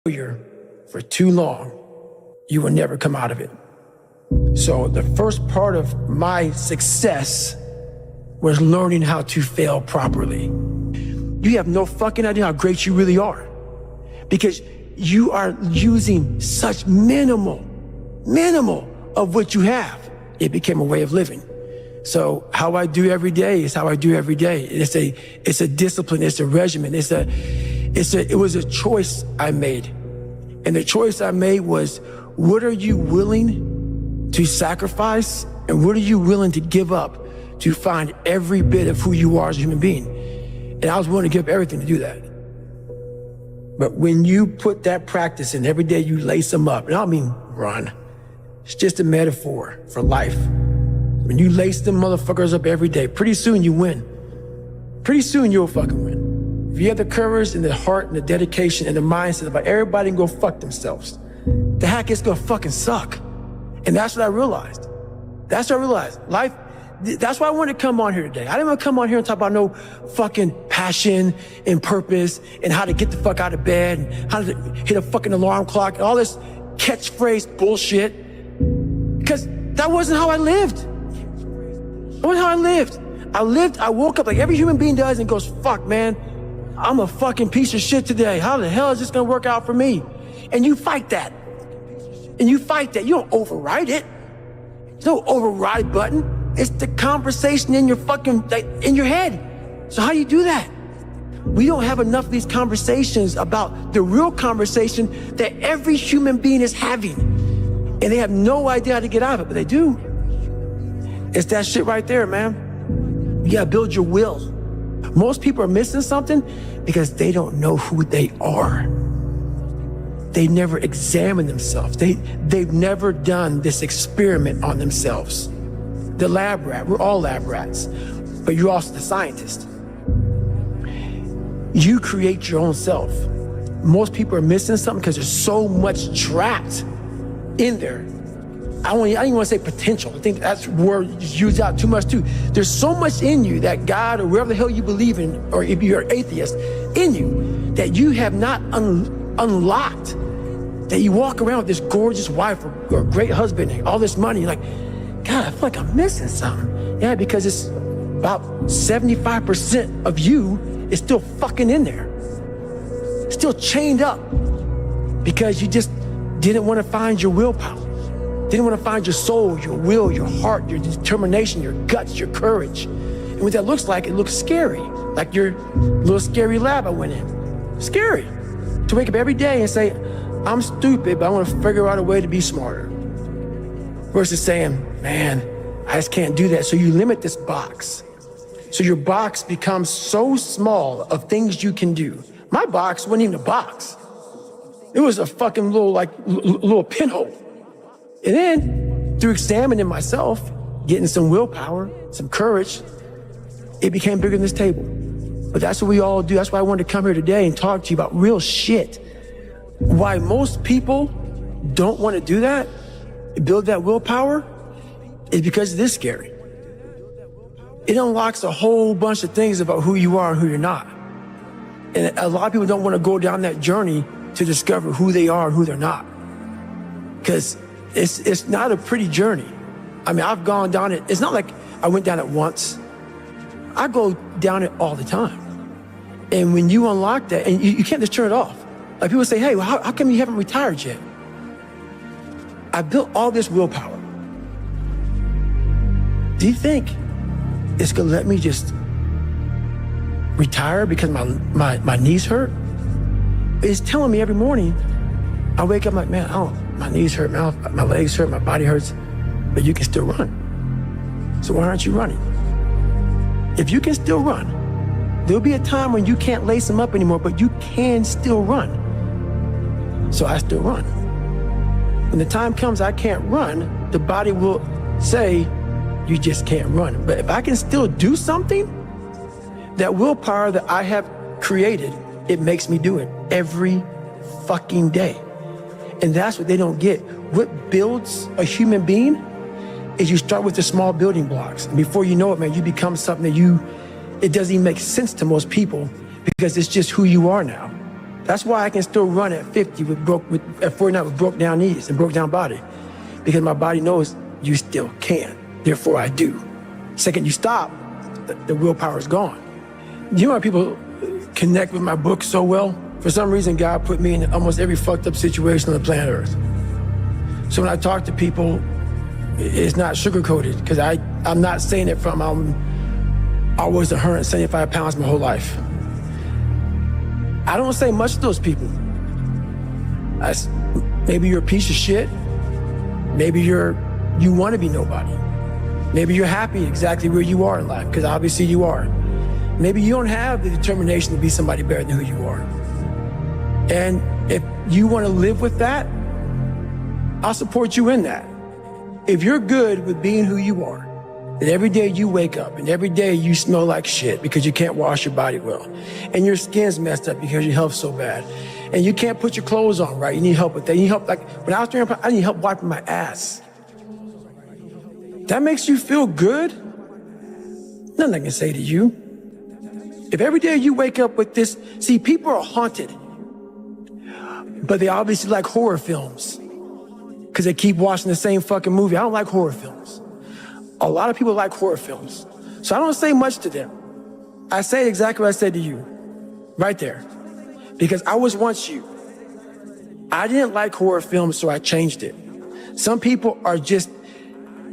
failure for too long, you will never come out of it. So the first part of my success was learning how to fail properly. You have no fucking idea how great you really are, because you are using such minimal of what you have. It became a way of living. So how I do every day is how I do every day. It's a discipline, it's a regimen, it was a choice I made. And the choice I made was, what are you willing to sacrifice and what are you willing to give up to find every bit of who you are as a human being? And I was willing to give up everything to do that. But when you put that practice in, every day you lace them up, and I don't mean run, it's just a metaphor for life. When you lace them motherfuckers up every day, pretty soon you win. Pretty soon you'll fucking win. If you have the courage and the heart and the dedication and the mindset about everybody can go fuck themselves, the heck it's gonna fucking suck. And that's what I realized. That's what I realized. Life, that's why I wanted to come on here today. I didn't want to come on here and talk about no fucking passion and purpose and how to get the fuck out of bed and how to hit a fucking alarm clock and all this catchphrase bullshit. Because that wasn't how I lived. That wasn't how I lived. I woke up like every human being does and goes, fuck, man, I'm a fucking piece of shit today. How the hell is this gonna work out for me? And you fight that. And you fight that. You don't override it. There's no override button. It's the conversation in your fucking, in your head. So how do you do that? We don't have enough of these conversations about the real conversation that every human being is having. And they have no idea how to get out of it, but they do. It's that shit right there, man. You gotta build your will. Most people are missing something because they don't know who they are. They never examine themselves. They've never done this experiment on themselves. The lab rat, we're all lab rats, but you're also the scientist. You create your own self. Most people are missing something because there's so much trapped in there. I don't even want to say potential. I think that's word used out too much too. There's so much in you that God or wherever the hell you believe in, or if you're an atheist, in you that you have not unlocked, that you walk around with this gorgeous wife or great husband and all this money. You're like, God, I feel like I'm missing something. Yeah, because it's about 75% of you is still fucking in there. Still chained up because you just didn't want to find your willpower. Didn't want to find your soul, your will, your heart, your determination, your guts, your courage. And what that looks like, it looks scary. Like your little scary lab I went in. Scary. To wake up every day and say, I'm stupid, but I want to figure out a way to be smarter. Versus saying, man, I just can't do that. So you limit this box. So your box becomes so small of things you can do. My box wasn't even a box. It was a fucking little pinhole. And then through examining myself, getting some willpower, some courage, it became bigger than this table. But that's what we all do. That's why I wanted to come here today and talk to you about real shit. Why most people don't want to do that, build that willpower, is because it is scary. It unlocks a whole bunch of things about who you are and who you're not. And a lot of people don't want to go down that journey to discover who they are and who they're not. Because it's not a pretty journey. I mean, I've gone down it. It's not like I went down it once. I go down it all the time. And when you unlock that, and you can't just turn it off. Like people say, hey, well, how come you haven't retired yet? I built all this willpower. Do you think it's gonna let me just retire because my knees hurt? It's telling me every morning, I wake up like, man, my knees hurt, my legs hurt, my body hurts, but you can still run. So why aren't you running? If you can still run, there'll be a time when you can't lace them up anymore, but you can still run. So I still run. When the time comes I can't run, the body will say, you just can't run. But if I can still do something, that willpower that I have created, it makes me do it every fucking day. And that's what they don't get. What builds a human being is you start with the small building blocks. And before you know it, man, you become something that it doesn't even make sense to most people because it's just who you are now. That's why I can still run at 50 at 49 with broke down knees and broke down body. Because my body knows you still can. Therefore, I do. Second you stop, the willpower is gone. You know why people connect with my book so well? For some reason, God put me in almost every fucked up situation on the planet Earth. So when I talk to people, it's not sugar-coated, because I'm not saying it from I was 175 pounds my whole life. I don't say much to those people. Maybe you're a piece of shit. Maybe you want to be nobody. Maybe you're happy exactly where you are in life, because obviously you are. Maybe you don't have the determination to be somebody better than who you are. And if you want to live with that, I'll support you in that. If you're good with being who you are, and every day you wake up and every day you smell like shit because you can't wash your body well, and your skin's messed up because your health's so bad, and you can't put your clothes on right, you need help with that. You need help, like when I was doing, I need help wiping my ass. That makes you feel good? Nothing I can say to you. If every day you wake up with this, see, people are haunted, but they obviously like horror films because they keep watching the same fucking movie. I don't like horror films. A lot of people like horror films. So I don't say much to them. I say exactly what I said to you, right there. Because I was once you. I didn't like horror films, so I changed it. Some people are just,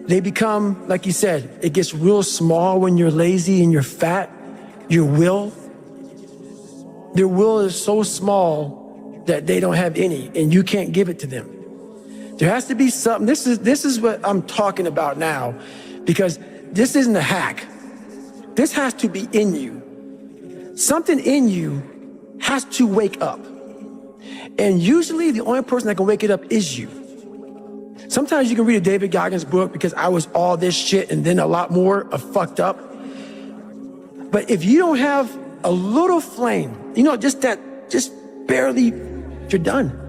they become, like you said, it gets real small when you're lazy and you're fat. Their will is so small that they don't have any, and you can't give it to them. There has to be something. This is what I'm talking about now, because this isn't a hack. This has to be in you. Something in you has to wake up. And usually the only person that can wake it up is you. Sometimes you can read a David Goggins book, because I was all this shit and then a lot more of fucked up. But if you don't have a little flame, just barely, you're done.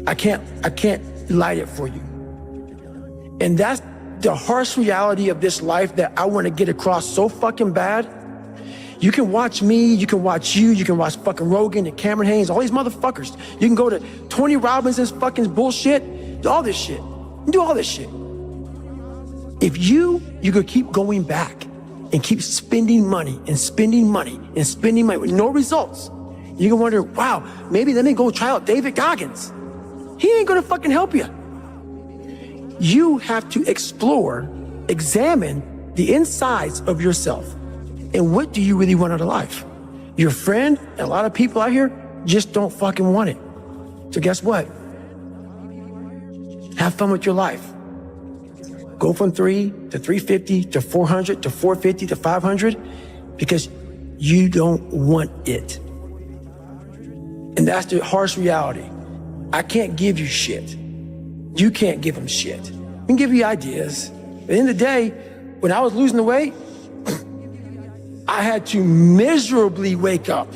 I can't light it for you. And that's the harsh reality of this life that I want to get across so fucking bad. You can watch me, you can watch you, you can watch fucking Rogan and Cameron Haynes, all these motherfuckers. You can go to Tony Robinson's fucking bullshit, do all this shit. You can do all this shit. If you could keep going back and keep spending money and spending money and spending money with no results, you can wonder, wow, maybe let me go try out David Goggins. He ain't gonna fucking help you. You have to explore, examine the insides of yourself. And what do you really want out of life? Your friend and a lot of people out here just don't fucking want it. So guess what? Have fun with your life. Go from 3 to 350 to 400 to 450 to 500, because you don't want it. And that's the harsh reality. I can't give you shit. You can't give them shit. I can give you ideas. At the end of the day, when I was losing the weight, I had to miserably wake up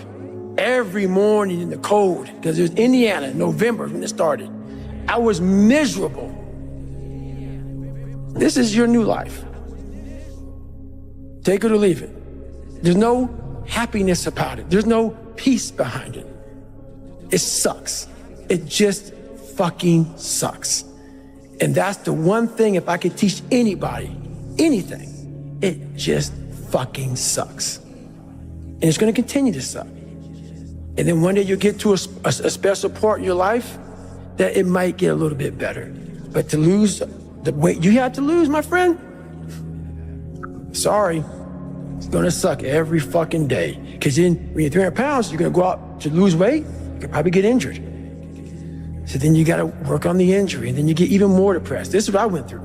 every morning in the cold, because it was Indiana, November when it started. I was miserable. This is your new life. Take it or leave it. There's no happiness about it. There's no peace behind it. It sucks. It just fucking sucks. And that's the one thing, if I could teach anybody anything, it just fucking sucks. And it's gonna continue to suck. And then one day you'll get to a special part in your life that it might get a little bit better. But to lose the weight you had to lose, my friend, sorry, it's gonna suck every fucking day. Because then when you're 300 pounds, you're gonna go out to lose weight, you could probably get injured. So then you gotta work on the injury, and then you get even more depressed. This is what I went through.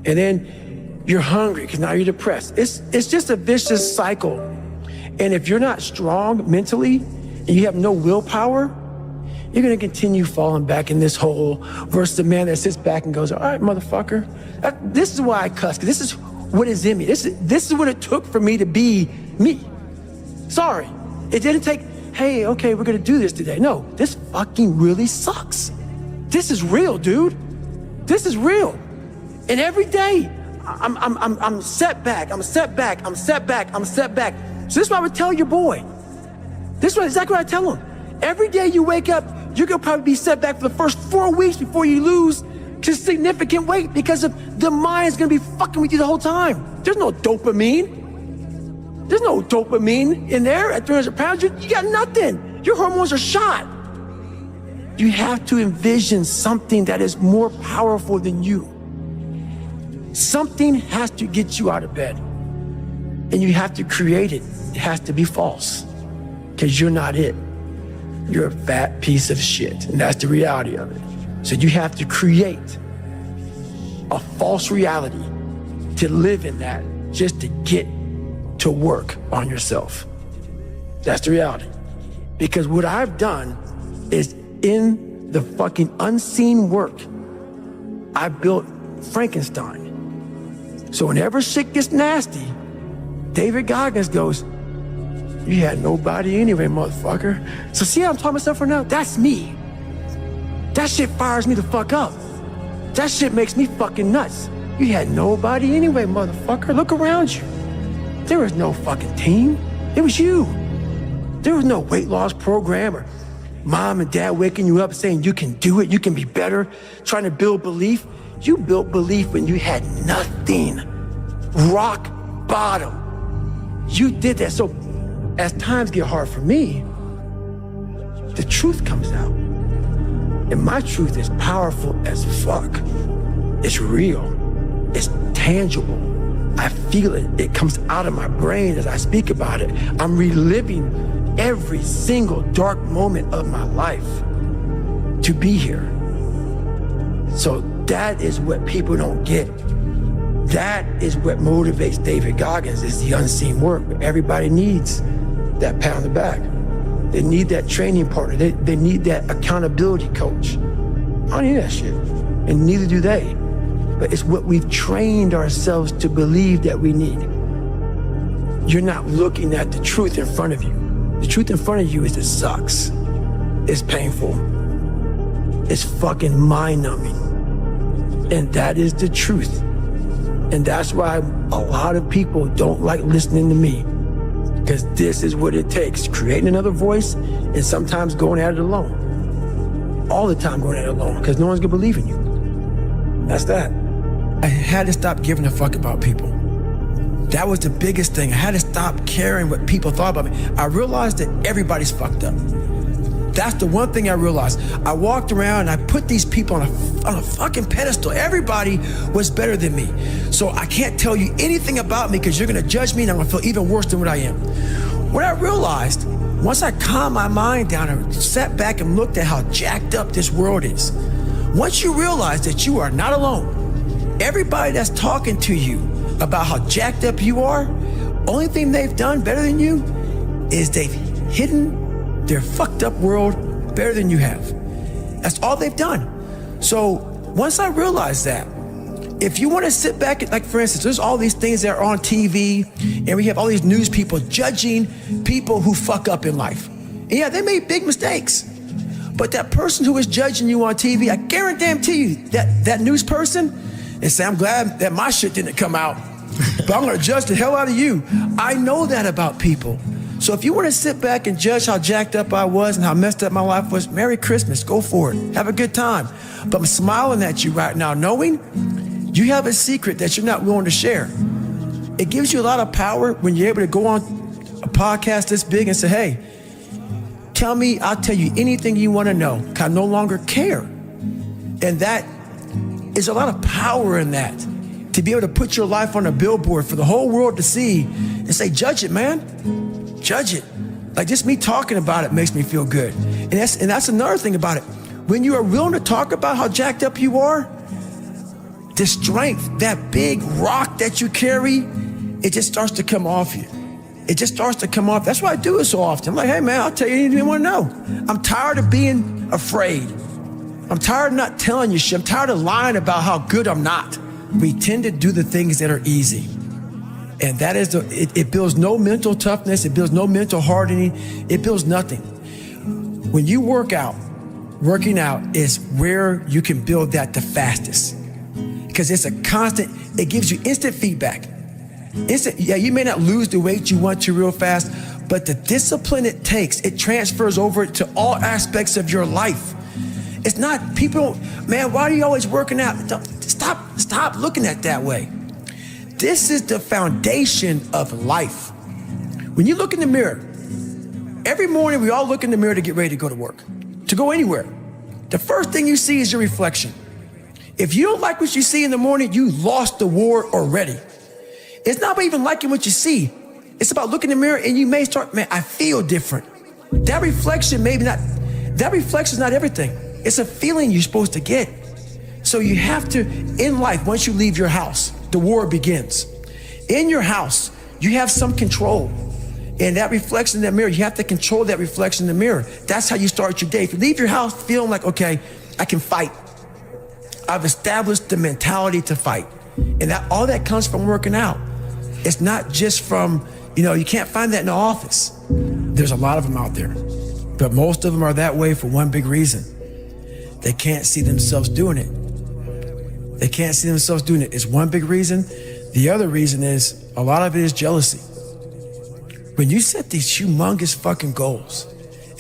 And then you're hungry because now you're depressed. It's just a vicious cycle. And if you're not strong mentally and you have no willpower, you're gonna continue falling back in this hole versus the man that sits back and goes, all right, motherfucker. This is why I cuss, because this is what is in me. This is what it took for me to be me. Sorry, it didn't take, hey, okay, we're gonna do this today. No, this fucking really sucks. This is real, dude. This is real. And every day, I'm set back, I'm set back, I'm set back, I'm set back. So this is what I would tell your boy. This is exactly what I tell him. Every day you wake up, you're gonna probably be set back for the first 4 weeks before you lose just significant weight because of the mind's gonna be fucking with you the whole time. There's no dopamine. There's no dopamine in there at 300 pounds. You got nothing. Your hormones are shot. You have to envision something that is more powerful than you. Something has to get you out of bed. And you have to create it. It has to be false. Because you're not it. You're a fat piece of shit. And that's the reality of it. So you have to create a false reality to live in that just to get to work on yourself. That's the reality. Because what I've done is in the fucking unseen work, I built Frankenstein. So whenever shit gets nasty, David Goggins goes, you had nobody anyway, motherfucker. So see how I'm talking myself right now? That's me. That shit fires me the fuck up. That shit makes me fucking nuts. You had nobody anyway, motherfucker. Look around you. There was no fucking team. It was you. There was no weight loss program or mom and dad waking you up saying you can do it, you can be better, trying to build belief. You built belief when you had nothing. Rock bottom. You did that. So as times get hard for me, the truth comes out. And my truth is powerful as fuck. It's real. It's tangible. I feel it. It comes out of my brain as I speak about it. I'm reliving every single dark moment of my life to be here. So that is what people don't get. That is what motivates David Goggins, is the unseen work. Everybody needs that pat on the back. They need that training partner. They need that accountability coach. I don't need that shit. And neither do they. But it's what we've trained ourselves to believe that we need. You're not looking at the truth in front of you. The truth in front of you is it sucks. It's painful. It's fucking mind-numbing. And that is the truth. And that's why a lot of people don't like listening to me. Because this is what it takes. Creating another voice and sometimes going at it alone. All the time going at it alone because no one's gonna believe in you. That's that. I had to stop giving a fuck about people. That was the biggest thing. I had to stop caring what people thought about me. I realized that everybody's fucked up. That's the one thing I realized. I walked around and I put these people on a fucking pedestal. Everybody was better than me. So I can't tell you anything about me because you're gonna judge me and I'm gonna feel even worse than what I am. What I realized, once I calmed my mind down and sat back and looked at how jacked up this world is, once you realize that you are not alone, everybody that's talking to you about how jacked up you are, only thing they've done better than you is they've hidden their fucked up world better than you have. That's all they've done. So once I realized that, if you want to sit back, like for instance, there's all these things that are on TV and we have all these news people judging people who fuck up in life. And yeah, they made big mistakes. But that person who is judging you on TV, I guarantee you that news person, and say, I'm glad that my shit didn't come out, but I'm gonna judge the hell out of you. I know that about people. So if you want to sit back and judge how jacked up I was and how messed up my life was, Merry Christmas, go for it. Have a good time. But I'm smiling at you right now, knowing you have a secret that you're not willing to share. It gives you a lot of power when you're able to go on a podcast this big and say, hey, tell me, I'll tell you anything you want to know, because I no longer care. And that is a lot of power in that, to be able to put your life on a billboard for the whole world to see and say, judge it, man. Judge it. Like just me talking about it makes me feel good. And that's another thing about it. When you are willing to talk about how jacked up you are, the strength, that big rock that you carry, it just starts to come off you. It just starts to come off. That's why I do it so often. I'm like, hey man, I'll tell you anything you want to know. I'm tired of being afraid. I'm tired of not telling you shit. I'm tired of lying about how good I'm not. We tend to do the things that are easy. And that is, it builds no mental toughness. It builds no mental hardening. It builds nothing. When you work out, working out is where you can build that the fastest. Because it's a constant, it gives you instant feedback. Yeah, you may not lose the weight you want to real fast, But the discipline it takes, it transfers over to all aspects of your life. It's not people, man, why are you always working out? Stop looking at it that way. This is the foundation of life. When you look in the mirror, every morning we all look in the mirror to get ready to go to work, to go anywhere. The first thing you see is your reflection. If you don't like what you see in the morning, you lost the war already. It's not about even liking what you see. It's about looking in the mirror and you may start, man, I feel different. That reflection is not everything. It's a feeling you're supposed to get. So you have to, in life, once you leave your house, the war begins. In your house, you have some control. And that reflection in the mirror, you have to control that reflection in the mirror. That's how you start your day. If you leave your house feeling like, okay, I can fight. I've established the mentality to fight. And all that comes from working out. It's not just from, you can't find that in the office. There's a lot of them out there. But most of them are that way for one big reason. They can't see themselves doing it. They can't see themselves doing it. It's one big reason. The other reason is, a lot of it is jealousy. When you set these humongous fucking goals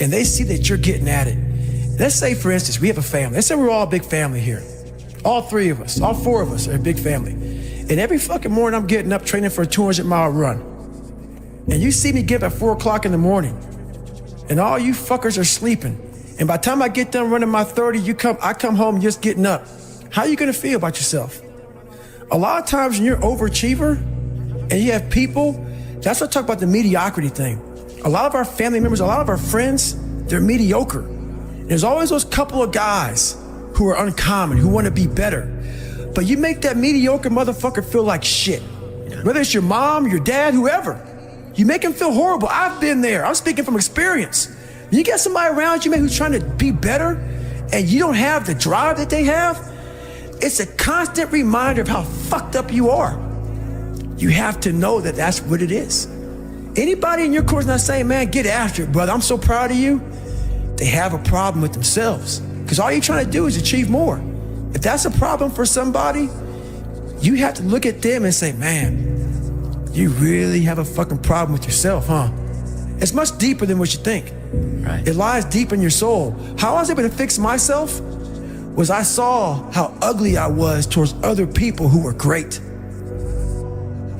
and they see that you're getting at it, let's say, for instance, we have a family. Let's say we're all a big family here. All 3 of us, all 4 of us are a big family. And every fucking morning I'm getting up training for a 200-mile run. And you see me get up at 4 o'clock in the morning and all you fuckers are sleeping. And by the time I get done running my 30, I come home just getting up. How are you gonna feel about yourself? A lot of times when you're an overachiever and you have people, that's what I talk about the mediocrity thing. A lot of our family members, a lot of our friends, they're mediocre. There's always those couple of guys who are uncommon, who wanna be better. But you make that mediocre motherfucker feel like shit. Whether it's your mom, your dad, whoever. You make him feel horrible. I've been there. I'm speaking from experience. You get somebody around you, man, who's trying to be better and you don't have the drive that they have, it's a constant reminder of how fucked up you are. You have to know that that's what it is. Anybody in your course not saying, man, get after it, brother, I'm so proud of you, they have a problem with themselves. Because all you're trying to do is achieve more. If that's a problem for somebody, you have to look at them and say, man, you really have a fucking problem with yourself, huh? It's much deeper than what you think. Right. It lies deep in your soul. How I was able to fix myself was I saw how ugly I was towards other people who were great.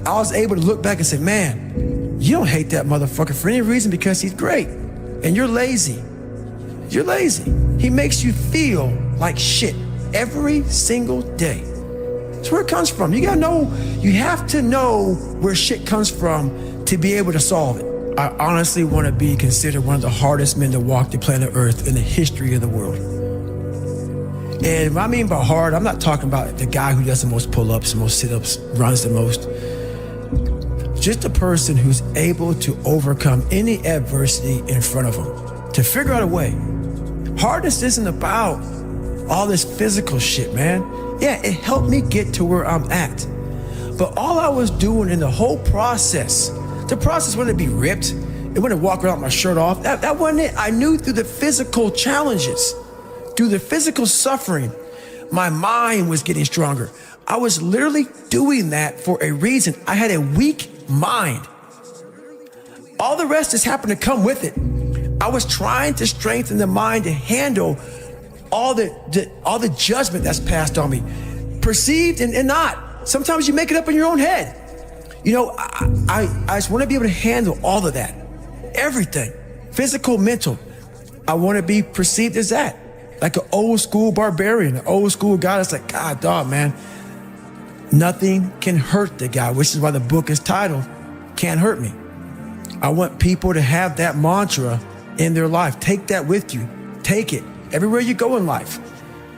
I was able to look back and say, man, you don't hate that motherfucker for any reason because he's great. And you're lazy. You're lazy. He makes you feel like shit every single day. That's where it comes from. You have to know where shit comes from to be able to solve it. I honestly want to be considered one of the hardest men to walk the planet Earth in the history of the world. And what I mean by hard, I'm not talking about the guy who does the most pull-ups, the most sit-ups, runs the most. Just a person who's able to overcome any adversity in front of him, to figure out a way. Hardness isn't about all this physical shit, man. Yeah, it helped me get to where I'm at. But all I was doing in the whole process, the process wasn't to be ripped. It wasn't to walk around with my shirt off. That wasn't it. I knew through the physical challenges, through the physical suffering, my mind was getting stronger. I was literally doing that for a reason. I had a weak mind. All the rest just happened to come with it. I was trying to strengthen the mind to handle all the judgment that's passed on me, perceived and not. Sometimes you make it up in your own head. I just want to be able to handle all of that, everything, physical, mental. I want to be perceived as that, like an old school barbarian, an old school guy that's like, God, dog, man, nothing can hurt the guy, which is why the book is titled, Can't Hurt Me. I want people to have that mantra in their life. Take that with you. Take it everywhere you go in life.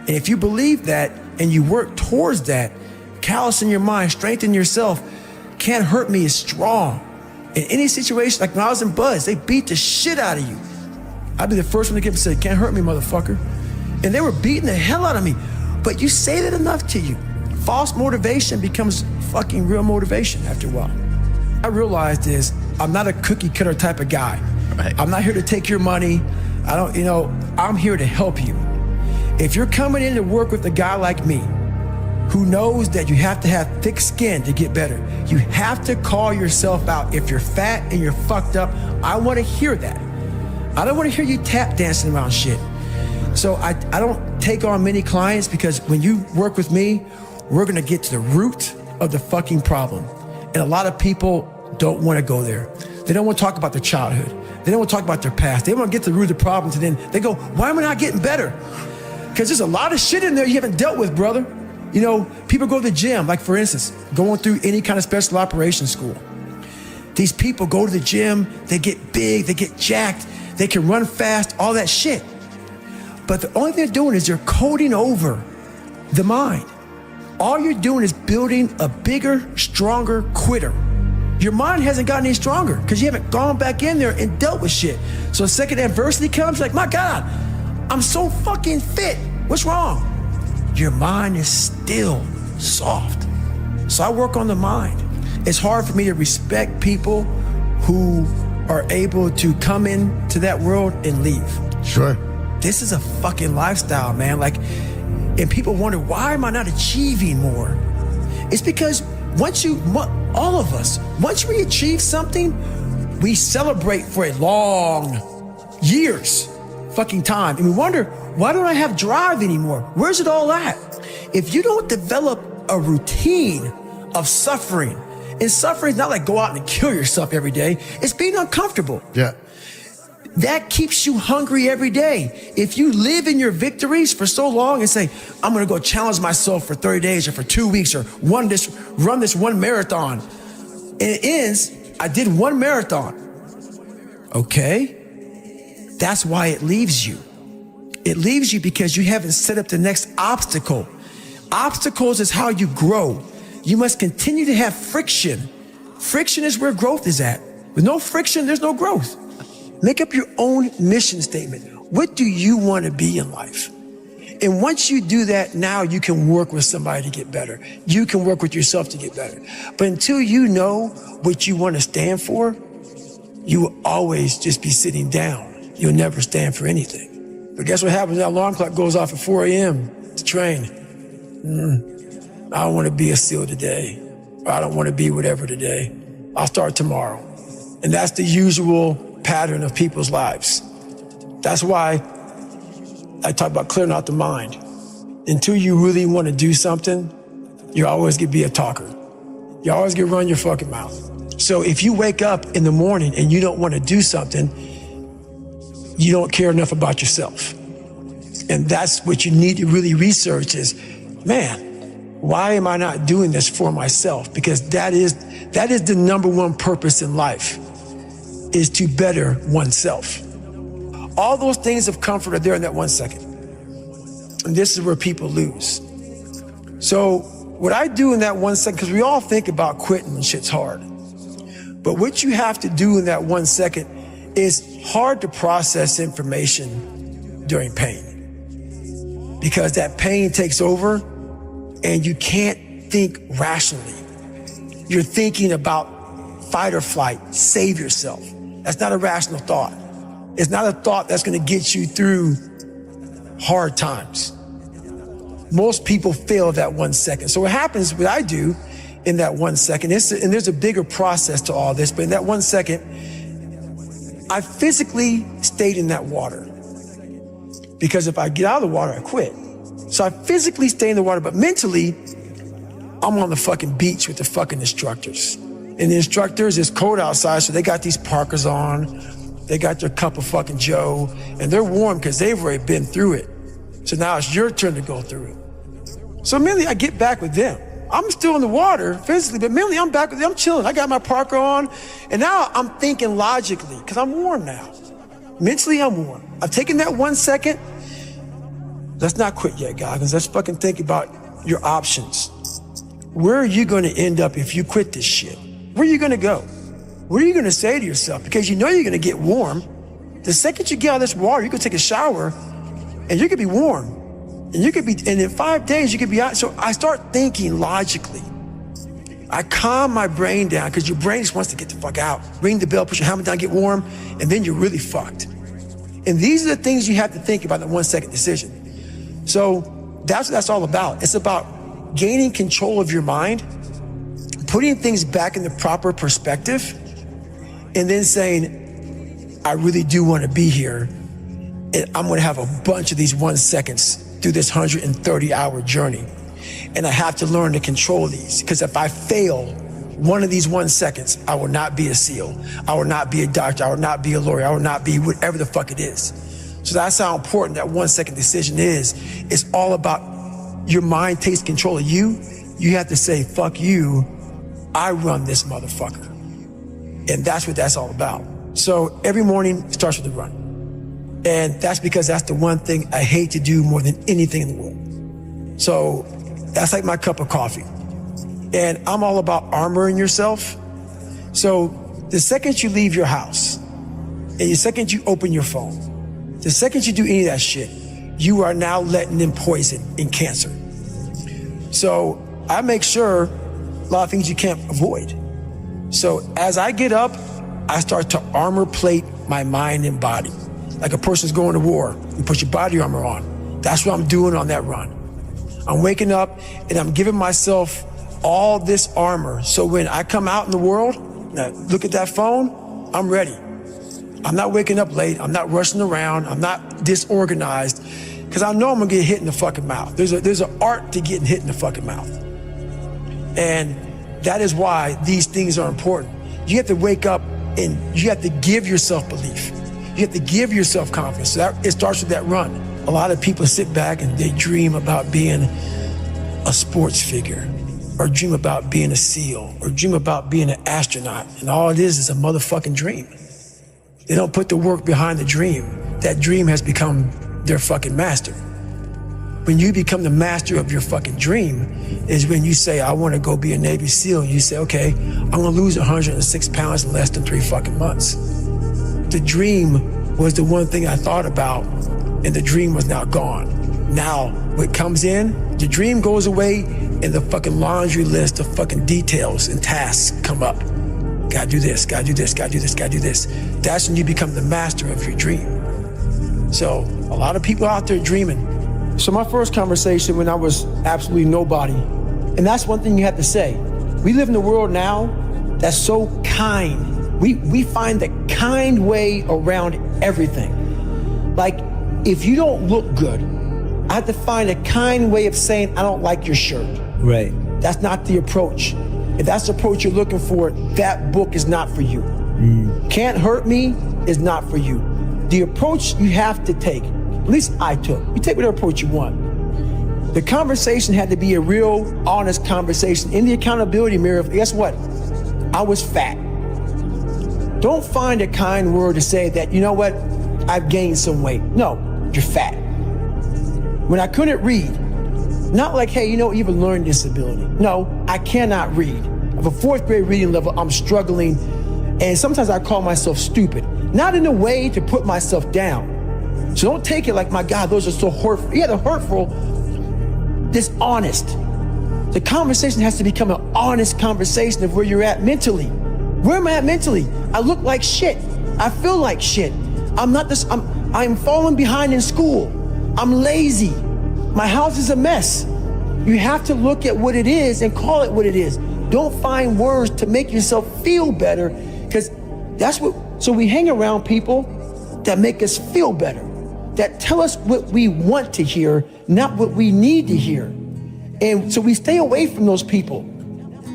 And if you believe that and you work towards that, callous in your mind, strengthen yourself, Can't Hurt Me is strong. In any situation, like when I was in Buzz, they beat the shit out of you. I'd be the first one to get up and say, can't hurt me, motherfucker. And they were beating the hell out of me. But you say that enough to you. False motivation becomes fucking real motivation after a while. I realized is I'm not a cookie cutter type of guy. Right. I'm not here to take your money. I'm here to help you. If you're coming in to work with a guy like me, who knows that you have to have thick skin to get better. You have to call yourself out. If you're fat and you're fucked up, I want to hear that. I don't want to hear you tap dancing around shit. So I don't take on many clients because when you work with me, we're going to get to the root of the fucking problem. And a lot of people don't want to go there. They don't want to talk about their childhood. They don't want to talk about their past. They want to get to the root of the problem, and then they go, why am I not getting better? Because there's a lot of shit in there you haven't dealt with, brother. You know, people go to the gym, like for instance, going through any kind of special operations school. These people go to the gym, they get big, they get jacked, they can run fast, all that shit. But the only thing they're doing is they're coding over the mind. All you're doing is building a bigger, stronger quitter. Your mind hasn't gotten any stronger because you haven't gone back in there and dealt with shit. So the second adversity comes, like, my God, I'm so fucking fit. What's wrong? Your mind is still soft. So I work on the mind. It's hard for me to respect people who are able to come into that world and leave. Sure. This is a fucking lifestyle, man. Like, and people wonder, why am I not achieving more? It's because all of us, once we achieve something, we celebrate for a long years fucking time. And we wonder, why don't I have drive anymore? Where's it all at? If you don't develop a routine of suffering, and suffering is not like go out and kill yourself every day, it's being uncomfortable. Yeah. That keeps you hungry every day. If you live in your victories for so long and say, I'm gonna go challenge myself for 30 days or for 2 weeks or run this one marathon. And it ends, I did one marathon. Okay, that's why it leaves you. It leaves you because you haven't set up the next obstacle. Obstacles is how you grow. You must continue to have friction. Friction is where growth is at. With no friction, there's no growth. Make up your own mission statement. What do you want to be in life? And once you do that, now you can work with somebody to get better. You can work with yourself to get better. But until you know what you want to stand for, you will always just be sitting down. You'll never stand for anything. But guess what happens? That alarm clock goes off at 4 a.m. to train. I don't want to be a SEAL today. Or I don't want to be whatever today. I'll start tomorrow. And that's the usual pattern of people's lives. That's why I talk about clearing out the mind. Until you really want to do something, you're always going to be a talker. You're always going to run your fucking mouth. So if you wake up in the morning and you don't want to do something, you don't care enough about yourself. And that's what you need to really research is, man, why am I not doing this for myself? Because that is the number one purpose in life, is to better oneself. All those things of comfort are there in that 1 second. And this is where people lose. So what I do in that 1 second, because we all think about quitting when shit's hard. But what you have to do in that 1 second is hard to process information during pain. Because that pain takes over and you can't think rationally. You're thinking about fight or flight, save yourself. That's not a rational thought. It's not a thought that's going to get you through hard times. Most people fail that 1 second. So what happens, what I do in that 1 second, and there's a bigger process to all this, but in that 1 second, I physically stayed in that water. Because if I get out of the water, I quit. So I physically stay in the water, but mentally, I'm on the fucking beach with the fucking instructors. And the instructors, it's cold outside, so they got these parkas on. They got their cup of fucking Joe, and they're warm because they've already been through it. So now it's your turn to go through it. So mentally, I get back with them. I'm still in the water physically, but mentally, I'm back with them. I'm chilling. I got my parka on, and now I'm thinking logically because I'm warm now. Mentally, I'm warm. I've taken that 1 second. Let's not quit yet, Goggins. Let's fucking think about your options. Where are you going to end up if you quit this shit? Where are you going to go? What are you going to say to yourself? Because you know you're going to get warm. The second you get out of this water, you can take a shower and you could be warm. And in 5 days, you could be out. So I start thinking logically. I calm my brain down because your brain just wants to get the fuck out. Ring the bell, put your helmet down, get warm, and then you're really fucked. And these are the things you have to think about in the 1 second decision. So that's what that's all about. It's about about gaining control of your mind, putting things back in the proper perspective, and then saying, I really do want to be here, and I'm going to have a bunch of these 1 seconds through this 130-hour journey. And I have to learn to control these, because if I fail one of these 1 seconds, I will not be a SEAL. I will not be a doctor. I will not be a lawyer. I will not be whatever the fuck it is. So that's how important that 1 second decision is. It's all about your mind takes control of you. You have to say, fuck you, I run this motherfucker. And that's what that's all about. So every morning starts with a run. And that's because that's the one thing I hate to do more than anything in the world. So that's like my cup of coffee. And I'm all about armoring yourself. So the second you leave your house, and the second you open your phone, the second you do any of that shit, you are now letting in poison and cancer. So I make sure a lot of things you can't avoid. So as I get up, I start to armor plate my mind and body. Like a person's going to war, you put your body armor on. That's what I'm doing on that run. I'm waking up and I'm giving myself all this armor. So when I come out in the world, look at that phone, I'm ready. I'm not waking up late. I'm not rushing around. I'm not disorganized, because I know I'm gonna get hit in the fucking mouth. There's an art to getting hit in the fucking mouth. And that is why these things are important. You have to wake up and you have to give yourself belief. You have to give yourself confidence. So it starts with that run. A lot of people sit back and they dream about being a sports figure, or dream about being a SEAL, or dream about being an astronaut. And all it is a motherfucking dream. They don't put the work behind the dream. That dream has become their fucking master. When you become the master of your fucking dream is when you say, I want to go be a Navy SEAL. And you say, okay, I'm going to lose 106 pounds in less than 3 fucking months. The dream was the one thing I thought about, and the dream was now gone. Now, what comes in, the dream goes away, and the fucking laundry list of fucking details and tasks come up. Gotta do this, gotta do this, gotta do this, gotta do this. That's when you become the master of your dream. So a lot of people out there dreaming. So my first conversation when I was absolutely nobody, and that's one thing you have to say. We live in a world now that's so kind. We find the kind way around everything. Like, if you don't look good, I have to find a kind way of saying, I don't like your shirt. Right. That's not the approach. If that's the approach you're looking for, that book is not for you. Can't Hurt Me is not for you. The approach you have to take, at least I took, you take whatever approach you want. The conversation had to be a real, honest conversation. In the accountability mirror, guess what? I was fat. Don't find a kind word to say that, you know what, I've gained some weight. No, you're fat. When I couldn't read, not like, hey, you know, you have a learning disability. No, I cannot read. I have a 4th grade reading level, I'm struggling, and sometimes I call myself stupid. Not in a way to put myself down. So don't take it like, my God, those are so hurtful. Yeah, they're hurtful, dishonest. The conversation has to become an honest conversation of where you're at mentally. Where am I at mentally? I look like shit. I feel like shit. I'm falling behind in school. I'm lazy. My house is a mess. You have to look at what it is and call it what it is. Don't find words to make yourself feel better, because that's what, so we hang around people that make us feel better, that tell us what we want to hear, not what we need to hear. And so we stay away from those people.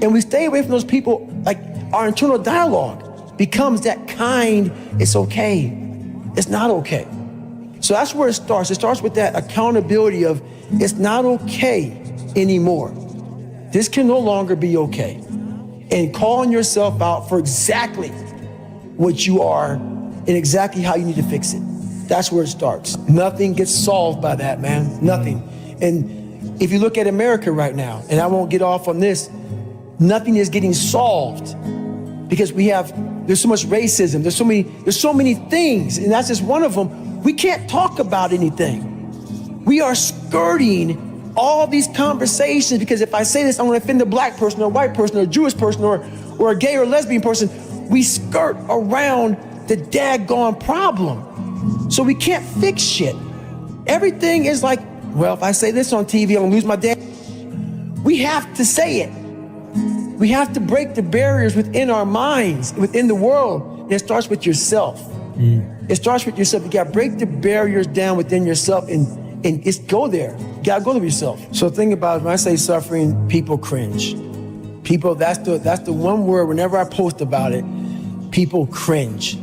And we stay away from those people, like our internal dialogue becomes that kind, it's okay, it's not okay. So that's where it starts. It starts with that accountability of, it's not okay anymore. This can no longer be okay. And calling yourself out for exactly what you are and exactly how you need to fix it. That's where it starts. Nothing gets solved by that, man. Nothing. And if you look at America right now, and I won't get off on this, nothing is getting solved because there's so much racism. There's so many things, and that's just one of them. We can't talk about anything. We are skirting all these conversations because if I say this, I'm going to offend a black person or a white person or a Jewish person or a gay or lesbian person. We skirt around the daggone problem. So we can't fix shit. Everything is like, well, if I say this on TV, I'm going to lose my dad. We have to say it. We have to break the barriers within our minds, within the world. And it starts with yourself. It starts with yourself. You gotta break the barriers down within yourself and just go there. You gotta go to yourself. So think about it, when I say suffering, people cringe. People, that's the one word, whenever I post about it, people cringe.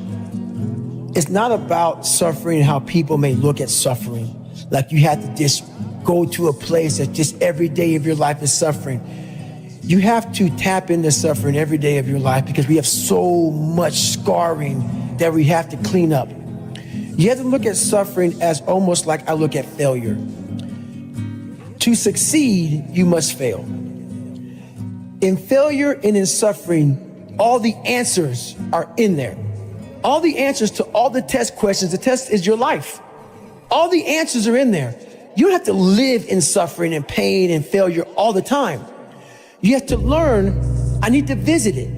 It's not about suffering, how people may look at suffering. Like you have to just go to a place that just every day of your life is suffering. You have to tap into suffering every day of your life because we have so much scarring that we have to clean up. You have to look at suffering as almost like I look at failure. To succeed, you must fail. In failure and in suffering, all the answers are in there. All the answers to all the test questions. The test is your life. All the answers are in there. You don't have to live in suffering and pain and failure all the time. You have to learn, I need to visit it.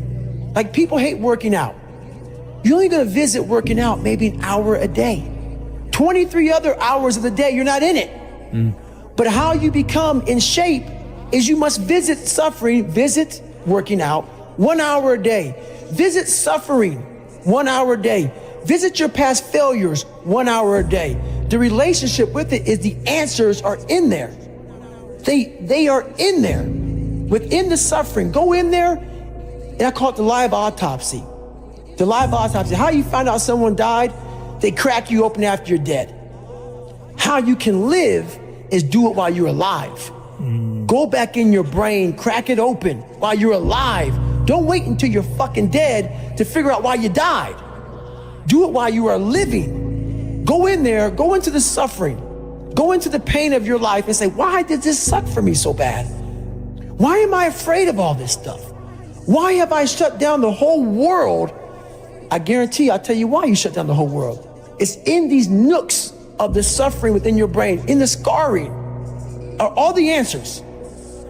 Like people hate working out. You're only gonna visit working out maybe an hour a day. 23 other hours of the day, you're not in it. But how you become in shape is you must visit suffering, visit working out 1 hour a day. Visit suffering 1 hour a day. Visit your past failures 1 hour a day. The relationship with it is the answers are in there. They are in there. Within the suffering, go in there, and I call it the live autopsy. The live autopsy. How you find out someone died? They crack you open after you're dead. How you can live is do it while you're alive. Go back in your brain, crack it open while you're alive. Don't wait until you're fucking dead to figure out why you died. Do it while you are living. Go in there, go into the suffering, go into the pain of your life and say, why did this suck for me so bad? Why am I afraid of all this stuff? Why have I shut down the whole world? I guarantee I'll tell you why you shut down the whole world. It's in these nooks of the suffering within your brain, in the scarring, are all the answers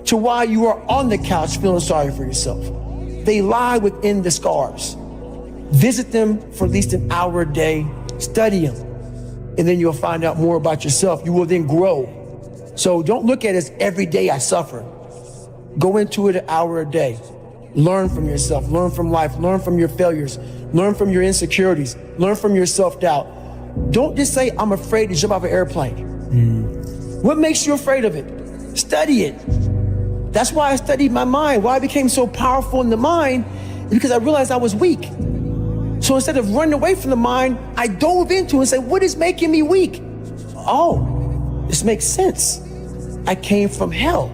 to why you are on the couch feeling sorry for yourself. They lie within the scars. Visit them for at least an hour a day, study them, and then you'll find out more about yourself. You will then grow. So don't look at it as every day I suffer. Go into it an hour a day. Learn from yourself, learn from life, learn from your failures, learn from your insecurities, learn from your self-doubt. Don't just say, I'm afraid to jump off an airplane. What makes you afraid of it? Study it. That's why I studied my mind. Why I became so powerful in the mind is because I realized I was weak. So instead of running away from the mind, I dove into it and said, what is making me weak? Oh, this makes sense. I came from hell.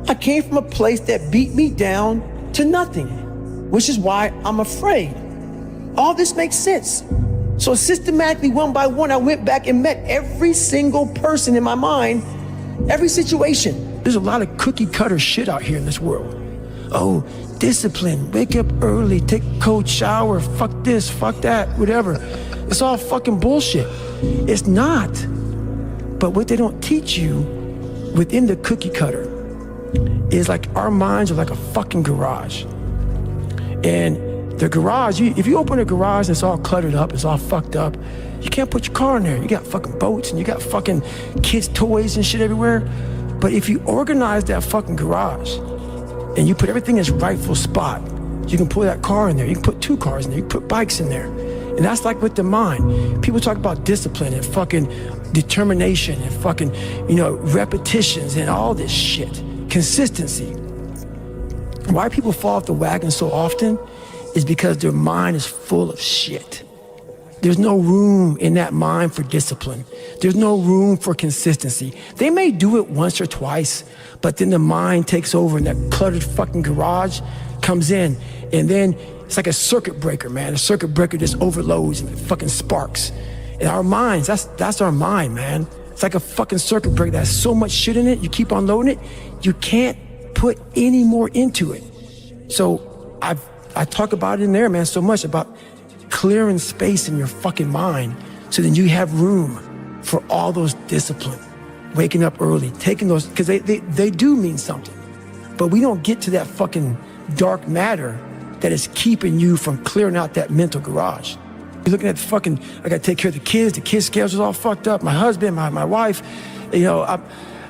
I came from a place that beat me down to nothing, which is why I'm afraid. All this makes sense. So systematically, one by one, I went back and met every single person in my mind, every situation. There's a lot of cookie cutter shit out here in this world. Oh, discipline, wake up early, take a cold shower, fuck this, fuck that, whatever. It's all fucking bullshit. It's not. But what they don't teach you within the cookie cutter is like our minds are like a fucking garage. And the garage, if you open a garage and it's all cluttered up, it's all fucked up, you can't put your car in there. You got fucking boats and you got fucking kids' toys and shit everywhere. But if you organize that fucking garage and you put everything in its rightful spot, you can pull that car in there. You can put 2 cars in there. You can put bikes in there. And that's like with the mind. People talk about discipline and fucking determination and fucking, repetitions and all this shit. Consistency. Why people fall off the wagon so often is because their mind is full of shit. There's no room in that mind for discipline. There's no room for consistency. They may do it once or twice, but then the mind takes over and that cluttered fucking garage comes in, and then it's like a circuit breaker, man. A circuit breaker just overloads and it fucking sparks. And our minds, that's our mind, man. It's like a fucking circuit breaker that has so much shit in it, you keep on loading it, you can't put any more into it. So I talk about it in there, man, so much about clearing space in your fucking mind so then you have room for all those discipline, waking up early, taking those, because they do mean something. But we don't get to that fucking dark matter that is keeping you from clearing out that mental garage. You're looking at I gotta take care of the kids schedules are all fucked up. My husband, my wife,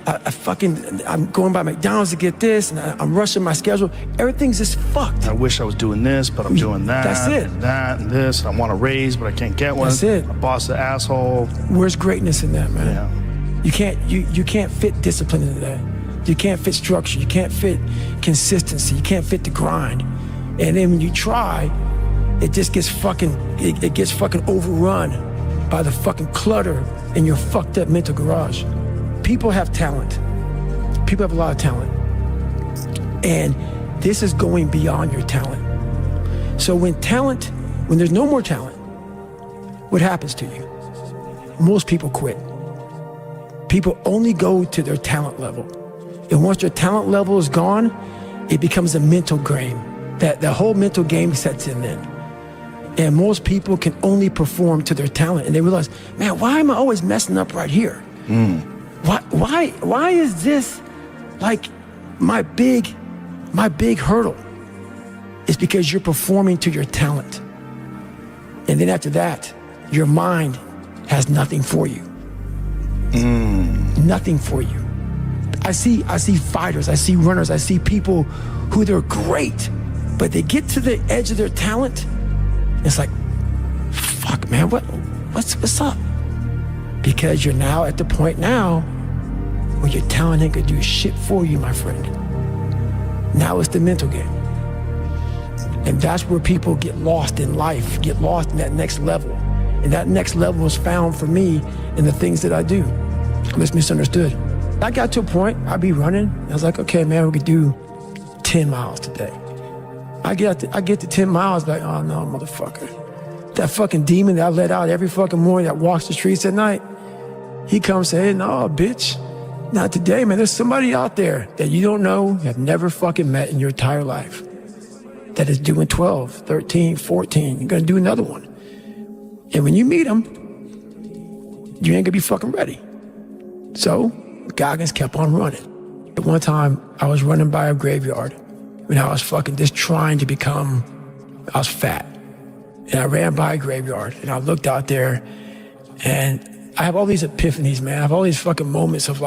I'm going by McDonald's to get this, and I'm rushing my schedule. Everything's just fucked. I wish I was doing this, but I'm doing that. That's it. And that and this. And I want a raise, but I can't get one. That's it. My boss is an asshole. Where's greatness in that, man? Yeah. You can't fit discipline into that. You can't fit structure. You can't fit consistency. You can't fit the grind. And then when you try, it just gets fucking overrun by the fucking clutter in your fucked up mental garage. People have talent. People have a lot of talent. And this is going beyond your talent. So when there's no more talent, what happens to you? Most people quit. People only go to their talent level. And once their talent level is gone, it becomes a mental game. The whole mental game sets in then. And most people can only perform to their talent. And they realize, man, why am I always messing up right here? Why is this like my big hurdle? It's because you're performing to your talent. And then after that, your mind has nothing for you. Nothing for you. I see fighters, I see runners, I see people who they're great, but they get to the edge of their talent. It's like, fuck, man, what's up? Because you're now at the point now where your talent ain't gonna do shit for you, my friend. Now it's the mental game. And that's where people get lost in life, get lost in that next level. And that next level is found for me in the things that I do. I was misunderstood. I got to a point, I'd be running, I was like, okay, man, we could do 10 miles today. I get to 10 miles, like, oh no, motherfucker. That fucking demon that I let out every fucking morning that walks the streets at night, he comes and says, hey, no, bitch, not today, man. There's somebody out there that you don't know, have never fucking met in your entire life, that is doing 12, 13, 14. You're gonna do another one. And when you meet him, you ain't gonna be fucking ready. So Goggins kept on running. At one time, I was running by a graveyard when I was fucking just trying to become, I was fat. And I ran by a graveyard and I looked out there and I have all these epiphanies, man. I have all these fucking moments of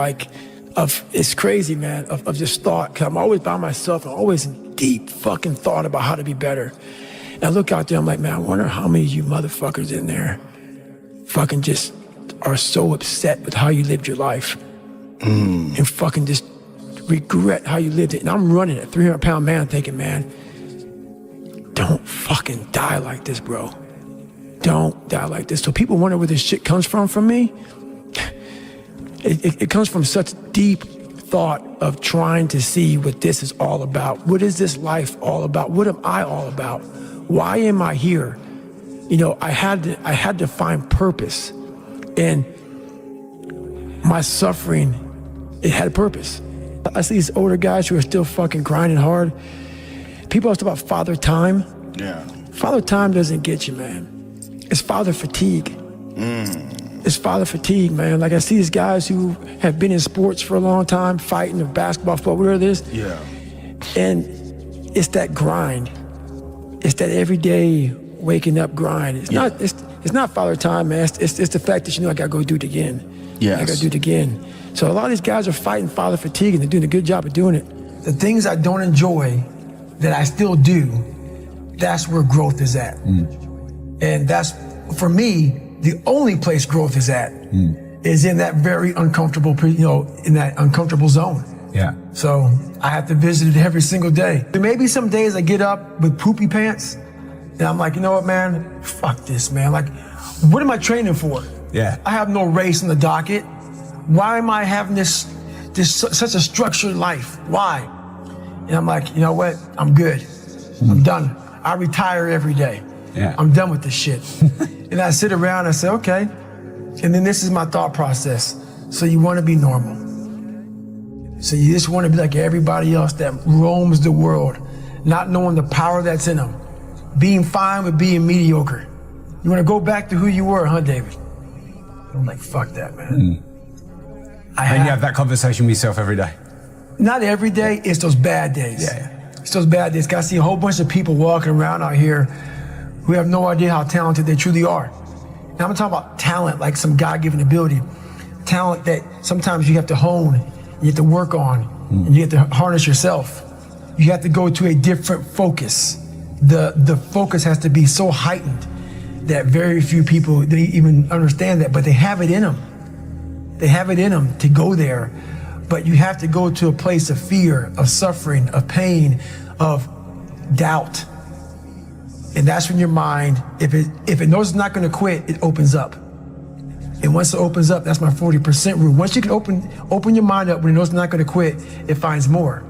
it's crazy, man, of just thought. Cause I'm always by myself. I'm always in deep fucking thought about how to be better. And I look out there, I'm like, man, I wonder how many of you motherfuckers in there fucking just are so upset with how you lived your life and fucking just regret how you lived it. And I'm running a 300-pound man thinking, man, don't fucking die like this, bro. Don't die like this. So people wonder where this shit comes from me. It comes from such deep thought of trying to see what this is all about. What is this life all about? What am I all about? Why am I here? You know, I had to find purpose. And my suffering, it had a purpose. I see these older guys who are still fucking grinding hard. People always talk about father time. Yeah. Father time doesn't get you, man. It's father fatigue. It's father fatigue, man. Like I see these guys who have been in sports for a long time, fighting, or basketball, football, whatever it is. Yeah. And it's that grind. It's that everyday waking up grind. It's not father time, man. It's the fact that, you know, I gotta go do it again. Yes. I gotta do it again. So a lot of these guys are fighting father fatigue and they're doing a good job of doing it. The things I don't enjoy that I still do, that's where growth is at. And that's, for me, the only place growth is at is in that very uncomfortable, in that uncomfortable zone. Yeah. So I have to visit it every single day. There may be some days I get up with poopy pants and I'm like, you know what, man? Fuck this, man. Like, what am I training for? Yeah. I have no race on the docket. Why am I having this such a structured life? Why? And I'm like, you know what? I'm good. I'm done. I retire every day. Yeah. I'm done with this shit. And I sit around and I say, okay. And then this is my thought process. So you want to be normal. So you just want to be like everybody else that roams the world, not knowing the power that's in them. Being fine with being mediocre. You want to go back to who you were, huh, David? I'm like, fuck that, man. And you have that conversation with yourself every day? Not every day, it's those bad days. Yeah. It's those bad days. I see a whole bunch of people walking around out here who have no idea how talented they truly are. And I'm talking about talent, like some God-given ability. Talent that sometimes you have to hone you have to work on, and you have to harness yourself. You have to go to a different focus. The focus has to be so heightened that very few people, they even understand that, but they have it in them. They have it in them to go there, but you have to go to a place of fear, of suffering, of pain, of doubt. And that's when your mind, if it knows it's not gonna quit, it opens up. And once it opens up, that's my 40% rule. Once you can open your mind up when it knows it's not gonna quit, it finds more.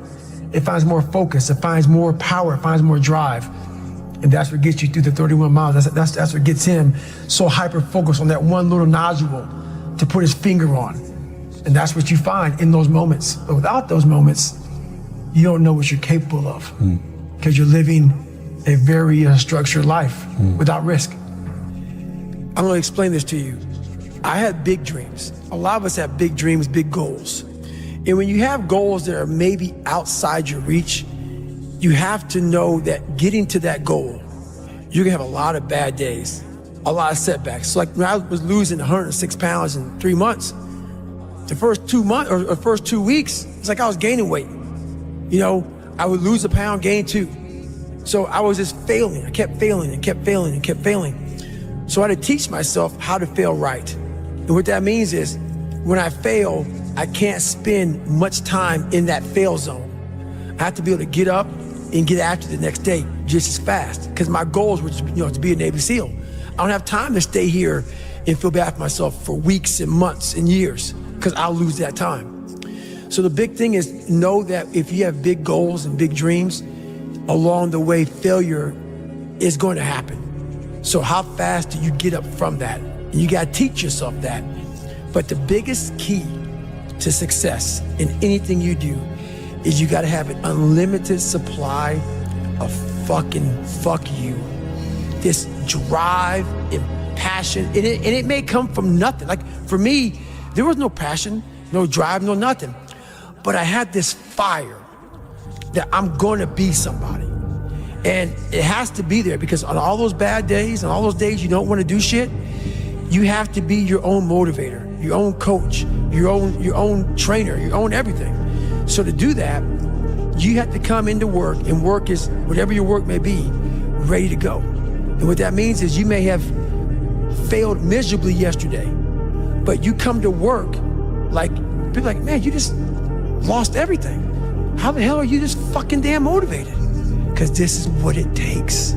It finds more focus, it finds more power, it finds more drive. And that's what gets you through the 31 miles. That's what gets him so hyper-focused on that one little nodule to put his finger on. And that's what you find in those moments. But without those moments, you don't know what you're capable of, because you're living a very structured life without risk. I'm gonna explain this to you. I had big dreams. A lot of us have big dreams, big goals. And when you have goals that are maybe outside your reach, you have to know that getting to that goal, you're gonna have a lot of bad days, a lot of setbacks. So like when I was losing 106 pounds in 3 months, the first 2 months or first 2 weeks, it's like I was gaining weight. You know, I would lose a pound, gain 2. So I was just failing. I kept failing and kept failing and kept failing. So I had to teach myself how to fail right. And what that means is when I fail, I can't spend much time in that fail zone. I have to be able to get up and get after the next day just as fast, because my goals were to be a Navy SEAL. I don't have time to stay here and feel bad for myself for weeks and months and years, because I'll lose that time. So the big thing is know that if you have big goals and big dreams, along the way, failure is going to happen. So how fast do you get up from that? And you got to teach yourself that. But the biggest key to success in anything you do is you got to have an unlimited supply of fucking fuck you. This drive and passion, and it may come from nothing. Like for me, there was no passion, no drive, no nothing. But I had this fire that I'm going to be somebody. And it has to be there, because on all those bad days and all those days you don't want to do shit, you have to be your own motivator, your own coach, your own trainer, your own everything. So to do that, you have to come into work, and work is whatever your work may be, ready to go. And what that means is you may have failed miserably yesterday, but you come to work like, people like, man, you just lost everything. How the hell are you this fucking damn motivated? Because this is what it takes.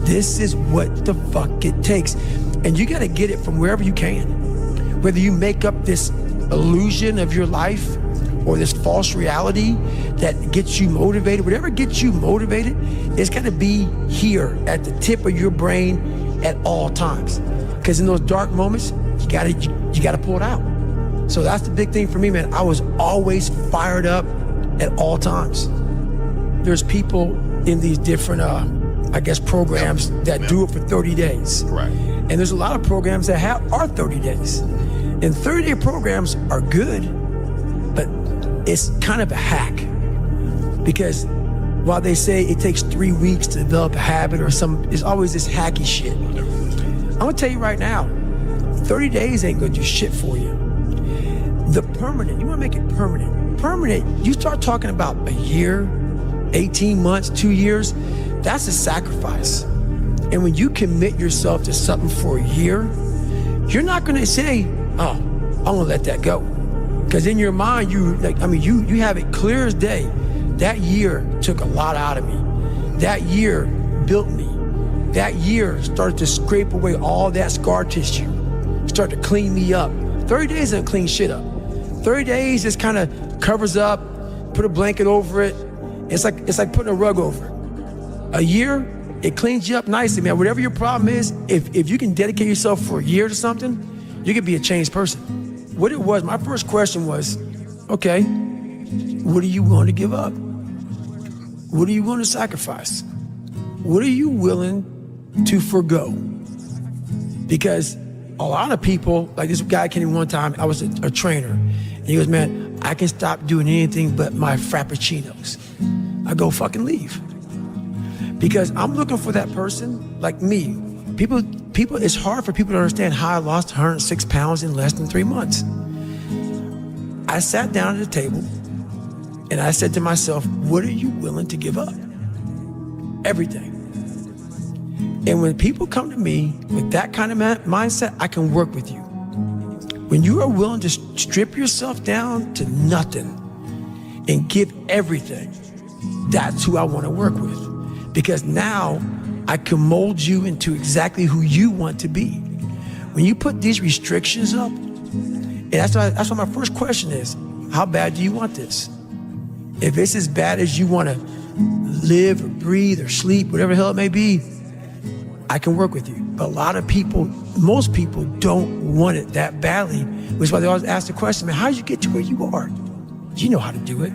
This is what the fuck it takes. And you gotta get it from wherever you can. Whether you make up this illusion of your life or this false reality that gets you motivated, whatever gets you motivated, it's gotta be here at the tip of your brain at all times. Because in those dark moments, you gotta pull it out. So that's the big thing for me, man. I was always fired up at all times. There's people in these different, programs that do it for 30 days. Right. And there's a lot of programs that are 30 days. And 30-day programs are good, but it's kind of a hack. Because while they say it takes 3 weeks to develop a habit or it's always this hacky shit. I'm gonna tell you right now, 30 days ain't gonna do shit for you. The permanent, you wanna make it permanent. Permanent, you start talking about a year, 18 months, 2 years, that's a sacrifice. And when you commit yourself to something for a year, you're not gonna say, oh, I'm gonna let that go. Because in your mind, you have it clear as day. That year took a lot out of me. That year built me. That year started to scrape away all that scar tissue, started to clean me up. 30 days doesn't clean shit up. 30 days just kind of covers up, put a blanket over it. It's like putting a rug over it. A year, it cleans you up nicely, man. Whatever your problem is, if you can dedicate yourself for a year to something, you can be a changed person. What it was, my first question was, okay, what are you willing to give up? What are you willing to sacrifice? What are you willing to forgo? Because a lot of people, like this guy came in one time, I was a trainer, and he goes, man, I can stop doing anything but my frappuccinos. I go fucking leave. Because I'm looking for that person like me. People, it's hard for people to understand how I lost 106 pounds in less than 3 months. I sat down at the table and I said to myself, what are you willing to give up? Everything. And when people come to me with that kind of mindset, I can work with you. When you are willing to strip yourself down to nothing and give everything, that's who I want to work with. Because now I can mold you into exactly who you want to be. When you put these restrictions up, and that's why my first question is, how bad do you want this? If it's as bad as you want to live or breathe or sleep, whatever the hell it may be, I can work with you. But a lot of people, most people don't want it that badly, which is why they always ask the question, man, how did you get to where you are? You know how to do it.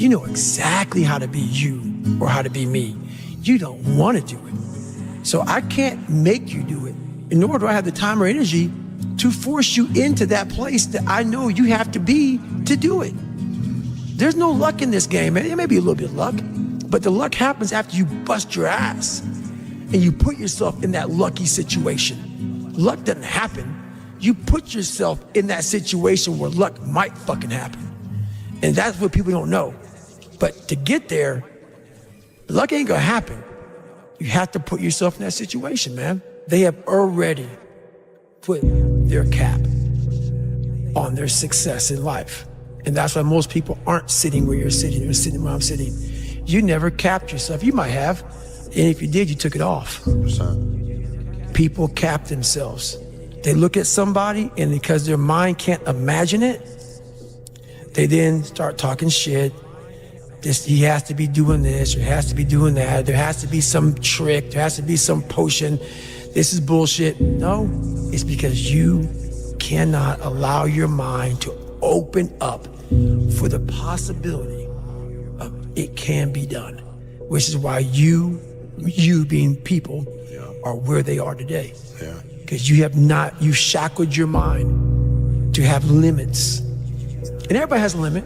You know exactly how to be you or how to be me. You don't want to do it. So I can't make you do it, and nor do I have the time or energy to force you into that place that I know you have to be to do it. There's no luck in this game, man. There may be a little bit of luck, but the luck happens after you bust your ass and you put yourself in that lucky situation. Luck doesn't happen. You put yourself in that situation where luck might fucking happen. And that's what people don't know. But to get there, luck ain't gonna happen. You have to put yourself in that situation, man. They have already put their cap on their success in life. And that's why most people aren't sitting where you're sitting or sitting where I'm sitting. You never capped yourself. You might have. And if you did, you took it off. 100%. People cap themselves. They look at somebody, and because their mind can't imagine it, they then start talking shit. He has to be doing this, or has to be doing that. There has to be some trick. There has to be some potion. This is bullshit. No, it's because you cannot allow your mind to open up for the possibility of it can be done, which is why you being people are where they are today. Because you shackled your mind to have limits. And everybody has a limit,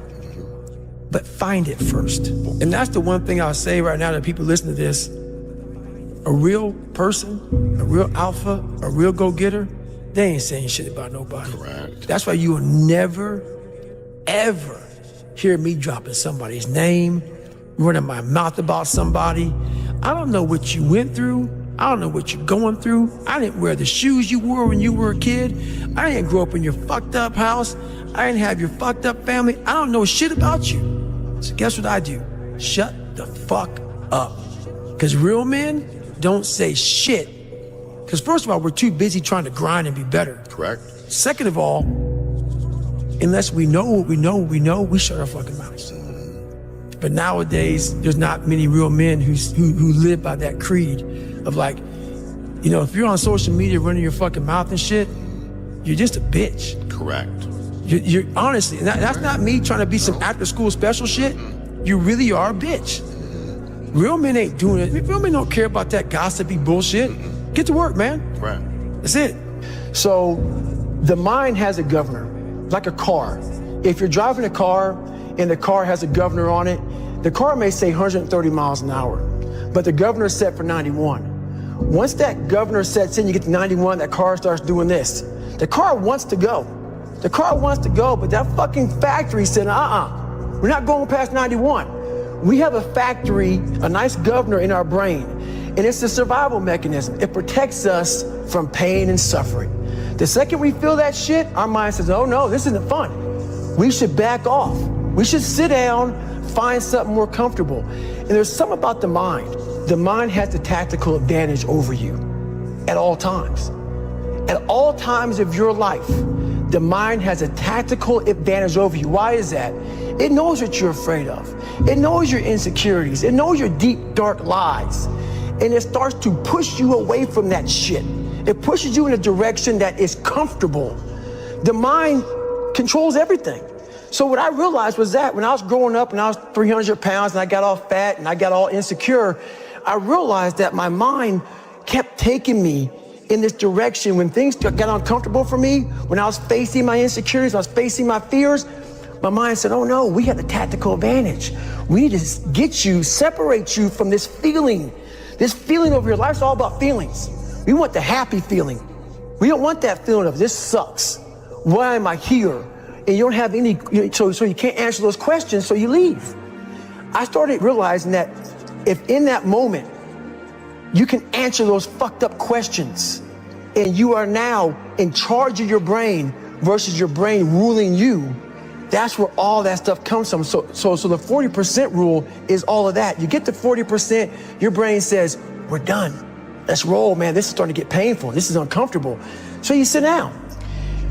but find it first. And that's the one thing I'll say right now to people listening to this. A real person, a real alpha, a real go-getter, they ain't saying shit about nobody. Correct. That's why you will never, ever hear me dropping somebody's name, running my mouth about somebody. I don't know what you went through. I don't know what you're going through. I didn't wear the shoes you wore when you were a kid. I didn't grow up in your fucked up house. I didn't have your fucked up family. I don't know shit about you. So guess what I do? Shut the fuck up. Because real men don't say shit. Because first of all, we're too busy trying to grind and be better. Correct. Second of all, unless we know what we know, we shut our fucking mouths. But nowadays, there's not many real men who live by that creed of like, you know, if you're on social media running your fucking mouth and shit, you're just a bitch. Correct. You're honestly, and that's not me trying to be some after school special shit. You really are a bitch. Real men ain't doing it. Real men don't care about that gossipy bullshit. Get to work, man. Right. That's it. So the mind has a governor, like a car. If you're driving a car and the car has a governor on it, the car may say 130 miles an hour, but the governor's set for 91. Once that governor sets in, you get to 91, that car starts doing this. The car wants to go. The car wants to go, but that fucking factory said, we're not going past 91. We have a factory, a nice governor in our brain, and it's a survival mechanism. It protects us from pain and suffering. The second we feel that shit, our mind says, oh no, this isn't fun. We should back off. We should sit down, find something more comfortable. And there's something about the mind. The mind has the tactical advantage over you at all times. At all times of your life, the mind has a tactical advantage over you. Why is that? It knows what you're afraid of. It knows your insecurities. It knows your deep, dark lies. And it starts to push you away from that shit. It pushes you in a direction that is comfortable. The mind controls everything. So what I realized was that when I was growing up and I was 300 pounds and I got all fat and I got all insecure, I realized that my mind kept taking me in this direction. When things got uncomfortable for me, when I was facing my insecurities, I was facing my fears, my mind said, oh no, we have the tactical advantage. We need to get you, separate you from this feeling over your life's all about feelings. We want the happy feeling. We don't want that feeling of this sucks. Why am I here? and you don't have any, so you can't answer those questions, so you leave. I started realizing that if in that moment you can answer those fucked up questions and you are now in charge of your brain versus your brain ruling you, that's where all that stuff comes from. So the 40% rule is all of that. You get to 40%, your brain says, we're done. Let's roll, man. This is starting to get painful. This is uncomfortable. So you sit down.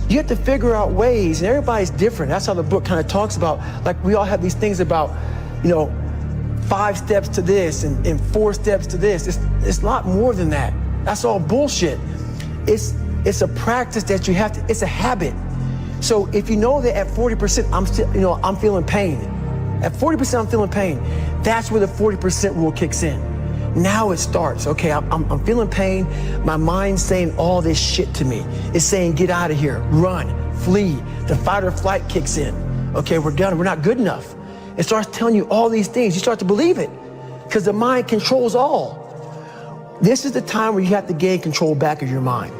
You have to figure out ways, and everybody's different. That's how the book kind of talks about, like we all have these things about, 5 steps to this and 4 steps to this. It's a lot more than that. That's all bullshit. It's a practice that you have to, it's a habit. So if you know that at 40%, I'm feeling pain. At 40%, I'm feeling pain. That's where the 40% rule kicks in. Now it starts. Okay, I'm feeling pain. My mind's saying all this shit to me. It's saying, get out of here, run, flee. The fight or flight kicks in. Okay, we're done. We're not good enough. It starts telling you all these things. You start to believe it because the mind controls all. This is the time where you have to gain control back of your mind.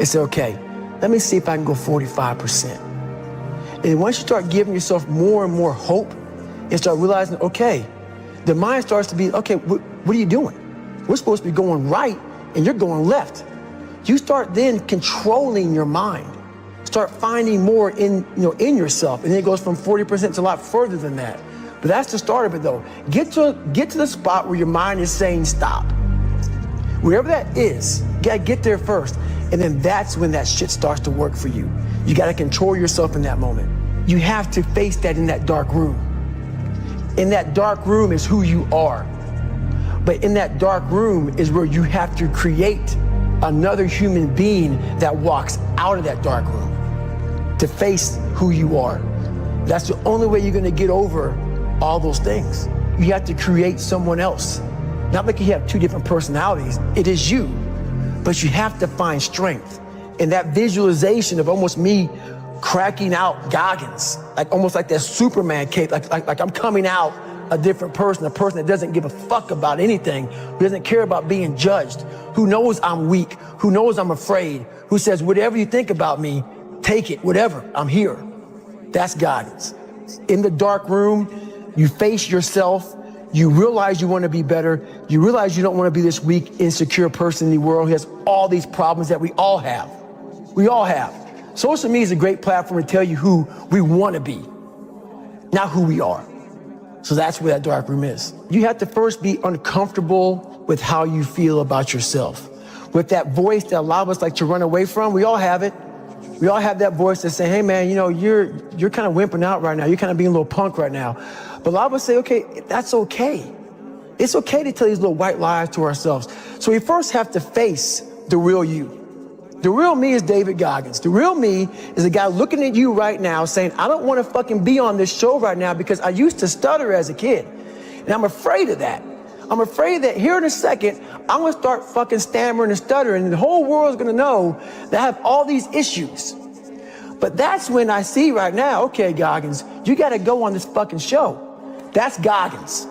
It's okay. Let me see if I can go 45%. And once you start giving yourself more and more hope and start realizing, okay, the mind starts to be, okay, what are you doing? We're supposed to be going right and you're going left. You start then controlling your mind. Start finding more in yourself. And then it goes from 40% to a lot further than that. But that's the start of it though. Get to the spot where your mind is saying stop. Wherever that is, you gotta get there first. And then that's when that shit starts to work for you. You gotta control yourself in that moment. You have to face that in that dark room. In that dark room is who you are. But in that dark room is where you have to create another human being that walks out of that dark room to face who you are. That's the only way you're gonna get over all those things. You have to create someone else. Not like you have 2 different personalities, it is you. But you have to find strength. And that visualization of almost me cracking out Goggins, like almost like that Superman cape, like I'm coming out a different person, a person that doesn't give a fuck about anything, who doesn't care about being judged, who knows I'm weak, who knows I'm afraid, who says, whatever you think about me, take it, whatever, I'm here. That's Goggins. In the dark room, you face yourself, you realize you want to be better, you realize you don't want to be this weak, insecure person in the world who has all these problems that we all have. We all have. Social media is a great platform to tell you who we want to be, not who we are. So that's where that dark room is. You have to first be uncomfortable with how you feel about yourself. With that voice that a lot of us like to run away from, we all have it. We all have that voice that say, hey man, you're kind of wimping out right now. You're kind of being a little punk right now. But a lot of us say, okay, that's okay. It's okay to tell these little white lies to ourselves. So we first have to face the real you. The real me is David Goggins. The real me is a guy looking at you right now saying, I don't want to fucking be on this show right now because I used to stutter as a kid. And I'm afraid of that. I'm afraid that here in a second, I'm going to start fucking stammering and stuttering and the whole world's going to know that I have all these issues. But that's when I see right now, okay, Goggins, you got to go on this fucking show. That's Goggins.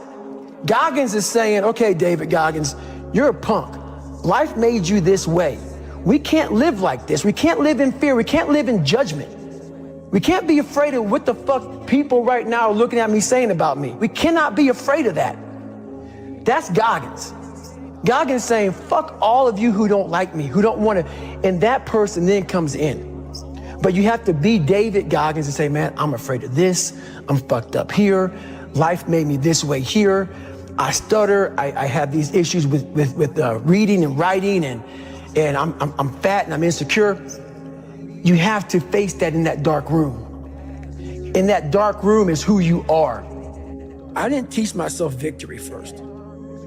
Goggins is saying, okay, David Goggins, you're a punk. Life made you this way. We can't live like this. We can't live in fear. We can't live in judgment. We can't be afraid of what the fuck people right now are looking at me saying about me. We cannot be afraid of that. That's Goggins. Goggins saying, fuck all of you who don't like me, who don't want to, and that person then comes in. But you have to be David Goggins and say, man, I'm afraid of this. I'm fucked up here. Life made me this way here. I stutter. I have these issues with reading and writing, and I'm fat and I'm insecure. You have to face that in that dark room. In that dark room is who you are. I didn't teach myself victory first.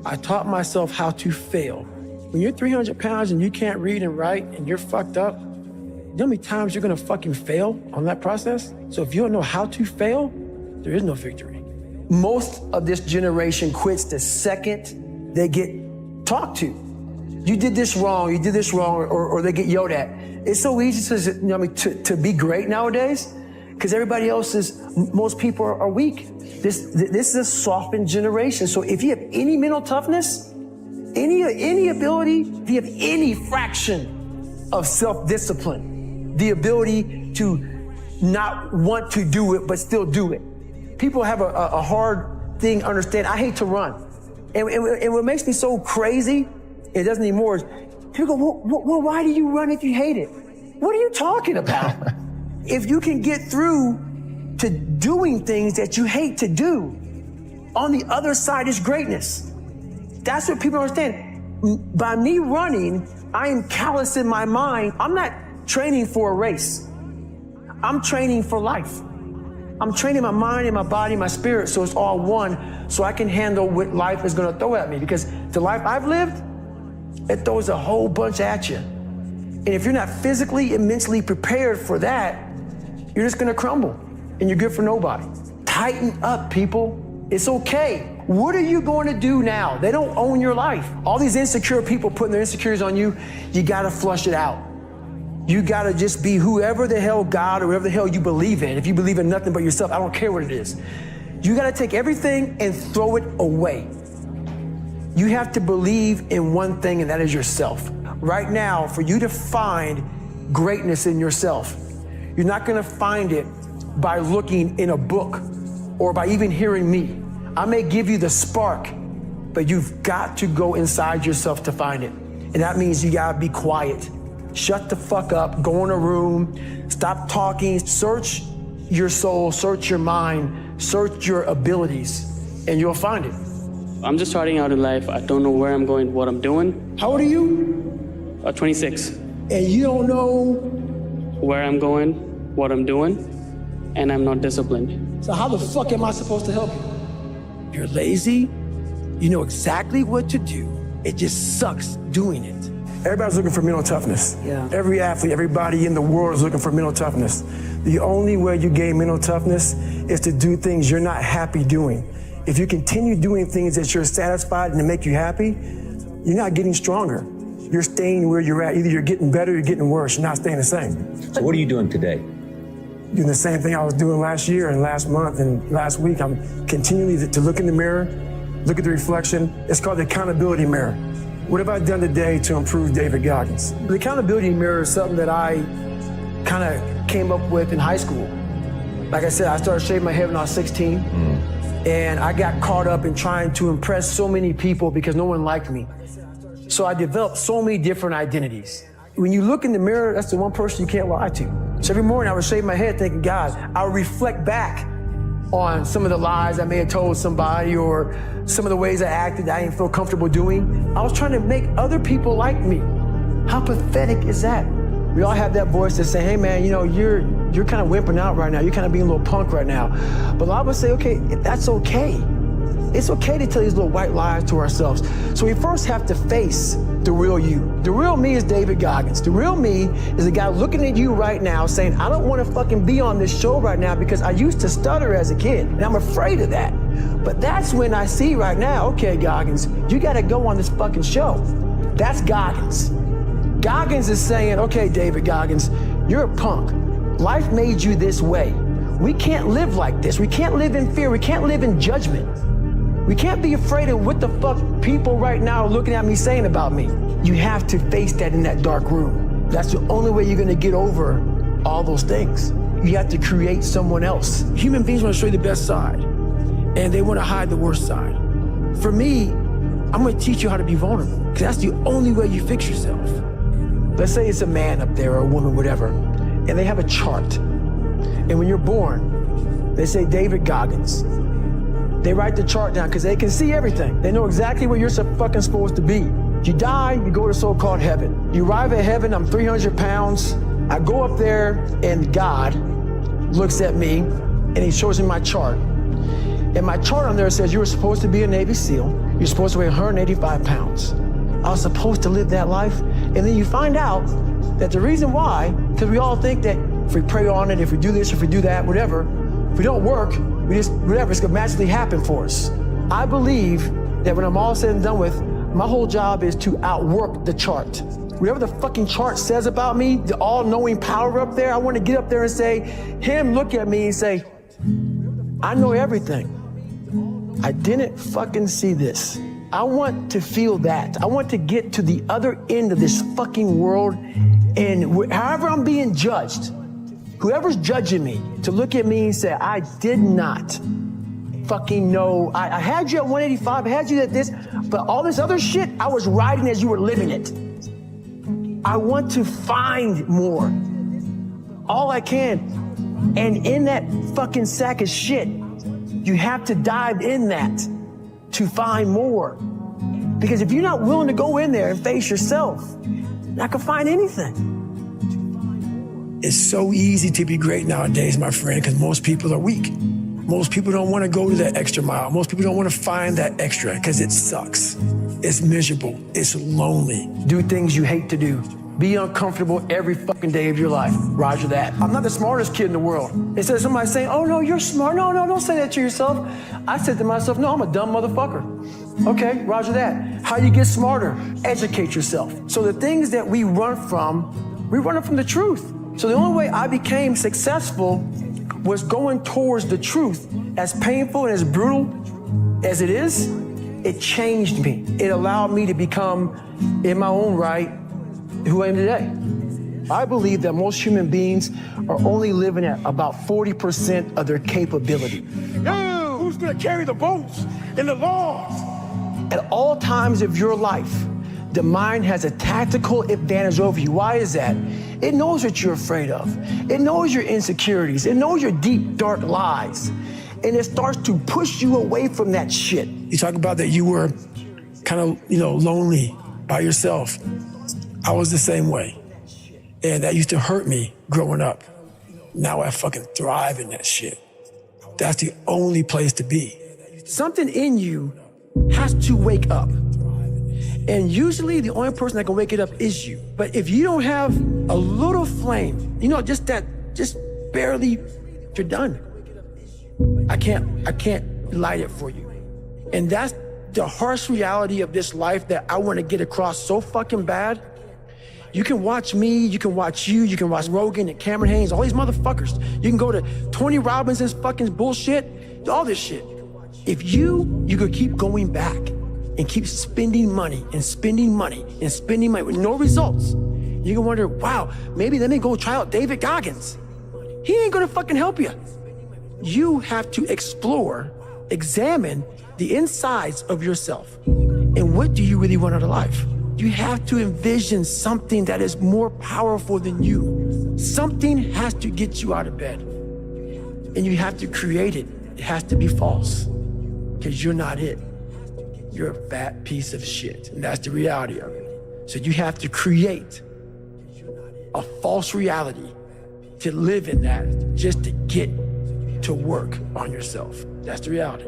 I taught myself how to fail. When you're 300 pounds and you can't read and write and you're fucked up, you know how many times you're gonna fucking fail on that process? So if you don't know how to fail, there is no victory. Most of this generation quits the second they get talked to. You did this wrong, or they get yelled at. It's so easy to be great nowadays because most people are weak. This is a softened generation. So if you have any mental toughness, any ability, if you have any fraction of self-discipline, the ability to not want to do it, but still do it. People have a hard thing understand. I hate to run. And what makes me so crazy, it doesn't anymore, is people go, well, why do you run if you hate it? What are you talking about? If you can get through to doing things that you hate to do, on the other side is greatness. That's what people don't understand. By me running, I am callous in my mind. I'm not training for a race. I'm training for life. I'm training my mind and my body and my spirit so it's all one, so I can handle what life is gonna throw at me. Because the life I've lived, it throws a whole bunch at you. And if you're not physically and mentally prepared for that, you're just gonna crumble and you're good for nobody. Tighten up, people. It's okay. What are you going to do now? They don't own your life. All these insecure people putting their insecurities on you, you gotta flush it out. You gotta just be whoever the hell God or whatever the hell you believe in. If you believe in nothing but yourself, I don't care what it is. You gotta take everything and throw it away. You have to believe in one thing, and that is yourself. Right now, for you to find greatness in yourself, you're not gonna find it by looking in a book or by even hearing me. I may give you the spark, but you've got to go inside yourself to find it. And that means you gotta be quiet. Shut the fuck up, go in a room, stop talking, search your soul, search your mind, search your abilities, and you'll find it. I'm just starting out in life. I don't know where I'm going, what I'm doing. How old are you? 26. And you don't know? Where I'm going, what I'm doing, and I'm not disciplined. So how the fuck am I supposed to help you? You're lazy, you know exactly what to do. It just sucks doing it. Everybody's looking for mental toughness. Yeah. Every athlete, everybody in the world is looking for mental toughness. The only way you gain mental toughness is to do things you're not happy doing. If you continue doing things that you're satisfied and that make you happy, you're not getting stronger. You're staying where you're at. Either you're getting better or you're getting worse. You're not staying the same. So what are you doing today? Doing the same thing I was doing last year and last month and last week. I'm continually to look in the mirror, look at the reflection. It's called the accountability mirror. What have I done today to improve David Goggins? The accountability mirror is something that I kind of came up with in high school. Like I said, I started shaving my head when I was 16, and I got caught up in trying to impress so many people because no one liked me. So I developed so many different identities. When you look in the mirror, that's the one person you can't lie to. So every morning I would shave my head thinking, God, I would reflect back on some of the lies I may have told somebody or some of the ways I acted that I didn't feel comfortable doing. I was trying to make other people like me. How pathetic is that? We all have that voice that say, hey man, you know, you're kind of wimping out right now. You're kind of being a little punk right now. But I would say, okay, that's okay. It's okay to tell these little white lies to ourselves. So we first have to face the real you. The real me is David Goggins. The real me is a guy looking at you right now saying, I don't want to fucking be on this show right now because I used to stutter as a kid and I'm afraid of that. But that's when I see right now, okay, Goggins, you got to go on this fucking show. That's Goggins. Goggins is saying, okay, David Goggins, you're a punk. Life made you this way. We can't live like this. We can't live in fear. We can't live in judgment. We can't be afraid of what the fuck people right now are looking at me saying about me. You have to face that in that dark room. That's the only way you're gonna get over all those things. You have to create someone else. Human beings wanna show you the best side, and they wanna hide the worst side. For me, I'm gonna teach you how to be vulnerable, because that's the only way you fix yourself. Let's say it's a man up there or a woman, whatever, and they have a chart. And when you're born, they say David Goggins. They write the chart down because they can see everything. They know exactly where you're fucking supposed to be. You die, you go to so-called heaven. You arrive at heaven, I'm 300 pounds. I go up there and God looks at me and he shows me my chart. And my chart on there says you were supposed to be a Navy SEAL. You're supposed to weigh 185 pounds. I was supposed to live that life. And then you find out that the reason why, because we all think that if we pray on it, if we do this, if we do that, whatever, if we don't work, we just, whatever, it's gonna magically happen for us. I believe that when I'm all said and done with, my whole job is to outwork the chart. Whatever the fucking chart says about me, the all-knowing power up there, I wanna get up there and say, him look at me and say, I know everything. I didn't fucking see this. I want to feel that. I want to get to the other end of this fucking world, and however I'm being judged, whoever's judging me, to look at me and say, I did not fucking know. I had you at 185, I had you at this, but all this other shit, I was riding as you were living it. I want to find more. All I can. And in that fucking sack of shit, you have to dive in that to find more. Because if you're not willing to go in there and face yourself, you're not gonna find anything. It's so easy to be great nowadays, my friend, because most people are weak. Most people don't want to go to that extra mile. Most people don't want to find that extra because it sucks. It's miserable. It's lonely. Do things you hate to do. Be uncomfortable every fucking day of your life. Roger that. I'm not the smartest kid in the world. Instead of somebody saying, oh no, you're smart. No, don't say that to yourself. I said to myself, no, I'm a dumb motherfucker. Okay, roger that. How you get smarter? Educate yourself. So the things that we run from the truth. So the only way I became successful was going towards the truth. As painful and as brutal as it is, it changed me. It allowed me to become, in my own right, who I am today. I believe that most human beings are only living at about 40% of their capability. Yo, who's gonna carry the boats and the logs? At all times of your life, the mind has a tactical advantage over you. Why is that? It knows what you're afraid of. It knows your insecurities. It knows your deep, dark lies. And it starts to push you away from that shit. You talk about that you were kind of, lonely by yourself. I was the same way. And that used to hurt me growing up. Now I fucking thrive in that shit. That's the only place to be. Something in you has to wake up. And usually the only person that can wake it up is you. But if you don't have a little flame, just barely, you're done. I can't light it for you. And that's the harsh reality of this life that I want to get across so fucking bad. You can watch me, you can watch you, you can watch Rogan and Cameron Haynes, all these motherfuckers. You can go to Tony Robbins's fucking bullshit, all this shit. If you could keep going back and keep spending money and spending money and spending money with no results, you can wonder, wow, maybe let me go try out David Goggins. He ain't gonna fucking help you. You have to explore, examine the insides of yourself. And what do you really want out of life? You have to envision something that is more powerful than you. Something has to get you out of bed. And you have to create it. It has to be false. Because you're not it. You're a fat piece of shit. And that's the reality of it. So you have to create a false reality to live in that, just to get to work on yourself. That's the reality.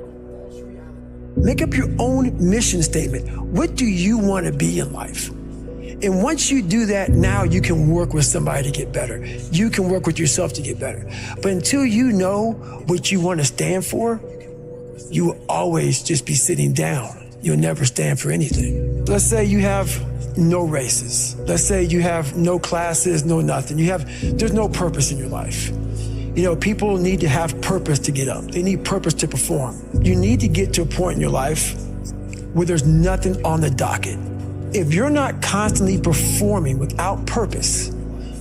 Make up your own mission statement. What do you want to be in life? And once you do that, now you can work with somebody to get better. You can work with yourself to get better. But until you know what you want to stand for, you will always just be sitting down. You'll never stand for anything. Let's say you have no races. Let's say you have no classes, no nothing. There's no purpose in your life. People need to have purpose to get up. They need purpose to perform. You need to get to a point in your life where there's nothing on the docket. If you're not constantly performing without purpose,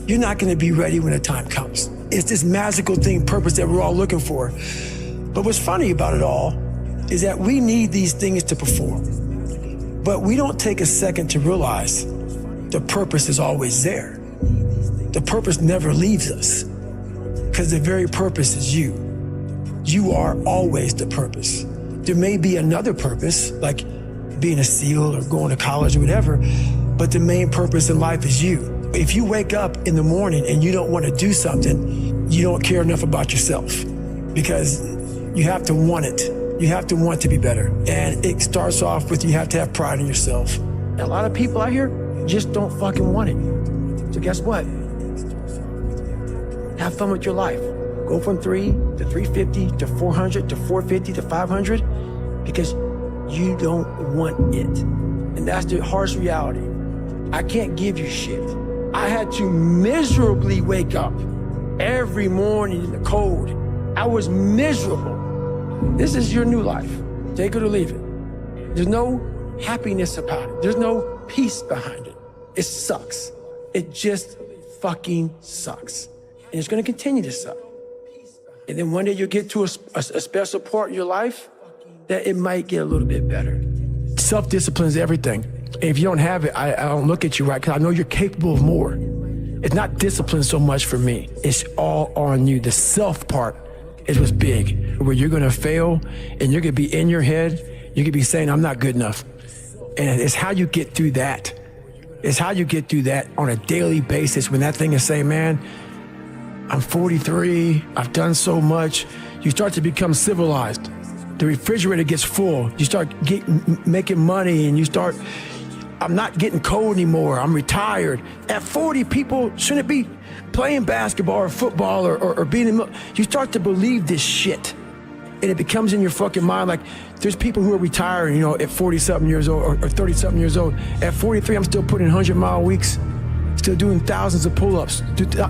you're not going to be ready when the time comes. It's this magical thing, purpose, that we're all looking for. But what's funny about it all is that we need these things to perform. But we don't take a second to realize the purpose is always there. The purpose never leaves us. Because the very purpose is you. You are always the purpose. There may be another purpose, like being a SEAL or going to college or whatever, but the main purpose in life is you. If you wake up in the morning and you don't want to do something, you don't care enough about yourself, because you have to want it. You have to want to be better. And it starts off with, you have to have pride in yourself. A lot of people out here just don't fucking want it. So guess what? Have fun with your life. Go from 3 to 350 to 400 to 450 to 500, because you don't want it. And that's the harsh reality. I can't give you shit. I had to miserably wake up every morning in the cold. I was miserable. This is your new life. Take it or leave it. There's no happiness about it. There's no peace behind it. It sucks. It just fucking sucks. And it's going to continue to suck. And then one day you'll get to a special part in your life that it might get a little bit better. Self-discipline is everything. And if you don't have it, I don't look at you right, because I know you're capable of more. It's not discipline so much for me. It's all on you. The self part is what's big, where you're going to fail and you're going to be in your head. You're going to be saying, I'm not good enough. And it's how you get through that. It's how you get through that on a daily basis, when that thing is saying, man, I'm 43, I've done so much. You start to become civilized. The refrigerator gets full. You start making money, and you start, I'm not getting cold anymore. I'm retired. At 40, people shouldn't be playing basketball or football or being in, you start to believe this shit. And it becomes in your fucking mind. Like, there's people who are retiring, you know, at 40-something years old or 30-something years old. At 43, I'm still putting in 100-mile weeks, still doing thousands of pull-ups,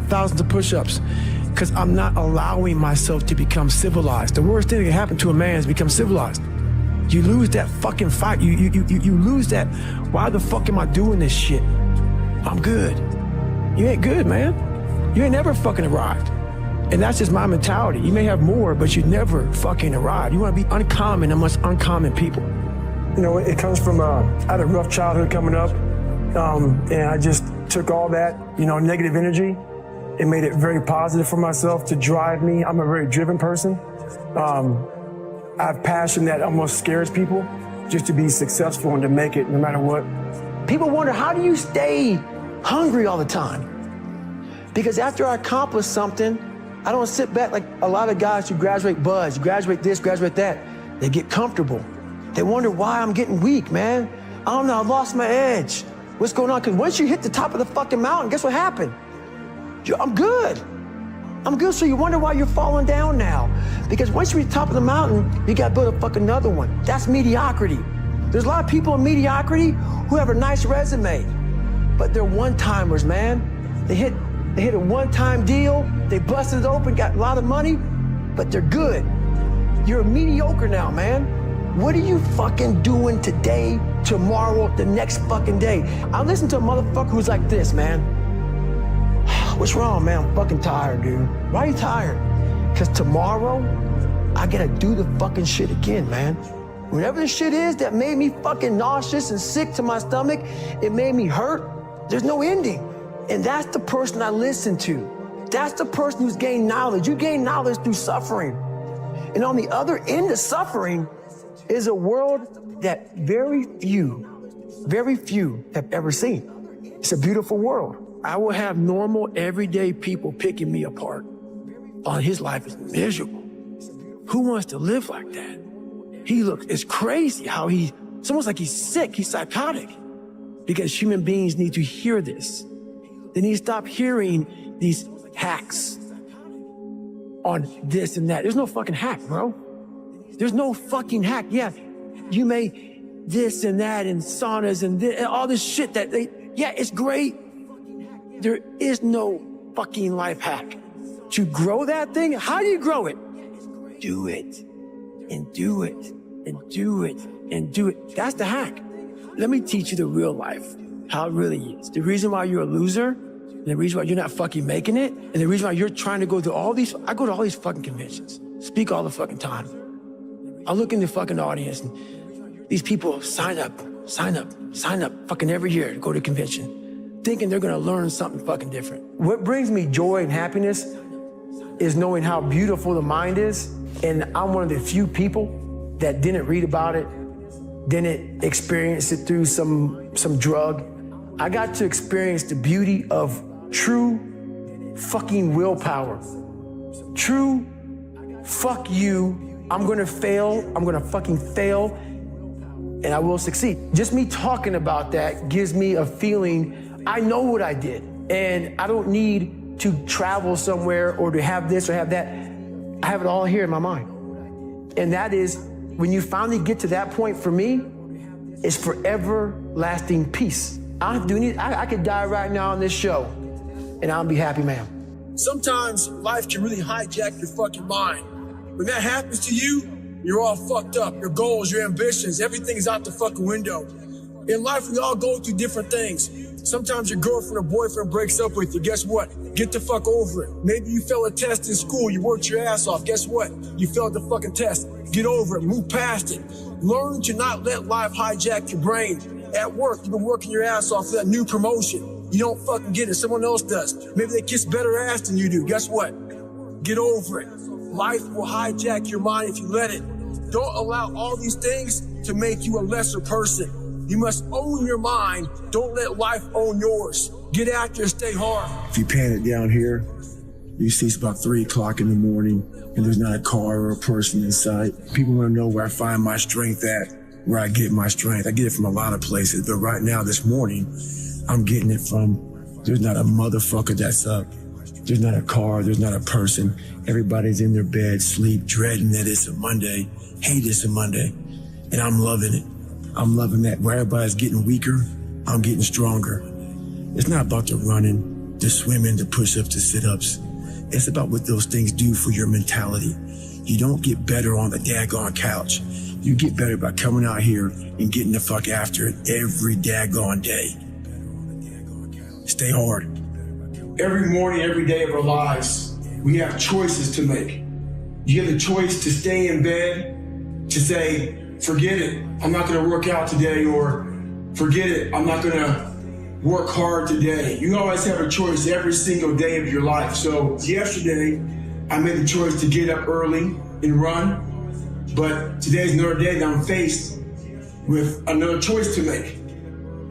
thousands of push-ups, because I'm not allowing myself to become civilized. The worst thing that can happen to a man is become civilized. You lose that fucking fight. You lose that, why the fuck am I doing this shit? I'm good. You ain't good, man. You ain't never fucking arrived. And that's just my mentality. You may have more, but you never fucking arrive. You want to be uncommon amongst uncommon people. You know, it comes from, I had a rough childhood coming up, and I just took all that, you know, negative energy and made it very positive for myself to drive me. I'm a very driven person. I have passion that almost scares people, just to be successful and to make it no matter what. People wonder, how do you stay hungry all the time? Because after I accomplish something, I don't sit back like a lot of guys who graduate buds, graduate this, graduate that. They get comfortable. They wonder why I'm getting weak, man. I don't know, I lost my edge. What's going on? Because once you hit the top of the fucking mountain, guess what happened? I'm good. I'm good, so you wonder why you're falling down now. Because once you reach the top of the mountain, you gotta build a fucking another one. That's mediocrity. There's a lot of people in mediocrity who have a nice resume, but they're one-timers, man. They hit a one-time deal, they busted it open, got a lot of money, but they're good. You're mediocre now, man. What are you fucking doing today, tomorrow, the next fucking day? I listen to a motherfucker who's like this, man. What's wrong, man? I'm fucking tired, dude. Why are you tired? Because tomorrow, I gotta do the fucking shit again, man. Whatever the shit is that made me fucking nauseous and sick to my stomach, it made me hurt, there's no ending. And that's the person I listen to. That's the person who's gained knowledge. You gain knowledge through suffering. And on the other end of suffering is a world that very few have ever seen. It's a beautiful world. I will have normal, everyday people picking me apart. Oh, his life is miserable. Who wants to live like that? It's crazy how it's almost like he's sick, he's psychotic. Because human beings need to hear this. They need to stop hearing these hacks on this and that. There's no fucking hack, bro. There's no fucking hack. Yeah, you may this and that and saunas and all this shit yeah, it's great. There is no fucking life hack. To grow that thing, how do you grow it? Do it, and do it, and do it, and do it. That's the hack. Let me teach you the real life, how it really is. The reason why you're a loser, and the reason why you're not fucking making it, and the reason why you're trying to go to I go to all these fucking conventions, speak all the fucking time. I look in the fucking audience, and these people sign up, fucking every year to go to a convention, thinking they're gonna learn something fucking different. What brings me joy and happiness is knowing how beautiful the mind is, and I'm one of the few people that didn't read about it, didn't experience it through some drug. I got to experience the beauty of true fucking willpower. True, fuck you, I'm gonna fail, I'm gonna fucking fail, and I will succeed. Just me talking about that gives me a feeling, I know what I did, and I don't need to travel somewhere or to have this or have that. I have it all here in my mind. And that is, when you finally get to that point for me, it's forever lasting peace. I could die right now on this show and I'll be happy, man. Sometimes life can really hijack your fucking mind. When that happens to you, you're all fucked up. Your goals, your ambitions, everything is out the fucking window. In life, we all go through different things. Sometimes your girlfriend or boyfriend breaks up with you. Guess what? Get the fuck over it. Maybe you failed a test in school. You worked your ass off. Guess what? You failed the fucking test. Get over it. Move past it. Learn to not let life hijack your brain. At work, you've been working your ass off for that new promotion. You don't fucking get it. Someone else does. Maybe they kiss better ass than you do. Guess what? Get over it. Life will hijack your mind if you let it. Don't allow all these things to make you a lesser person. You must own your mind. Don't let life own yours. Get after it, stay hard. If you pan it down here, you see it's about 3 o'clock in the morning and there's not a car or a person in sight. People want to know where I find my strength at, where I get my strength. I get it from a lot of places, but right now, this morning, I'm getting it from, there's not a motherfucker that's up. There's not a car, there's not a person. Everybody's in their bed, sleep, dreading that it's a Monday, hate it's a Monday, and I'm loving it. I'm loving that. Where everybody's getting weaker, I'm getting stronger. It's not about the running, the swimming, the push-ups, the sit-ups. It's about what those things do for your mentality. You don't get better on the daggone couch. You get better by coming out here and getting the fuck after it every daggone day. Stay hard. Every morning, every day of our lives, we have choices to make. You have the choice to stay in bed, to say, forget it, I'm not gonna work out today, or forget it, I'm not gonna work hard today. You always have a choice every single day of your life. So yesterday, I made the choice to get up early and run, but today's another day that I'm faced with another choice to make.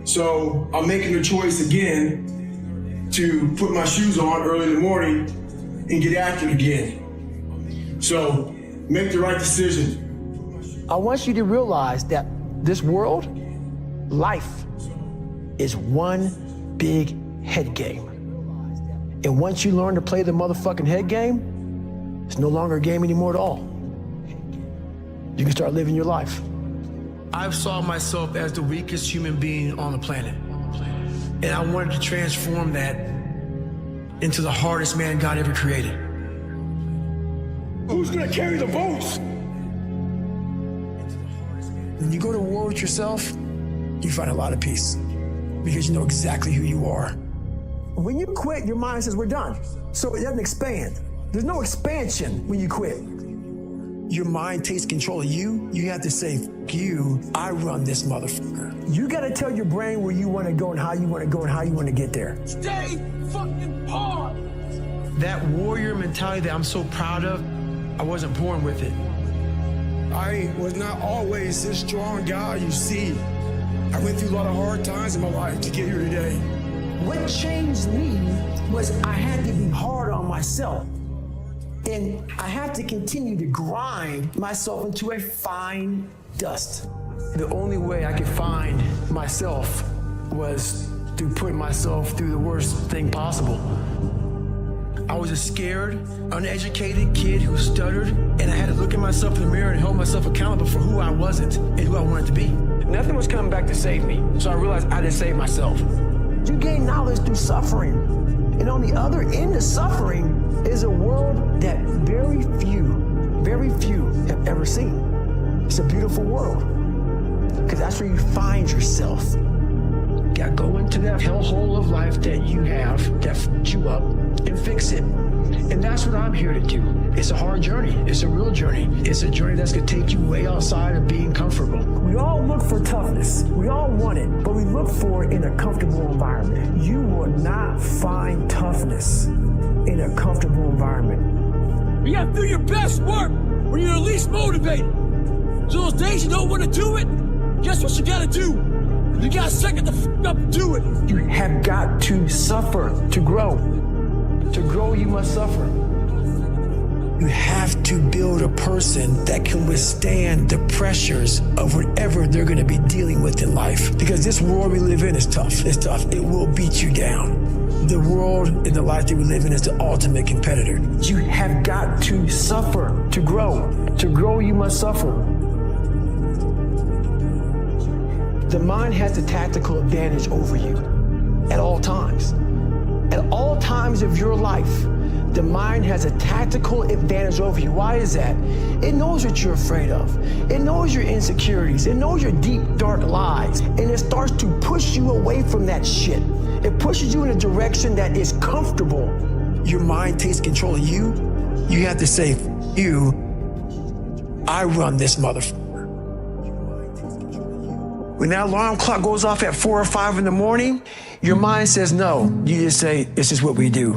So I'm making the choice again to put my shoes on early in the morning and get after it again. So make the right decision. I want you to realize that this world, life, is one big head game. And once you learn to play the motherfucking head game, it's no longer a game anymore at all. You can start living your life. I've saw myself as the weakest human being on the planet. And I wanted to transform that into the hardest man God ever created. Who's gonna carry the votes? When you go to war with yourself, you find a lot of peace because you know exactly who you are. When you quit, your mind says, we're done. So it doesn't expand. There's no expansion when you quit. Your mind takes control of you. You have to say, fuck you, I run this motherfucker. You gotta tell your brain where you wanna go and how you wanna go and how you wanna get there. Stay fucking hard. That warrior mentality that I'm so proud of, I wasn't born with it. I was not always this strong guy you see. I went through a lot of hard times in my life to get here today. What changed me was I had to be hard on myself. And I had to continue to grind myself into a fine dust. The only way I could find myself was through putting myself through the worst thing possible. I was a scared, uneducated kid who stuttered, and I had to look at myself in the mirror and hold myself accountable for who I wasn't and who I wanted to be. Nothing was coming back to save me, so I realized I had to save myself. You gain knowledge through suffering, and on the other end of suffering is a world that very few have ever seen. It's a beautiful world, because that's where you find yourself. You gotta go into that hellhole of life that you have that fucked you up and fix it. And that's what I'm here to do. It's a hard journey. It's a real journey. It's a journey that's gonna take you way outside of being comfortable. We all look for toughness. We all want it, but we look for it in a comfortable environment. You will not find toughness in a comfortable environment. You gotta do your best work when you're least motivated. So those days you don't want to do it, guess what you gotta do? You gotta suck it the fuck up and do it. You have got to suffer to grow. To grow, you must suffer. You have to build a person that can withstand the pressures of whatever they're gonna be dealing with in life. Because this world we live in is tough. It's tough. It will beat you down. The world and the life that we live in is the ultimate competitor. You have got to suffer to grow. To grow, you must suffer. The mind has the tactical advantage over you at all times. At all times of your life, The mind has a tactical advantage over you. Why is that? It knows what you're afraid of. It knows your insecurities. It knows your deep, dark lies. And it starts to push you away from that shit. It pushes you in a direction that is comfortable. Your mind takes control of you. You have to say, you, I run this motherfucker. When that alarm clock goes off at 4 or 5 in the morning, your mind says no. You just say, this is what we do.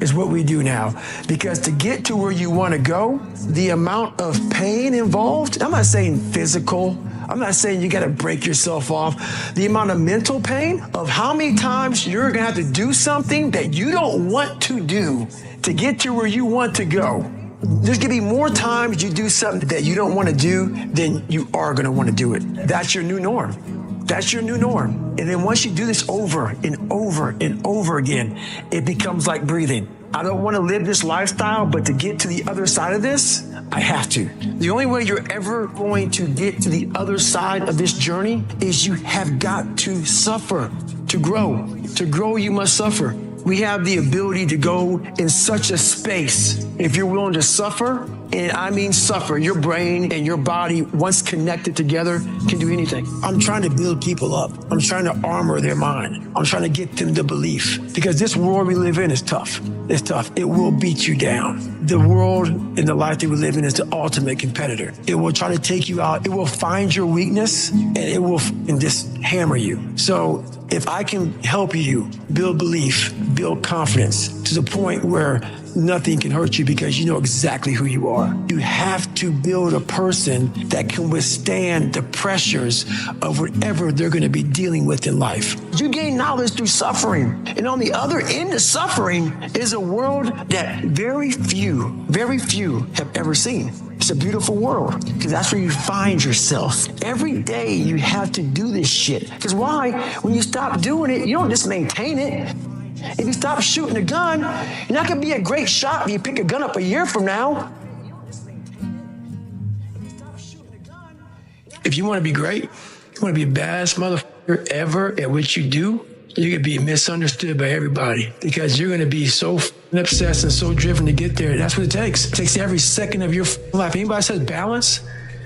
It's what we do now. Because to get to where you want to go, the amount of pain involved, I'm not saying physical, I'm not saying you got to break yourself off. The amount of mental pain of how many times you're going to have to do something that you don't want to do to get to where you want to go. There's going to be more times you do something that you don't want to do than you are going to want to do it. That's your new norm. That's your new norm. And then once you do this over and over and over again, it becomes like breathing. I don't want to live this lifestyle, but to get to the other side of this, I have to. The only way you're ever going to get to the other side of this journey is you have got to suffer to grow. To grow, you must suffer. We have the ability to go in such a space. If you're willing to suffer, and I mean suffer, your brain and your body, once connected together, can do anything. I'm trying to build people up. I'm trying to armor their mind. I'm trying to get them to belief. Because this world we live in is tough. It's tough. It will beat you down. The world and the life that we live in is the ultimate competitor. It will try to take you out. It will find your weakness and it will just hammer you. So if I can help you build belief, build confidence to the point where nothing can hurt you because you know exactly who you are. You have to build a person that can withstand the pressures of whatever they're going to be dealing with in life. You gain knowledge through suffering. And on the other end of suffering is a world that very few have ever seen. It's a beautiful world because that's where you find yourself. Every day you have to do this shit. Because why? When you stop doing it, you don't just maintain it. If you stop shooting a gun, you're not going to be a great shot if you pick a gun up a year from now. If you want to be great, you want to be the baddest motherfucker ever at what you do, you're going to be misunderstood by everybody because you're going to be so obsessed and so driven to get there. That's what it takes. It takes every second of your life. Anybody says balance?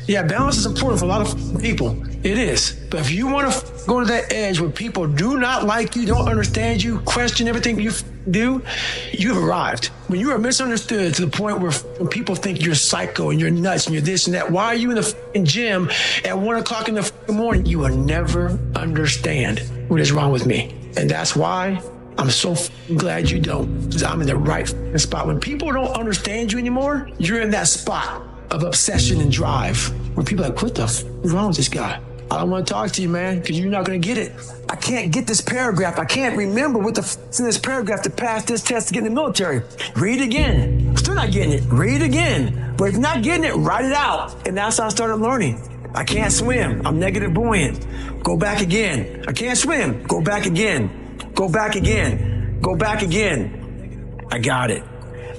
Yeah, balance is important for a lot of people. It is. But if you want to go to that edge where people do not like you, don't understand you, question everything you do, you have arrived. When you are misunderstood to the point where people think you're psycho and you're nuts and you're this and that, why are you in the gym at 1 o'clock in the morning? You will never understand what is wrong with me. And that's why I'm so glad you don't, because I'm in the right spot. When people don't understand you anymore, you're in that spot of obsession and drive where people are like, what the f is wrong with this guy? I don't want to talk to you, man, because you're not going to get it. I can't get this paragraph. I can't remember what the f is in this paragraph to pass this test to get in the military. Read it again. Still not getting it. Read it again. But if you're not getting it, write it out. And that's how I started learning. I can't swim. I'm negative buoyant. Go back again. I can't swim. Go back again. Go back again. Go back again. I got it.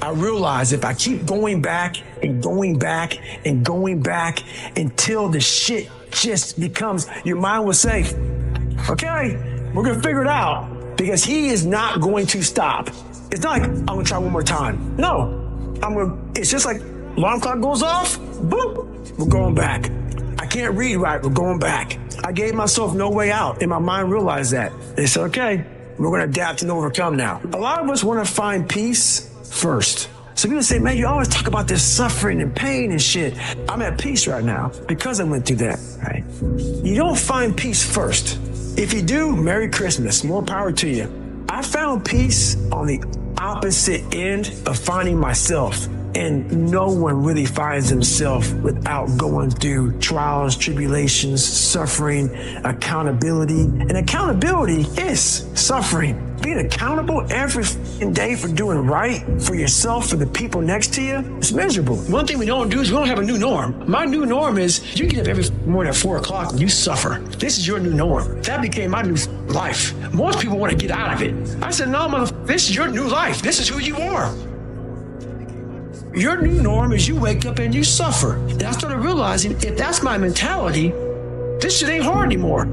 I realize if I keep going back and going back and going back until the shit just becomes, your mind will say, okay, we're going to figure it out because he is not going to stop. It's not like I'm going to try one more time. No, it's just like alarm clock goes off, boop, we're going back. I can't read right, we're going back. I gave myself no way out and my mind realized that. It's okay, we're going to adapt and overcome now. A lot of us want to find peace first. So people say, man, you always talk about this suffering and pain and shit. I'm at peace right now because I went through that, right? You don't find peace first. If you do, Merry Christmas, more power to you. I found peace on the opposite end of finding myself. And no one really finds himself without going through trials, tribulations, suffering, accountability. And accountability is suffering. Being accountable every day for doing right for yourself, for the people next to you, it's miserable. One thing we don't do is we don't have a new norm. My new norm is you get up every morning at 4 o'clock and you suffer. This is your new norm. That became my new life. Most people want to get out of it. I said, no, motherfucker, this is your new life. This is who you are. Your new norm is you wake up and you suffer. And I started realizing if that's my mentality, this shit ain't hard anymore.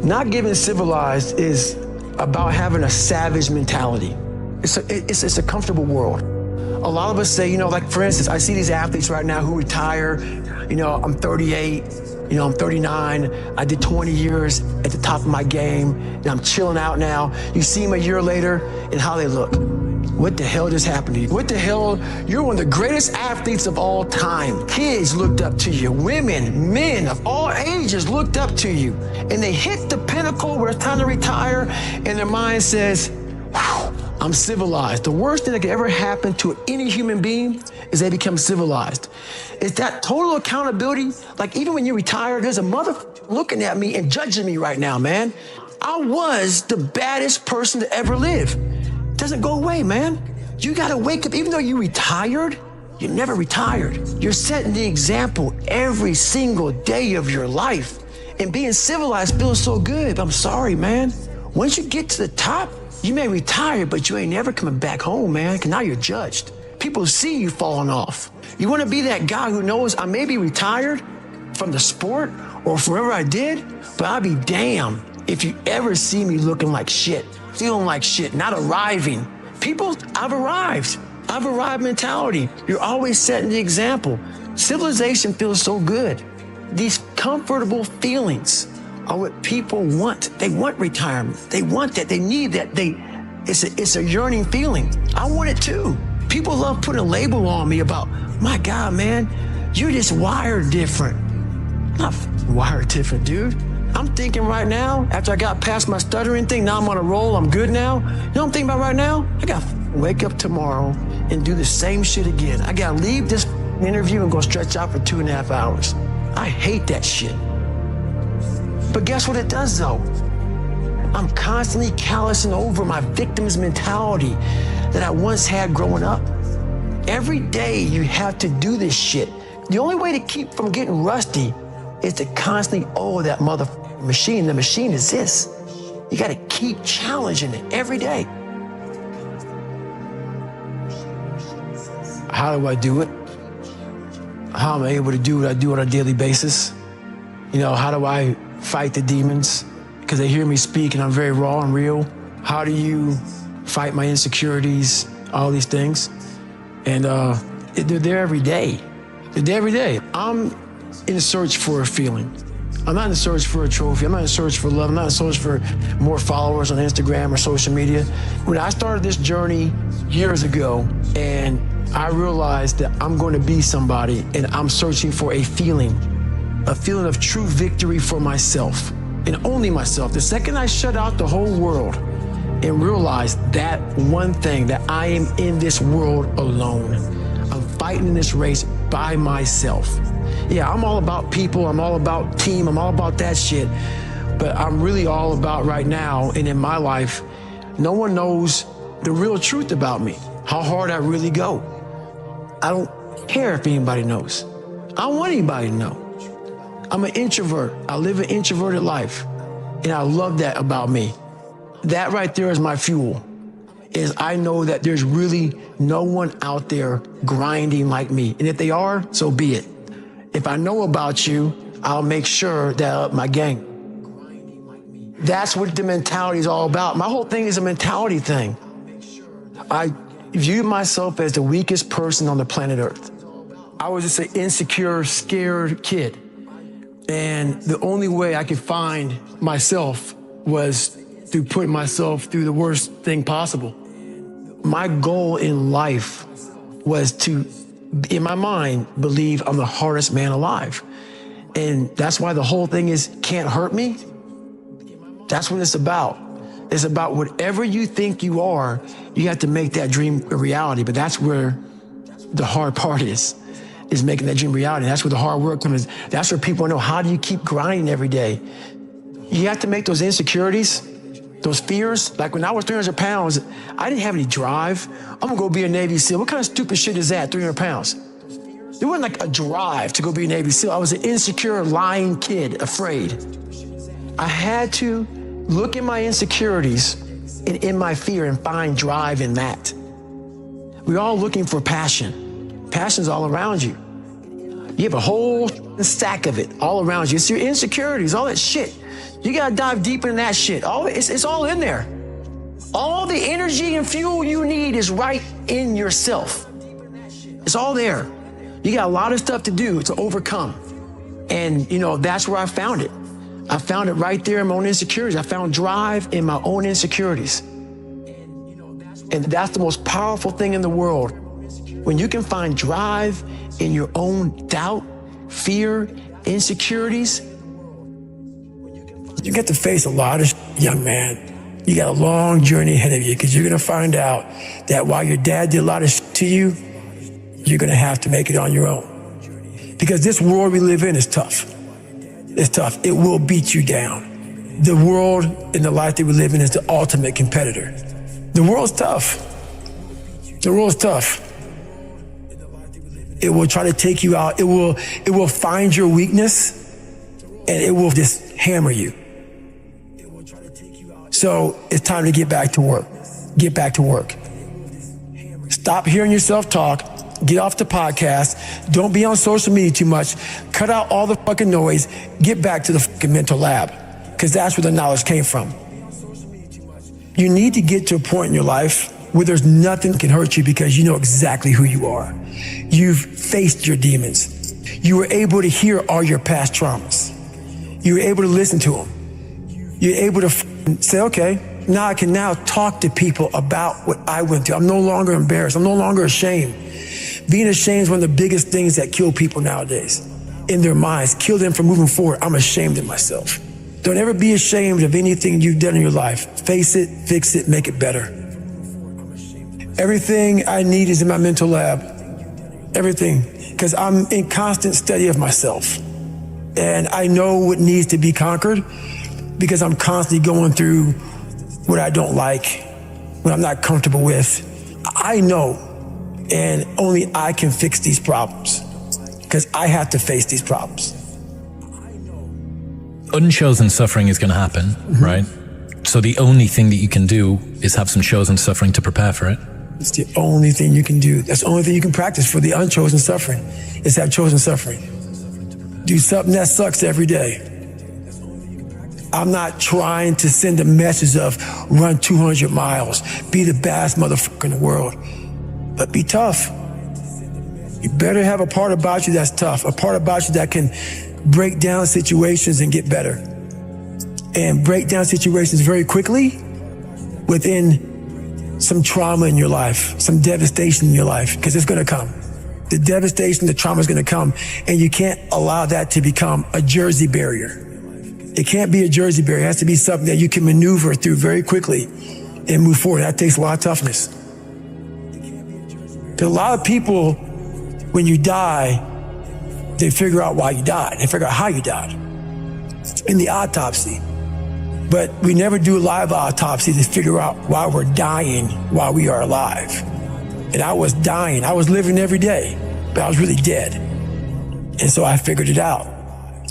Not getting civilized is about having a savage mentality. It's a comfortable world. A lot of us say, like for instance, I see these athletes right now who retire. I'm 38, I'm 39. I did 20 years at the top of my game, and I'm chilling out now. You see them a year later and how they look. What the hell just happened to you? What the hell? You're one of the greatest athletes of all time. Kids looked up to you. Women, men of all ages looked up to you. And they hit the pinnacle where it's time to retire, and their mind says, "Whew, I'm civilized." The worst thing that could ever happen to any human being is they become civilized. It's that total accountability. Like even when you retire, there's a motherfucker looking at me and judging me right now, man. I was the baddest person to ever live. Doesn't go away, man. You gotta wake up. Even though you retired, you never retired. You're setting the example every single day of your life. And being civilized feels so good. But I'm sorry, man. Once you get to the top, you may retire, but you ain't never coming back home, man, because now you're judged. People see you falling off. You want to be that guy who knows I may be retired from the sport or from wherever I did, but I'll be damned if you ever see me looking like shit, feeling like shit, not arriving. People, I've arrived. I've arrived mentality. You're always setting the example. Civilization feels so good. These comfortable feelings are what people want. They want retirement. They want that. They need that. It's a yearning feeling. I want it too. People love putting a label on me about, my God, man, you're just wired different. I'm not wired different, dude. I'm thinking right now, after I got past my stuttering thing, now I'm on a roll, I'm good now. You know what I'm thinking about right now? I gotta wake up tomorrow and do the same shit again. I gotta leave this interview and go stretch out for 2.5 hours. I hate that shit. But guess what it does though? I'm constantly callousing over my victim's mentality that I once had growing up. Every day you have to do this shit. The only way to keep from getting rusty is to constantly owe that motherfucking machine. The machine is this. You gotta keep challenging it every day. How do I do it? How am I able to do what I do on a daily basis? How do I fight the demons? Because they hear me speak and I'm very raw and real. How do you fight my insecurities, all these things? And they're there every day. They're there every day. I'm in a search for a feeling. I'm not in a search for a trophy. I'm not in a search for love. I'm not in a search for more followers on Instagram or social media. When I started this journey years ago, and I realized that I'm going to be somebody, and I'm searching for a feeling of true victory for myself, and only myself. The second I shut out the whole world and realized that one thing, that I am in this world alone. I'm fighting in this race by myself. Yeah, I'm all about people, I'm all about team, I'm all about that shit. But I'm really all about right now, and in my life, no one knows the real truth about me, how hard I really go. I don't care if anybody knows. I don't want anybody to know. I'm an introvert. I live an introverted life, and I love that about me. That right there is my fuel, is I know that there's really no one out there grinding like me. And if they are, so be it. If I know about you, I'll make sure that I up my game. That's what the mentality is all about. My whole thing is a mentality thing. I view myself as the weakest person on the planet Earth. I was just an insecure, scared kid. And the only way I could find myself was through putting myself through the worst thing possible. My goal in life was to, in my mind, believe I'm the hardest man alive. And that's why the whole thing is can't hurt me. That's what it's about. It's about whatever you think you are, you have to make that dream a reality. But that's where the hard part is making that dream reality. That's where the hard work comes. That's where people know, how do you keep grinding every day? You have to make those insecurities, those fears. Like when I was 300 pounds, I didn't have any drive. I'm gonna go be a Navy SEAL. What kind of stupid shit is that, 300 pounds? There wasn't like a drive to go be a Navy SEAL. I was an insecure, lying kid, afraid. I had to look at my insecurities and in my fear and find drive in that. We're all looking for passion. Passion's all around you. You have a whole stack of it all around you. It's your insecurities, all that shit. You gotta dive deep in that shit. It's all in there. All the energy and fuel you need is right in yourself. It's all there. You got a lot of stuff to do to overcome. And, that's where I found it. I found it right there in my own insecurities. I found drive in my own insecurities. And that's the most powerful thing in the world. When you can find drive in your own doubt, fear, insecurities, you get to face a lot of young man. You got a long journey ahead of you because you're going to find out that while your dad did a lot of to you, you're going to have to make it on your own. Because this world we live in is tough. It's tough. It will beat you down. The world and the life that we live in is the ultimate competitor. The world's tough. The world's tough. It will try to take you out. It will find your weakness and it will just hammer you. So it's time to get back to work. Get back to work. Stop hearing yourself talk. Get off the podcast. Don't be on social media too much. Cut out all the fucking noise. Get back to the fucking mental lab, because that's where the knowledge came from. You need to get to a point in your life where there's nothing can hurt you because you know exactly who you are. You've faced your demons. You were able to hear all your past traumas. You were able to listen to them. You're able to say, okay, now I can now talk to people about what I went through. I'm no longer embarrassed. I'm no longer ashamed. Being ashamed is one of the biggest things that kill people nowadays in their minds, kill them from moving forward. I'm ashamed of myself. Don't ever be ashamed of anything you've done in your life. Face it, fix it, make it better. Everything I need is in my mental lab. Everything. Because I'm in constant study of myself. And I know what needs to be conquered because I'm constantly going through what I don't like, what I'm not comfortable with. I know, and only I can fix these problems because I have to face these problems. Unchosen suffering is going to happen, right? So the only thing that you can do is have some chosen suffering to prepare for it. It's the only thing you can do. That's the only thing you can practice for the unchosen suffering is have chosen suffering. Do something that sucks every day. I'm not trying to send a message of run 200 miles, be the baddest motherfucker in the world, but be tough. You better have a part about you that's tough, a part about you that can break down situations and get better. And break down situations very quickly within some trauma in your life, some devastation in your life, because it's going to come. The devastation, the trauma is going to come, and you can't allow that to become a Jersey barrier. It can't be a Jersey barrier. It has to be something that you can maneuver through very quickly and move forward. That takes a lot of toughness. There's a lot of people, when you die, they figure out why you died. They figure out how you died in the autopsy. But we never do a live autopsy to figure out why we're dying while we are alive. And I was dying. I was living every day, but I was really dead. And so I figured it out.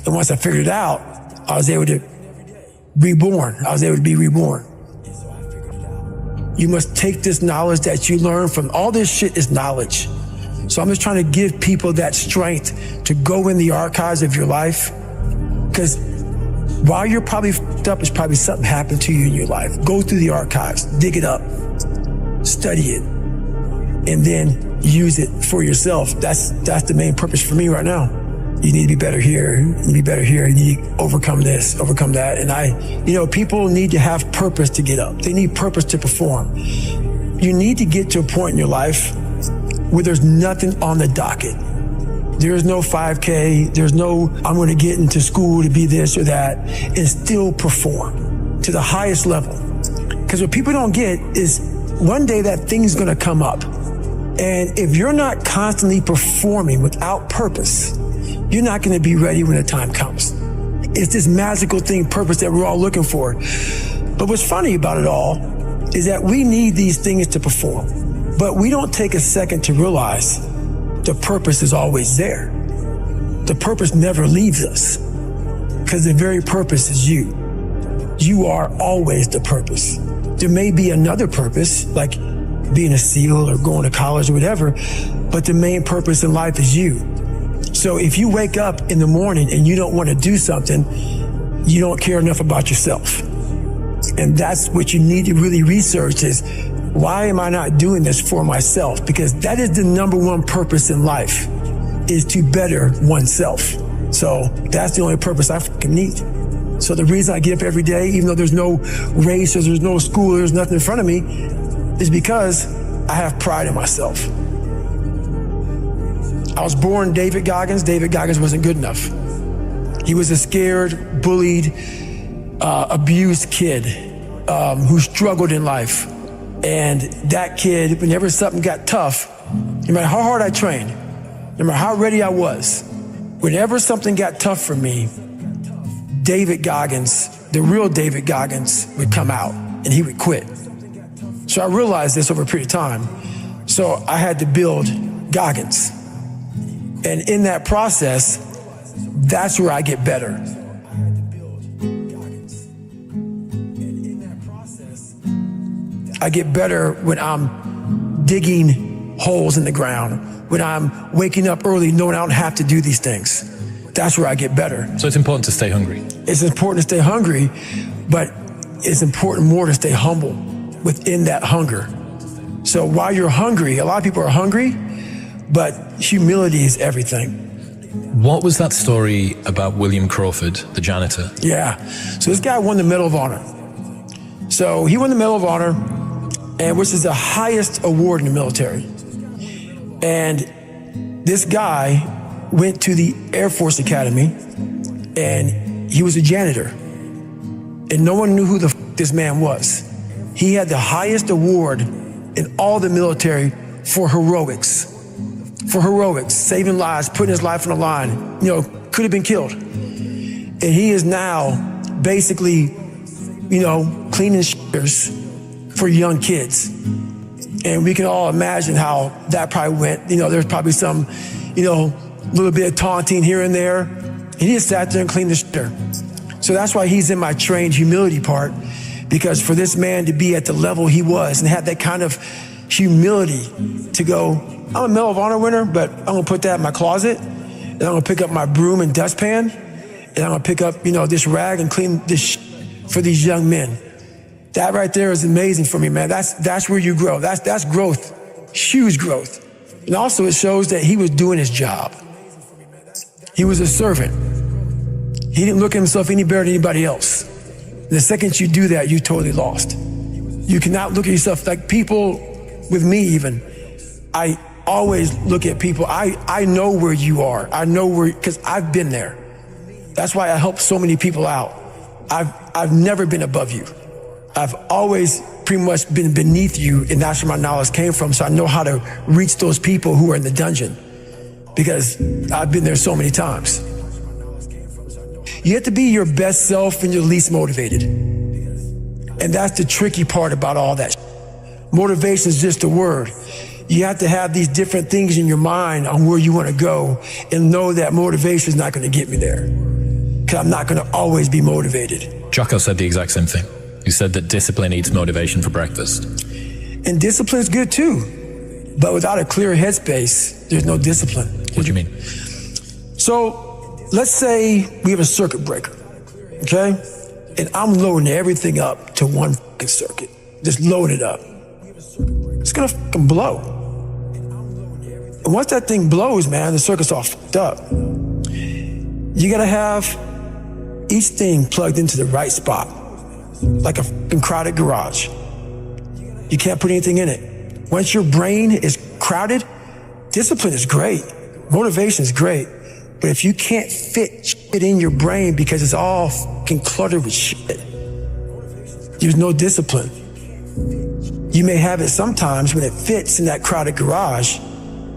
And once I figured it out, I was able to reborn. I was able to be reborn. You must take this knowledge that you learn from all this shit is knowledge. So I'm just trying to give people that strength to go in the archives of your life. Because while you're probably fucked up, it's probably something happened to you in your life. Go through the archives, dig it up, study it, and then use it for yourself. That's the main purpose for me right now. You need to be better here. You need to be better here. You need to overcome this, overcome that. And people need to have purpose to get up. They need purpose to perform. You need to get to a point in your life where there's nothing on the docket. There's no 5K. There's no, I'm going to get into school to be this or that, and still perform to the highest level. Because what people don't get is one day that thing's going to come up. And if you're not constantly performing without purpose, you're not going to be ready when the time comes. It's this magical thing, purpose, that we're all looking for. But what's funny about it all is that we need these things to perform, but we don't take a second to realize the purpose is always there. The purpose never leaves us because the very purpose is you. You are always the purpose. There may be another purpose, like being a SEAL or going to college or whatever, but the main purpose in life is you. So if you wake up in the morning and you don't want to do something, you don't care enough about yourself. And that's what you need to really research is, why am I not doing this for myself? Because that is the number one purpose in life, is to better oneself. So that's the only purpose I fucking need. So the reason I get up every day, even though there's no race or there's no school, there's nothing in front of me, is because I have pride in myself. I was born David Goggins. David Goggins wasn't good enough. He was a scared, bullied, abused kid who struggled in life. And that kid, whenever something got tough, no matter how hard I trained, no matter how ready I was, whenever something got tough for me, David Goggins, the real David Goggins, would come out and he would quit. So I realized this over a period of time. So I had to build Goggins. And in that process, that's where I get better. I get better when I'm digging holes in the ground, when I'm waking up early knowing I don't have to do these things. That's where I get better. So it's important to stay hungry. It's important to stay hungry, but it's important more to stay humble within that hunger. So while you're hungry, a lot of people are hungry, but humility is everything. What was that story about William Crawford, the janitor? Yeah. So this guy won the Medal of Honor. So he won the Medal of Honor, and which is the highest award in the military. And this guy went to the Air Force Academy, and he was a janitor. And no one knew who the this man was. He had the highest award in all the military for heroics. For heroics, saving lives, putting his life on the line, could have been killed. And he is now basically, cleaning shitters for young kids. And we can all imagine how that probably went. There's probably some, little bit of taunting here and there. And he just sat there and cleaned the shitter. So that's why he's in my trained humility part, because for this man to be at the level he was and have that kind of humility to go, I'm a Medal of Honor winner, but I'm gonna put that in my closet, and I'm gonna pick up my broom and dustpan, and I'm gonna pick up, this rag and clean this for these young men. That right there is amazing for me, man. That's where you grow. That's growth, huge growth. And also it shows that he was doing his job. He was a servant. He didn't look at himself any better than anybody else. And the second you do that, you totally lost. You cannot look at yourself like people, with me even, I always look at people. I know where you are. I know where, because I've been there. That's why I help so many people out. I've never been above you. I've always pretty much been beneath you, and that's where my knowledge came from. So I know how to reach those people who are in the dungeon, because I've been there so many times. You have to be your best self when you're least motivated. And that's the tricky part about all that. Motivation is just a word. You have to have these different things in your mind on where you want to go, and know that motivation is not going to get me there, because I'm not going to always be motivated. Jocko said the exact same thing. He said that discipline eats motivation for breakfast. And discipline is good too, but without a clear headspace, there's no discipline. What do you mean? So let's say we have a circuit breaker, okay? And I'm loading everything up to one fucking circuit. Just load it up. It's gonna fucking blow. And once that thing blows, man, the circuit's all fucked up. You gotta have each thing plugged into the right spot, like a fucking crowded garage. You can't put anything in it. Once your brain is crowded, discipline is great, motivation is great, but if you can't fit shit in your brain because it's all fucking cluttered with shit, there's no discipline. You may have it sometimes when it fits in that crowded garage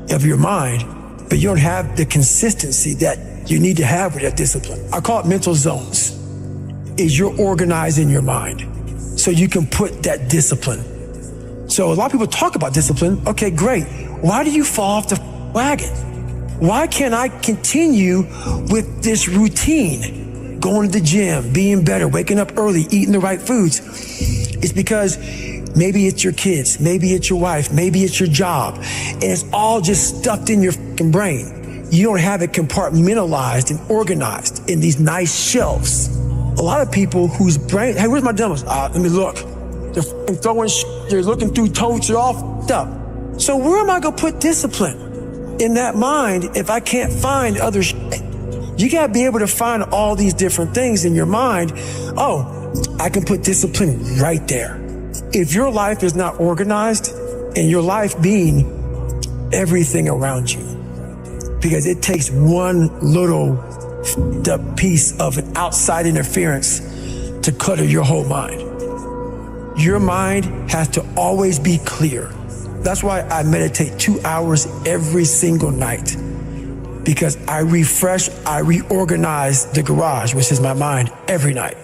of your mind, but you don't have the consistency that you need to have with that discipline. I call it mental zones. Is you're organizing your mind so you can put that discipline. So a lot of people talk about discipline. Okay, great. Why do you fall off the wagon? Why can't I continue with this routine? Going to the gym, being better, waking up early, eating the right foods. It's because maybe it's your kids, maybe it's your wife, maybe it's your job, and it's all just stuffed in your fucking brain. You don't have it compartmentalized and organized in these nice shelves. a lot of people whose brain, hey, where's my dumbbells? Let me look. They're f***ing throwing shit. They're looking through totes. They're all f***ed up. So where am I going to put discipline in that mind if I can't find other shit? You got to be able to find all these different things in your mind. Oh, I can put discipline right there. If your life is not organized, and your life being everything around you, because it takes one little piece of an outside interference to clutter your whole mind. Your mind has to always be clear. That's why I meditate 2 hours every single night, because I refresh, I reorganize the garage, which is my mind, every night.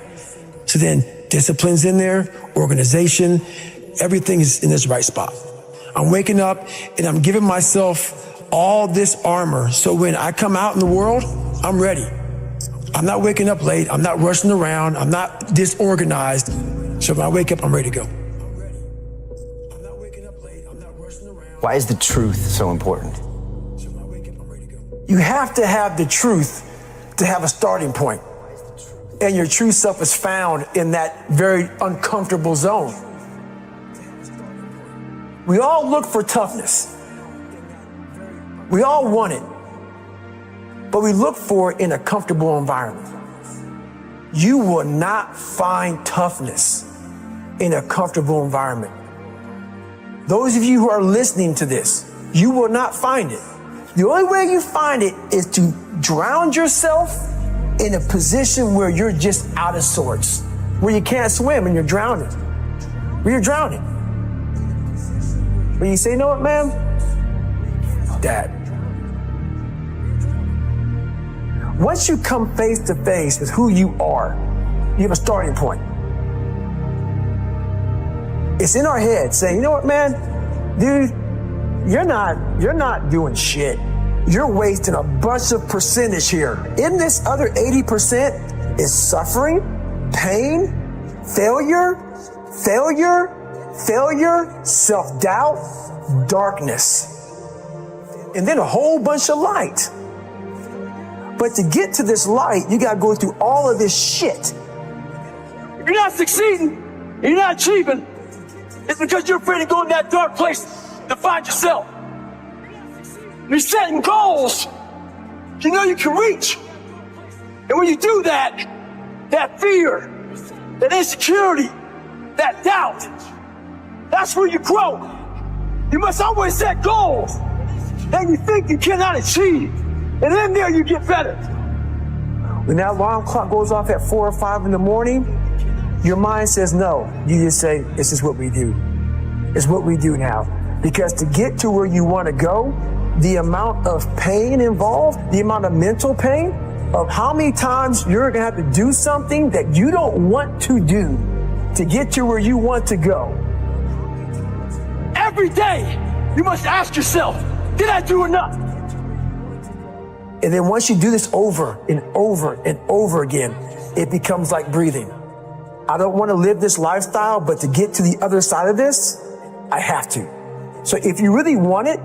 So then discipline's in there, organization, everything is in this right spot. I'm waking up and I'm giving myself all this armor. So when I come out in the world, I'm ready. I'm not waking up late. I'm not rushing around. I'm not disorganized. So when I wake up, I'm ready to go. Why is the truth so important? You have to have the truth to have a starting point. And your true self is found in that very uncomfortable zone. We all look for toughness. We all want it. But we look for it in a comfortable environment. You will not find toughness in a comfortable environment. Those of you who are listening to this, you will not find it. The only way you find it is to drown yourself in a position where you're just out of sorts, where you can't swim and you're drowning, where you're drowning. When you say, you know what, ma'am? Dad. Once you come face to face with who you are, you have a starting point. It's in our head saying, you know what, man? Dude, you're not doing shit. You're wasting a bunch of percentage here. In this other 80% is suffering, pain, failure, self-doubt, darkness, and then a whole bunch of light. But to get to this light, you gotta go through all of this shit. If you're not succeeding, you're not achieving, it's because you're afraid of going to that dark place to find yourself. You're setting goals you know you can reach. And when you do that, that fear, that insecurity, that doubt, that's where you grow. You must always set goals that you think you cannot achieve. And then there you get better. When that alarm clock goes off at 4 or 5 in the morning, your mind says no. You just say, this is what we do. It's what we do now. Because to get to where you want to go, the amount of pain involved, the amount of mental pain, of how many times you're going to have to do something that you don't want to do to get to where you want to go. Every day, you must ask yourself, did I do enough? And then once you do this over and over and over again, it becomes like breathing. I don't want to live this lifestyle, but to get to the other side of this, I have to. So if you really want it,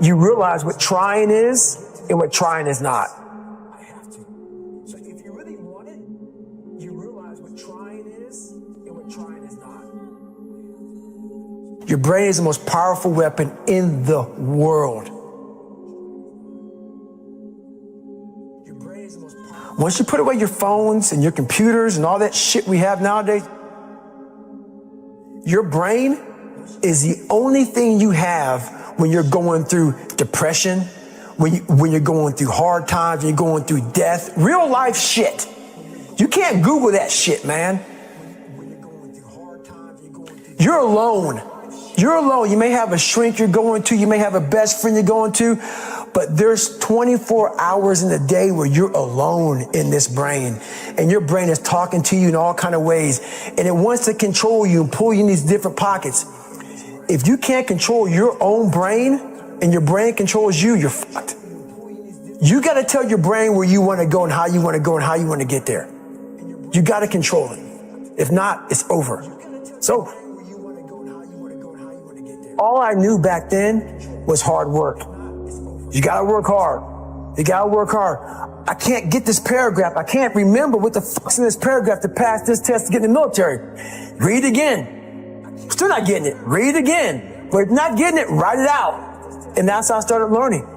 you realize what trying is and what trying is not. I have to. So if you really want it, you realize what trying is and what trying is not. Your brain is the most powerful weapon in the world. Your brain is the most powerful. Once you put away your phones and your computers and all that shit we have nowadays, your brain is the only thing you have when you're going through depression, when you're going through hard times, when you're going through death, real life shit. You can't Google that shit, man. You're alone. You're alone. You may have a shrink you're going to, you may have a best friend you're going to, but there's 24 hours in the day where you're alone in this brain, and your brain is talking to you in all kind of ways, and it wants to control you and pull you in these different pockets. If you can't control your own brain and your brain controls you, you're fucked. You got to tell your brain where you want to go and how you want to go and how you want to get there. You got to control it. If not, it's over. It's over. All I knew back then was hard work. You got to work hard. You got to work hard. I can't get this paragraph. I can't remember what the fuck's in this paragraph to pass this test to get in the military. Read it again. Still not getting it. Read it again. But if not getting it, write it out. And that's how I started learning.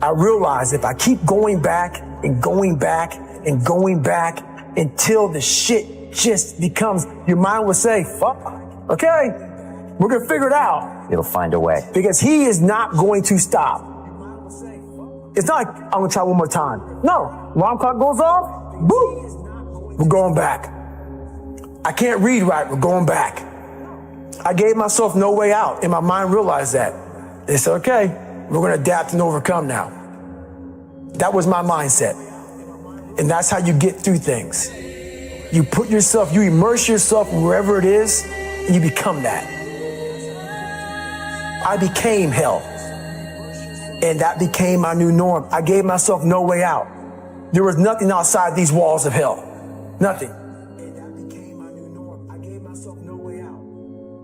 I realized if I keep going back and going back and going back until the shit just becomes, your mind will say, fuck, okay, we're going to figure it out. It'll find a way. Because he is not going to stop. It's not like, I'm going to try one more time. No, alarm clock goes off, boop, we're going back. I can't read right, we're going back. I gave myself no way out, and my mind realized that. They said, okay, we're going to adapt and overcome now. That was my mindset. And that's how you get through things. You put yourself, you immerse yourself wherever it is, and you become that. I became hell. And that became my new norm. I gave myself no way out. There was nothing outside these walls of hell. Nothing. And that became my new norm. I gave myself no way out.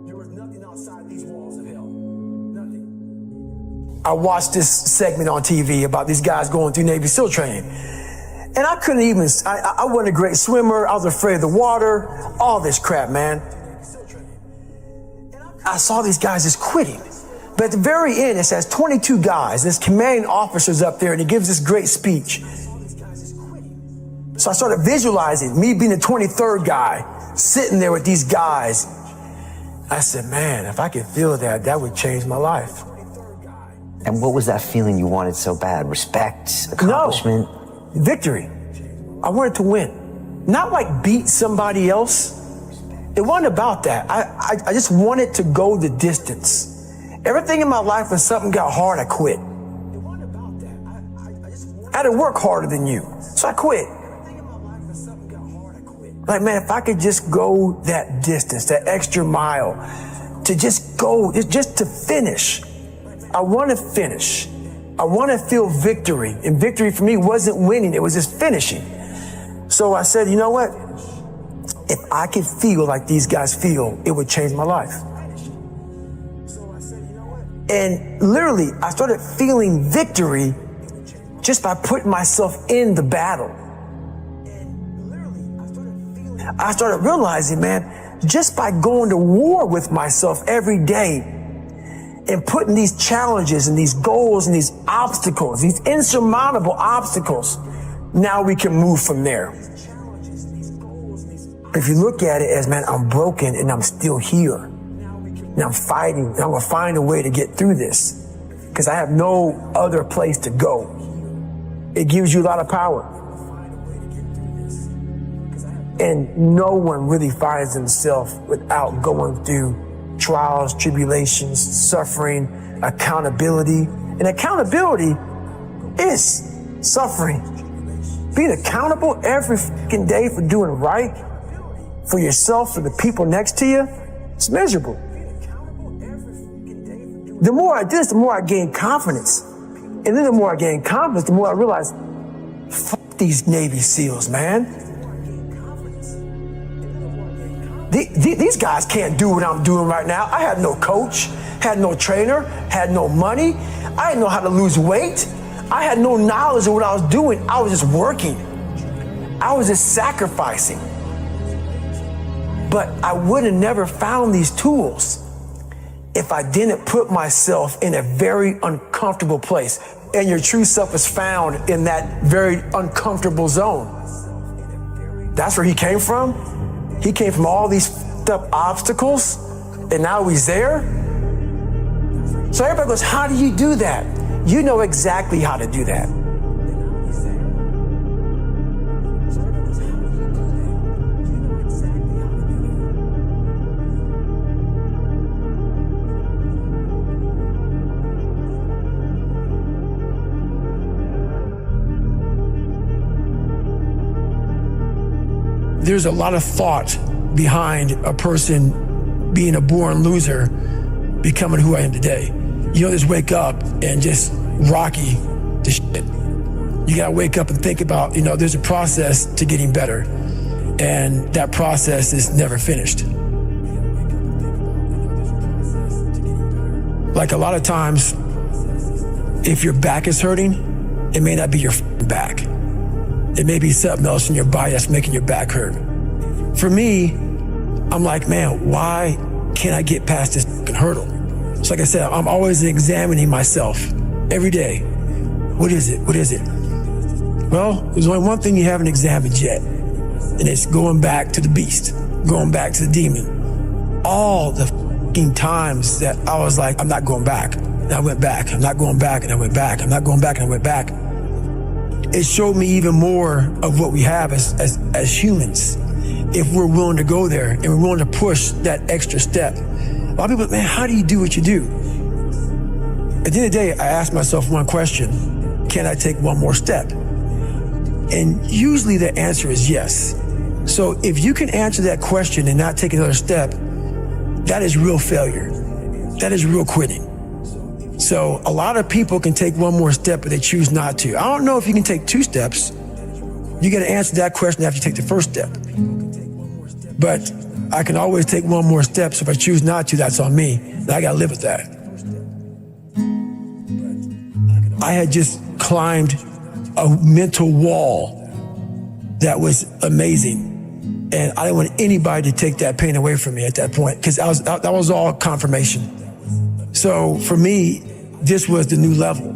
There was nothing outside these walls of hell. Nothing. I watched this segment on TV about these guys going through Navy SEAL training. And I couldn't even, I wasn't a great swimmer. I was afraid of the water, all this crap, man. I saw these guys just quitting. But at the very end, it says 22 guys. This commanding officer's up there and he gives this great speech. So I started visualizing me being the 23rd guy, sitting there with these guys. I said, man, if I could feel that, that would change my life. And what was that feeling you wanted so bad? Respect? Accomplishment? No. Victory. I wanted to win. Not like beat somebody else. It wasn't about that. I just wanted to go the distance. Everything in my life, when something got hard, I quit. It wasn't about that. I had to work harder than you. So I quit. Like, man, if I could just go that distance, that extra mile, to just go, just to finish. I want to finish. I want to feel victory. And victory for me wasn't winning. It was just finishing. So I said, you know what? If I could feel like these guys feel, it would change my life. And literally, I started feeling victory just by putting myself in the battle. I started realizing, man, just by going to war with myself every day, and putting these challenges and these goals and these obstacles, these insurmountable obstacles, now we can move from there. If you look at it as, man, I'm broken and I'm still here. And I'm fighting. And I'm going to find a way to get through this because I have no other place to go. It gives you a lot of power. And no one really finds themselves without going through trials, tribulations, suffering, accountability. And accountability is suffering. Being accountable every fucking day for doing right for yourself, for the people next to you, it's miserable. The more I do this, the more I gain confidence. And then the more I gain confidence, the more I realize, fuck these Navy SEALs, man. These guys can't do what I'm doing right now. I had no coach, had no trainer, had no money. I didn't know how to lose weight. I had no knowledge of what I was doing. I was just working. I was just sacrificing. But I would have never found these tools if I didn't put myself in a very uncomfortable place. And your true self is found in that very uncomfortable zone. That's where he came from. He came from all these up obstacles, and now he's there. So everybody goes, how do you do that? You know exactly how to do that. There's a lot of thought behind a person being a born loser, becoming who I am today. You don't just wake up and just rocky the shit. You gotta wake up and think about, there's a process to getting better. And that process is never finished. Like a lot of times, if your back is hurting, it may not be your back. It may be something else in your body that's making your back hurt. For me, I'm like, man, why can't I get past this hurdle? So like I said, I'm always examining myself every day. What is it? What is it? Well, there's only one thing you haven't examined yet, and it's going back to the beast, going back to the demon. All the times that I was like, I'm not going back, and I went back. I'm not going back, and I went back. I'm not going back, and I went back. It showed me even more of what we have as humans. If we're willing to go there and we're willing to push that extra step. A lot of people, man, how do you do what you do? At the end of the day, I ask myself one question: can I take one more step? And usually the answer is yes. So if you can answer that question and not take another step, that is real failure. That is real quitting. So a lot of people can take one more step, but they choose not to. I don't know if you can take 2 steps. You got to answer that question after you take the first step. But I can always take one more step, so if I choose not to, that's on me. And I got to live with that. I had just climbed a mental wall that was amazing. And I didn't want anybody to take that pain away from me at that point, because that was all confirmation. So for me, this was the new level.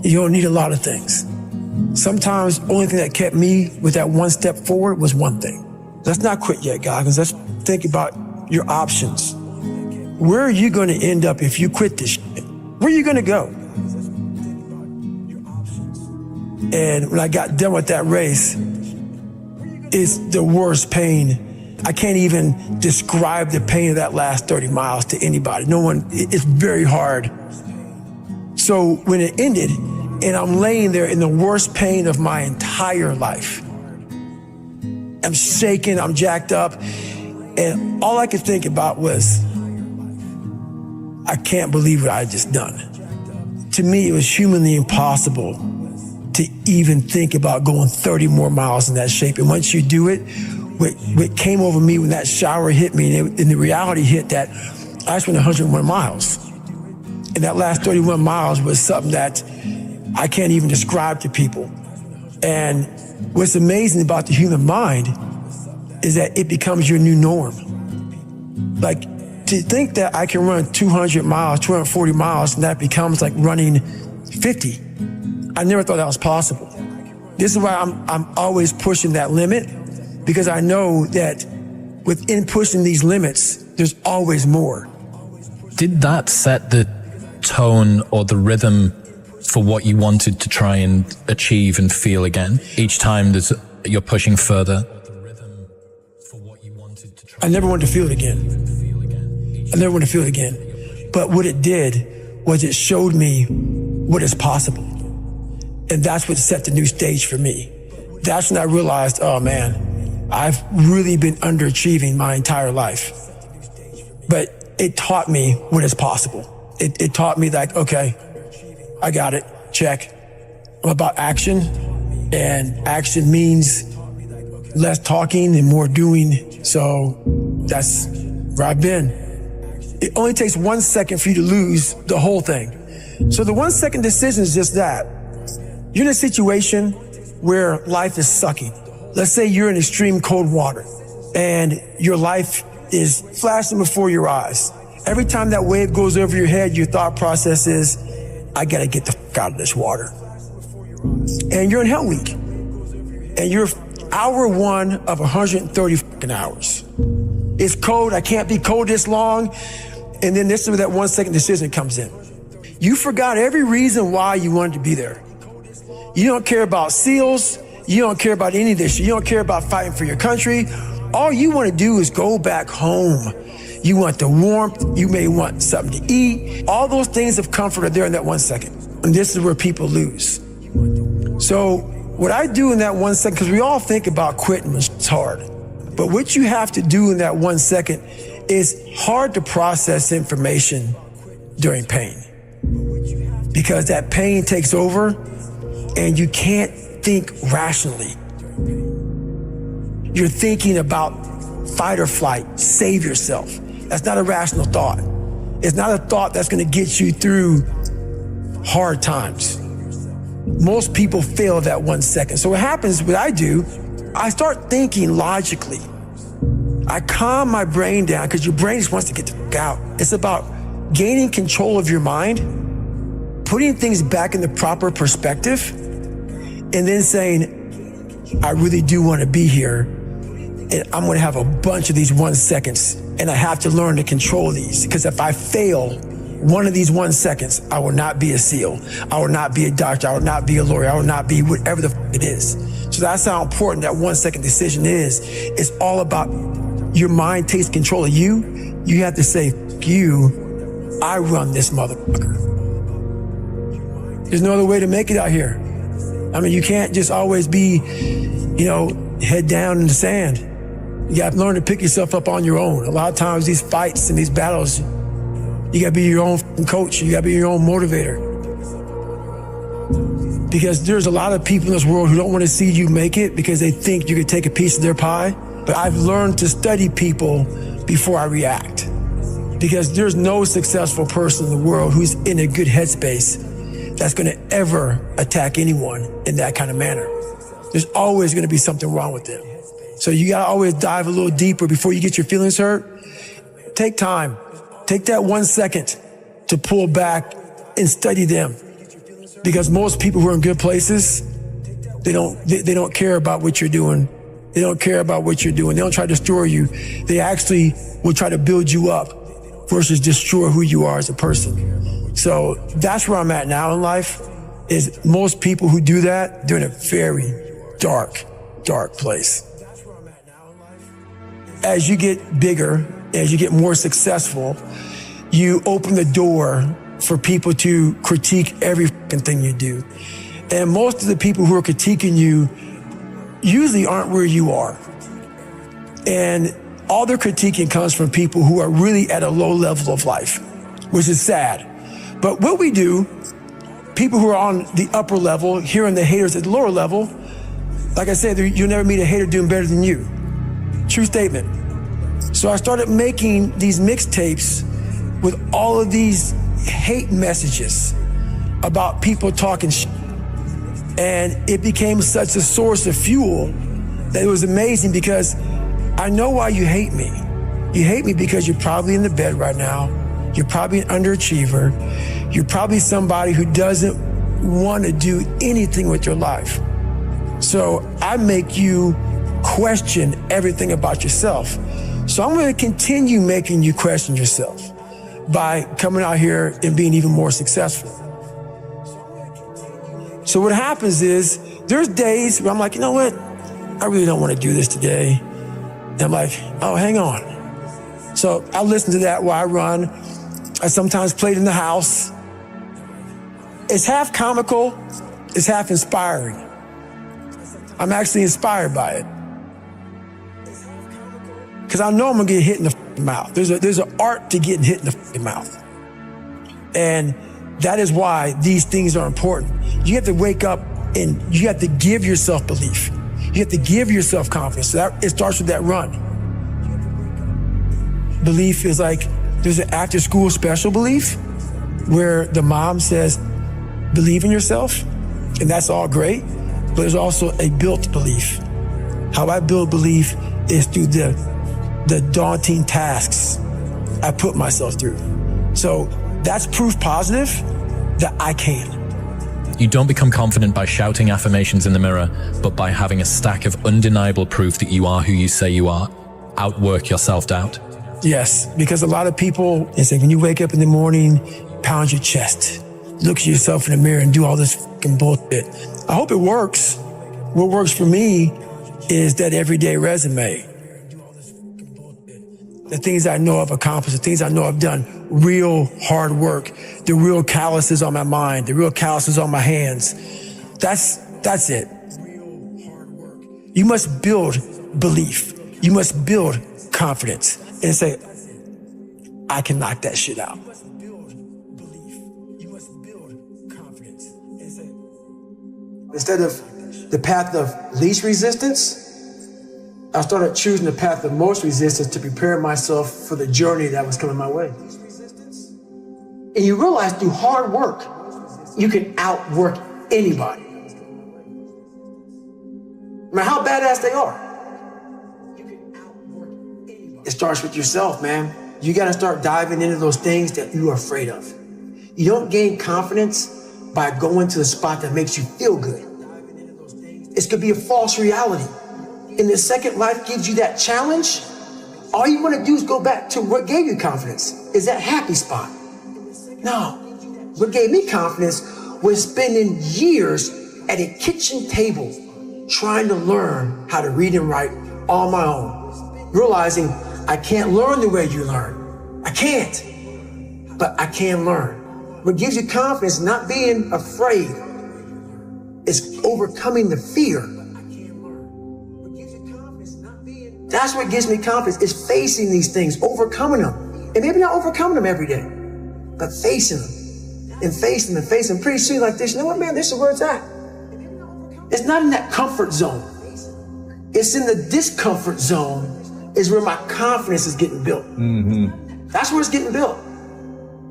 You don't need a lot of things. Sometimes the only thing that kept me with that one step forward was one thing. Let's not quit yet, guys. Let's think about your options. Where are you going to end up if you quit this shit? Where are you going to go? And when I got done with that race, it's the worst pain. I can't even describe the pain of that last 30 miles to anybody. No one, it's very hard. So when it ended, and I'm laying there in the worst pain of my entire life, I'm shaking, I'm jacked up, and all I could think about was, I can't believe what I just done. To me, it was humanly impossible to even think about going 30 more miles in that shape. And once you do it, what came over me when that shower hit me, and the reality hit that I just went 101 miles. And that last 31 miles was something that I can't even describe to people. And what's amazing about the human mind is that it becomes your new norm. Like, to think that I can run 200 miles, 240 miles, and that becomes like running 50. I never thought that was possible. This is why I'm always pushing that limit, because I know that within pushing these limits, there's always more. Did that set the tone or the rhythm for what you wanted to try and achieve and feel again? Each time you're pushing further? I never wanted to feel it again. I never wanted to feel it again. But what it did was it showed me what is possible. And that's what set the new stage for me. That's when I realized, oh man, I've really been underachieving my entire life. But it taught me what is possible. It taught me like, okay, I got it, check. I'm about action, and action means less talking and more doing. So that's where I've been. It only takes 1 second for you to lose the whole thing. So the 1 second decision is just that. You're in a situation where life is sucking. Let's say you're in extreme cold water and your life is flashing before your eyes. Every time that wave goes over your head, your thought process is, I gotta get the fuck out of this water. And you're in Hell Week. And you're hour 1 of 130 fucking hours. It's cold, I can't be cold this long. And then this is where that 1 second decision comes in. You forgot every reason why you wanted to be there. You don't care about SEALs. You don't care about any of this. You don't care about fighting for your country. All you want to do is go back home. You want the warmth. You may want something to eat. All those things of comfort are there in that 1 second. And this is where people lose. So what I do in that 1 second, because we all think about quitting, it's hard. But what you have to do in that 1 second is hard to process information during pain. Because that pain takes over and you can't think rationally. You're thinking about fight or flight, save yourself. That's not a rational thought. It's not a thought that's going to get you through hard times. Most people fail that 1 second. So what happens, what I do, I start thinking logically. I calm my brain down because your brain just wants to get the fuck out. It's about gaining control of your mind, putting things back in the proper perspective, and then saying, I really do want to be here, and I'm going to have a bunch of these 1 seconds, and I have to learn to control these, because if I fail one of these 1 seconds, I will not be a SEAL. I will not be a doctor. I will not be a lawyer. I will not be whatever the fuck it is. So that's how important that 1 second decision is. It's all about your mind takes control of you. You have to say, fuck you, I run this motherfucker. There's no other way to make it out here. I mean, you can't just always be, head down in the sand. You got to learn to pick yourself up on your own. A lot of times these fights and these battles, you got to be your own coach. You got to be your own motivator. Because there's a lot of people in this world who don't want to see you make it because they think you could take a piece of their pie. But I've learned to study people before I react. Because there's no successful person in the world who's in a good headspace that's going to ever attack anyone in that kind of manner. There's always going to be something wrong with them. So you got to always dive a little deeper before you get your feelings hurt. Take time. Take that 1 second to pull back and study them. Because most people who are in good places, they don't care about what you're doing. They don't care about what you're doing. They don't try to destroy you. They actually will try to build you up versus destroy who you are as a person. So that's where I'm at now in life, is most people who do that, they're in a very dark, dark place. As you get bigger, as you get more successful, you open the door for people to critique every fucking thing you do. And most of the people who are critiquing you usually aren't where you are. And all their critiquing comes from people who are really at a low level of life, which is sad. But what we do, people who are on the upper level, hearing the haters at the lower level, like I said, you'll never meet a hater doing better than you. True statement. So I started making these mixtapes with all of these hate messages about people talking shit. And it became such a source of fuel that it was amazing, because I know why you hate me. You hate me because you're probably in the bed right now. You're probably an underachiever. You're probably somebody who doesn't want to do anything with your life. So I make you question everything about yourself. So I'm going to continue making you question yourself by coming out here and being even more successful. So what happens is, there's days where I'm like, you know what? I really don't want to do this today. And I'm like, oh, hang on. So I listen to that while I run. I sometimes play it in the house. It's half comical, it's half inspiring. I'm actually inspired by it. Because I know I'm gonna get hit in the mouth. There's an art to getting hit in the mouth. And that is why these things are important. You have to wake up and you have to give yourself belief. You have to give yourself confidence. So it starts with that run. Belief is like, there's an after school special belief where the mom says, believe in yourself, and that's all great. But there's also a built belief. How I build belief is through the daunting tasks I put myself through. So that's proof positive that I can. You don't become confident by shouting affirmations in the mirror, but by having a stack of undeniable proof that you are who you say you are. Outwork your self-doubt. Yes, because a lot of people, they say when you wake up in the morning, pound your chest, look at yourself in the mirror and do all this fucking bullshit. I hope it works. What works for me is that everyday resume. The things I know I've accomplished, the things I know I've done, real hard work, the real calluses on my mind, the real calluses on my hands. That's it. You must build belief. You must build confidence and say, I can knock that shit out. Instead of the path of least resistance, I started choosing the path of most resistance to prepare myself for the journey that was coming my way. And you realize through hard work, you can outwork anybody. No matter how badass they are. It starts with yourself, man. You gotta start diving into those things that you are afraid of. You don't gain confidence by going to the spot that makes you feel good. It could be a false reality. And the second life gives you that challenge, all you wanna do is go back to what gave you confidence, is that happy spot. No, what gave me confidence was spending years at a kitchen table trying to learn how to read and write on my own, realizing I can't learn the way you learn. I can't, but I can learn. What gives you confidence, not being afraid, is overcoming the fear. That's what gives me confidence, is facing these things, overcoming them. And maybe not overcoming them every day, but facing them and facing them and facing them. Pretty soon like this, you know what, man, this is where it's at. It's not in that comfort zone. It's in the discomfort zone is where my confidence is getting built. Mm-hmm. That's where it's getting built.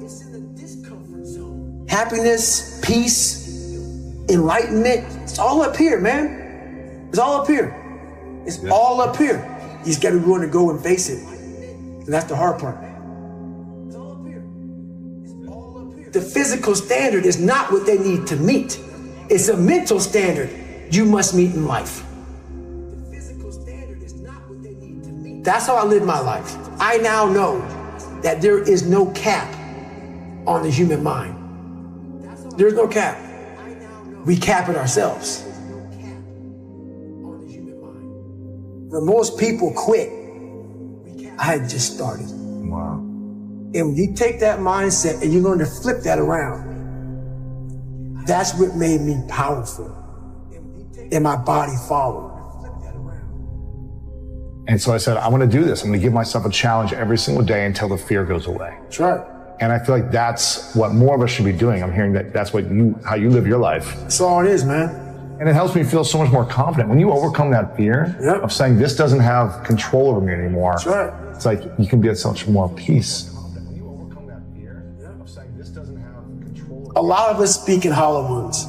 It's in the discomfort zone. Happiness, peace, enlightenment, it's all up here, man. It's all up here. It's all up here. You just gotta be willing to go and face it. And that's the hard part. It's all up here. It's all up here. The physical standard is not what they need to meet. It's a mental standard you must meet in life. The physical standard is not what they need to meet. That's how I live my life. I now know that there is no cap on the human mind. There's no cap. We cap it ourselves. When most people quit, I had just started. Wow. And when you take that mindset and you learn to flip that around, that's what made me powerful. And my body followed. And so I said, I want to do this. I'm going to give myself a challenge every single day until the fear goes away. That's right. And I feel like that's what more of us should be doing. I'm hearing that that's what how you live your life. That's all it is, man. And it helps me feel so much more confident. When you overcome that fear of saying this doesn't have control over me anymore, that's right. It's like you can be at such more peace. A lot of us speak in hollow words.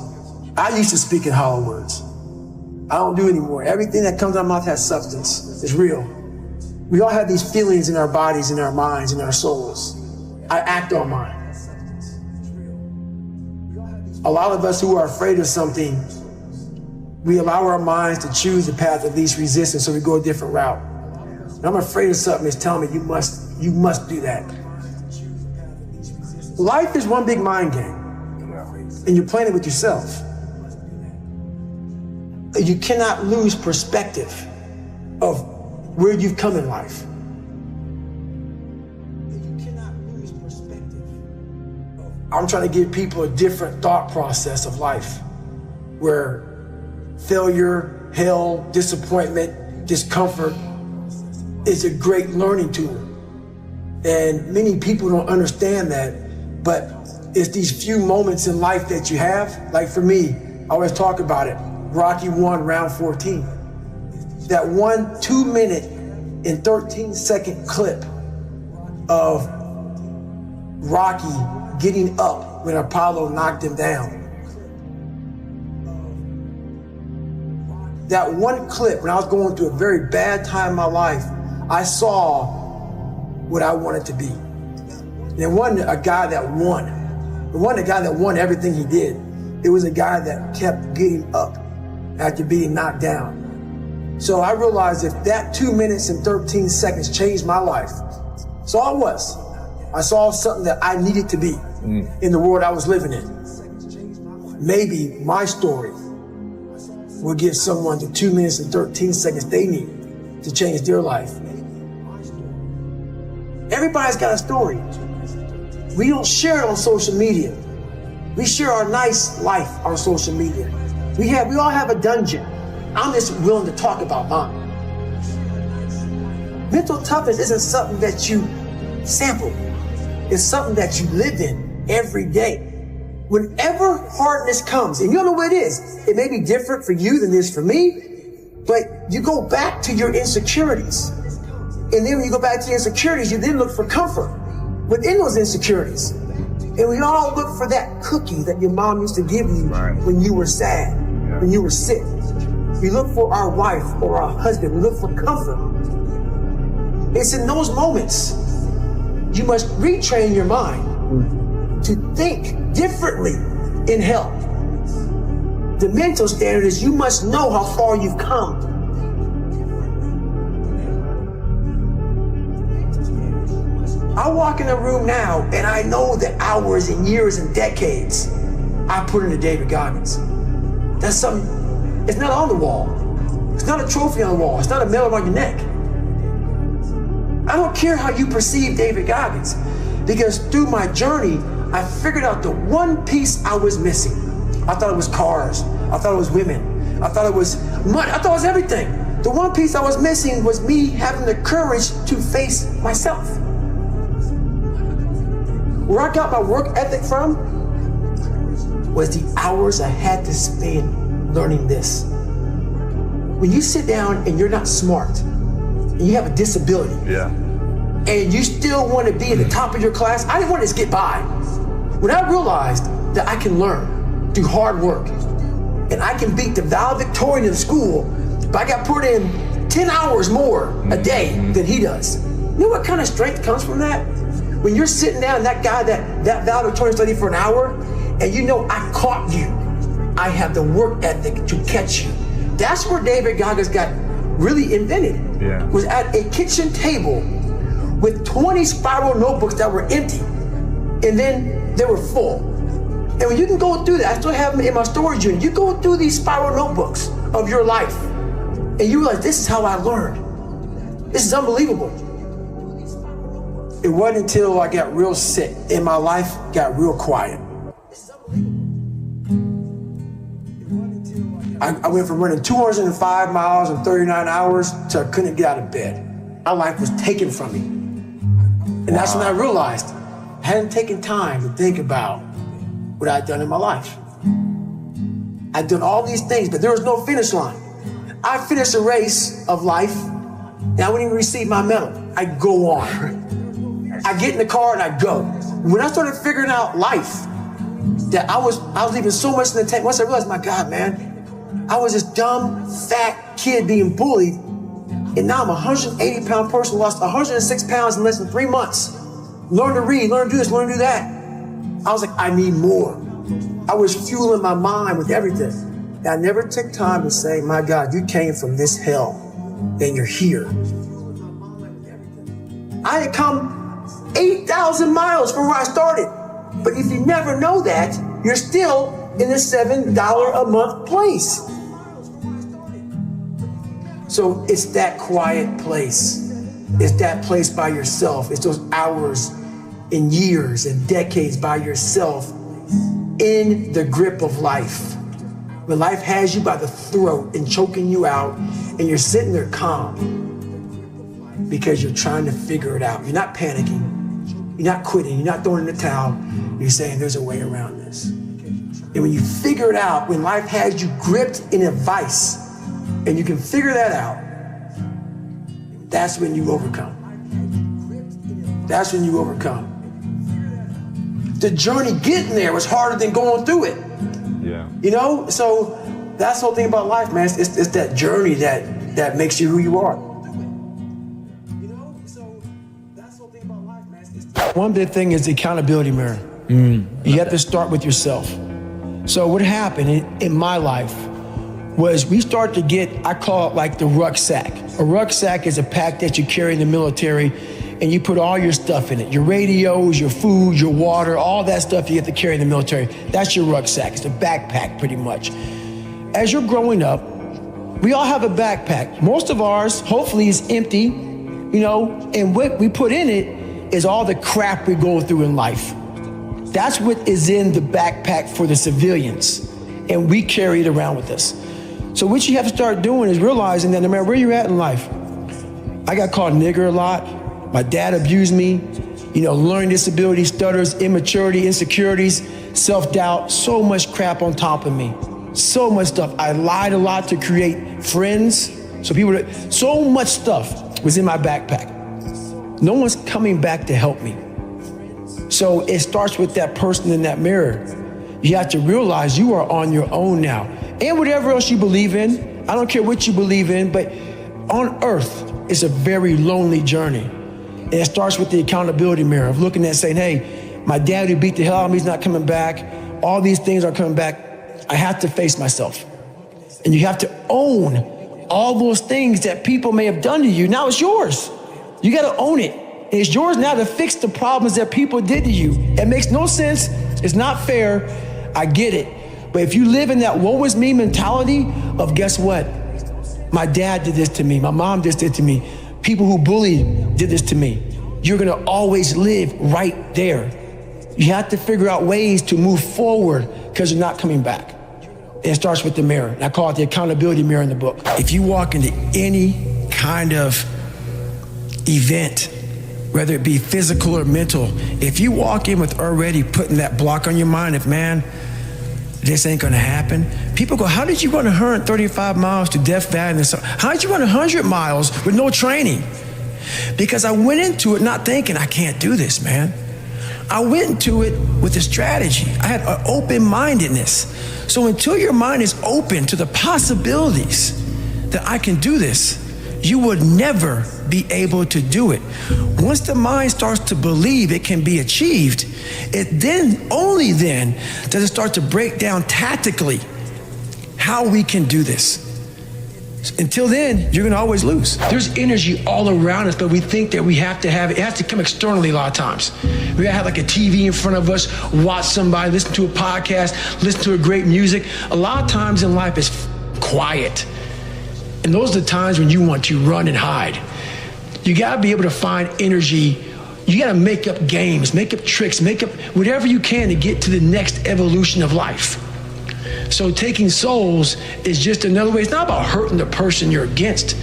I used to speak in hollow words. I don't do anymore. Everything that comes out of my mouth has substance. It's real. We all have these feelings in our bodies, in our minds, in our souls. I act on mine. A lot of us who are afraid of something, we allow our minds to choose the path of least resistance, so we go a different route. When I'm afraid of something, it's telling me you must do that. Life is one big mind game, and you're playing it with yourself. You cannot lose perspective of where you've come in life. I'm trying to give people a different thought process of life, where failure, hell, disappointment, discomfort is a great learning tool. And many people don't understand that, but it's these few moments in life that you have. Like for me, I always talk about it. Rocky 1, round 14. That 1 2-minute and 13-second clip of Rocky getting up when Apollo knocked him down. That one clip, when I was going through a very bad time in my life, I saw what I wanted to be. And it wasn't a guy that won. It wasn't a guy that won everything he did. It was a guy that kept getting up after being knocked down. So I realized if that 2 minutes and 13 seconds changed my life, that's all it was. I saw something that I needed to be in the world I was living in. Maybe my story will give someone the 2 minutes and 13 seconds they need to change their life. Everybody's got a story. We don't share it on social media. We share our nice life on social media. We all have a dungeon. I'm just willing to talk about mine. Mental toughness isn't something that you sample. It's something that you live in every day. Whenever hardness comes, and you don't know what it is, it may be different for you than it is for me, but you go back to your insecurities. And then when you go back to your insecurities, you then look for comfort within those insecurities. And we all look for that cookie that your mom used to give you when you were sad, when you were sick. We look for our wife or our husband. We look for comfort. It's in those moments you must retrain your mind to think differently in hell. The mental standard is you must know how far you've come. I walk in a room now and I know the hours and years and decades I put into David Goggins. That's something, it's not on the wall. It's not a trophy on the wall. It's not a medal on your neck. I don't care how you perceive David Goggins, because through my journey, I figured out the one piece I was missing. I thought it was cars. I thought it was women. I thought it was money. I thought it was everything. The one piece I was missing was me having the courage to face myself. Where I got my work ethic from was the hours I had to spend learning this. When you sit down and you're not smart, and you have a disability, and you still want to be at the top of your class, I didn't want to just get by. When I realized that I can learn through hard work, and I can beat the valedictorian in school, but I got put in 10 hours more a day than he does. You know what kind of strength comes from that? When you're sitting down, that guy that valedictorian studied for an hour, and you know I caught you. I have the work ethic to catch you. That's where David Goggins got really invented. Was at a kitchen table with 20 spiral notebooks that were empty, and then they were full. And when you can go through that, I still have them in my storage unit. You go through these spiral notebooks of your life, and you realize this is how I learned. This is unbelievable. It wasn't until I got real sick and my life got real quiet. I went from running 205 miles in 39 hours to I couldn't get out of bed. My life was taken from me. And that's when I realized I hadn't taken time to think about what I'd done in my life. I'd done all these things, but there was no finish line. I finished a race of life, and I wouldn't even receive my medal. I go on. I get in the car and I go. When I started figuring out life, that I was leaving so much in the tank. Once I realized, my God, man, I was this dumb, fat kid being bullied, and now I'm a 180-pound person, lost 106 pounds in less than 3 months. Learn to read, learn to do this, learn to do that. I was like, I need more. I was fueling my mind with everything. And I never took time to say, my God, you came from this hell, and you're here. I had come 8,000 miles from where I started. But if you never know that, you're still in the $7 a month place. So it's that quiet place. It's that place by yourself. It's those hours and years and decades by yourself in the grip of life. When life has you by the throat and choking you out, and you're sitting there calm because you're trying to figure it out. You're not panicking. You're not quitting. You're not throwing in the towel. You're saying there's a way around this. And when you figure it out, when life has you gripped in a vice, and you can figure that out, that's when you overcome. That's when you overcome. The journey getting there was harder than going through it. Yeah. You know? So that's the whole thing about life, man. It's that journey that makes you who you are. One big thing is the accountability mirror. You have to start with yourself. So what happened in my life was we start to get, I call it like the rucksack. A rucksack is a pack that you carry in the military, and you put all your stuff in it. Your radios, your food, your water, all that stuff you have to carry in the military. That's your rucksack. It's a backpack pretty much. As you're growing up, we all have a backpack. Most of ours, hopefully, is empty, you know, and what we put in it is all the crap we go through in life. That's what is in the backpack for the civilians, and we carry it around with us. So what you have to start doing is realizing that no matter where you're at in life, I got called nigger a lot. My dad abused me, you know, learning disabilities, stutters, immaturity, insecurities, self-doubt, so much crap on top of me. So much stuff. I lied a lot to create friends. So much stuff was in my backpack. No one's coming back to help me. So it starts with that person in that mirror. You have to realize you are on your own now. And whatever else you believe in, I don't care what you believe in, but on earth, it's a very lonely journey. And it starts with the accountability mirror of looking at saying, hey, my dad who beat the hell out of me is not coming back. All these things are coming back. I have to face myself. And you have to own all those things that people may have done to you. Now it's yours. You got to own it. And it's yours now to fix the problems that people did to you. It makes no sense. It's not fair. I get it. But if you live in that woe is me mentality of guess what? My dad did this to me. My mom did this to me. People who bullied did this to me. You're going to always live right there. You have to figure out ways to move forward because you're not coming back. And it starts with the mirror. And I call it the accountability mirror in the book. If you walk into any kind of event, whether it be physical or mental, if you walk in with already putting that block on your mind of, man, this ain't gonna happen. People go, how did you run 135 miles to Death Valley? How did you run 100 miles with no training? Because I went into it not thinking, I can't do this, man. I went into it with a strategy. I had an open-mindedness. So until your mind is open to the possibilities that I can do this, you would never be able to do it. Once the mind starts to believe it can be achieved, it then, only then, does it start to break down tactically how we can do this. Until then, you're gonna always lose. There's energy all around us, but we think that we have to have it. It has to come externally a lot of times. We gotta have like a TV in front of us, watch somebody, listen to a podcast, listen to a great music. A lot of times in life it's quiet. And those are the times when you want to run and hide. You gotta be able to find energy. You gotta make up games, make up tricks, make up whatever you can to get to the next evolution of life. So taking souls is just another way. It's not about hurting the person you're against.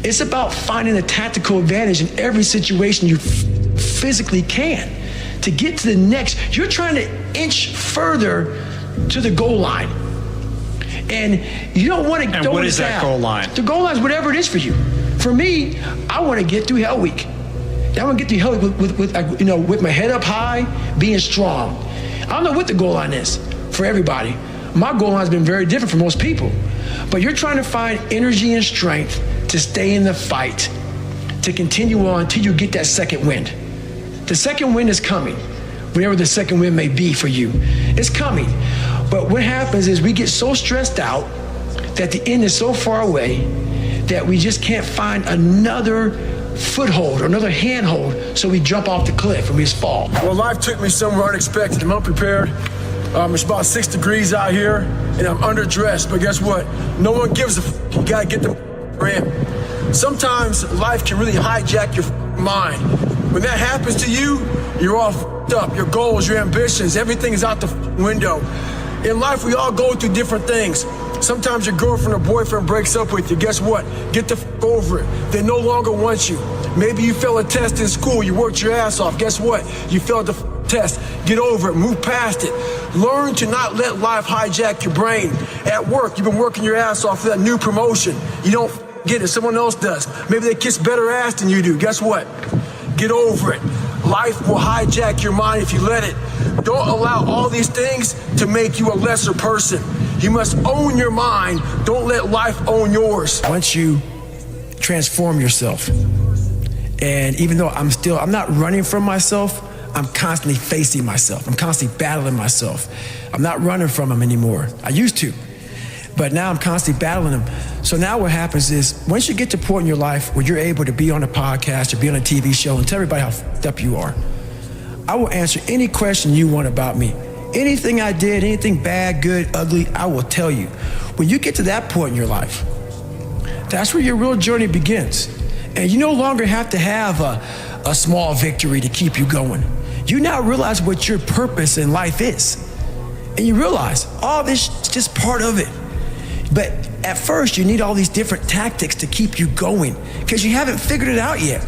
It's about finding a tactical advantage in every situation you physically can to get to the next. You're trying to inch further to the goal line. And you don't want to go. And what is that goal line? The goal line is whatever it is for you. For me, I want to get through Hell Week. I want to get through Hell Week with my head up high, being strong. I don't know what the goal line is for everybody. My goal line has been very different for most people. But you're trying to find energy and strength to stay in the fight, to continue on until you get that second wind. The second wind is coming, whatever the second wind may be for you. It's coming. But what happens is we get so stressed out that the end is so far away that we just can't find another foothold or another handhold, so we jump off the cliff and we just fall. Well, life took me somewhere unexpected. I'm unprepared. It's about 6 degrees out here, and I'm underdressed. But guess what? No one gives a f***. You gotta get the in. Sometimes life can really hijack your mind. When that happens to you, you're all f***ed up. Your goals, your ambitions, everything is out the window. In life, we all go through different things. Sometimes your girlfriend or boyfriend breaks up with you. Guess what? Get the f*** over it. They no longer want you. Maybe you failed a test in school. You worked your ass off. Guess what? You failed the test. Get over it. Move past it. Learn to not let life hijack your brain. At work, you've been working your ass off for that new promotion. You don't get it. Someone else does. Maybe they kiss better ass than you do. Guess what? Get over it. Life will hijack your mind if you let it. Don't allow all these things to make you a lesser person. You must own your mind. Don't let life own yours. Once you transform yourself, and even though I'm not running from myself, I'm constantly facing myself. I'm constantly battling myself. I'm not running from them anymore. I used to, but now I'm constantly battling them. So now what happens is, once you get to a point in your life where you're able to be on a podcast or be on a TV show and tell everybody how f***ed up you are, I will answer any question you want about me. Anything I did, anything bad, good, ugly, I will tell you. When you get to that point in your life, that's where your real journey begins. And you no longer have to have a small victory to keep you going. You now realize what your purpose in life is. And you realize, oh, this is just part of it. But at first, you need all these different tactics to keep you going because you haven't figured it out yet.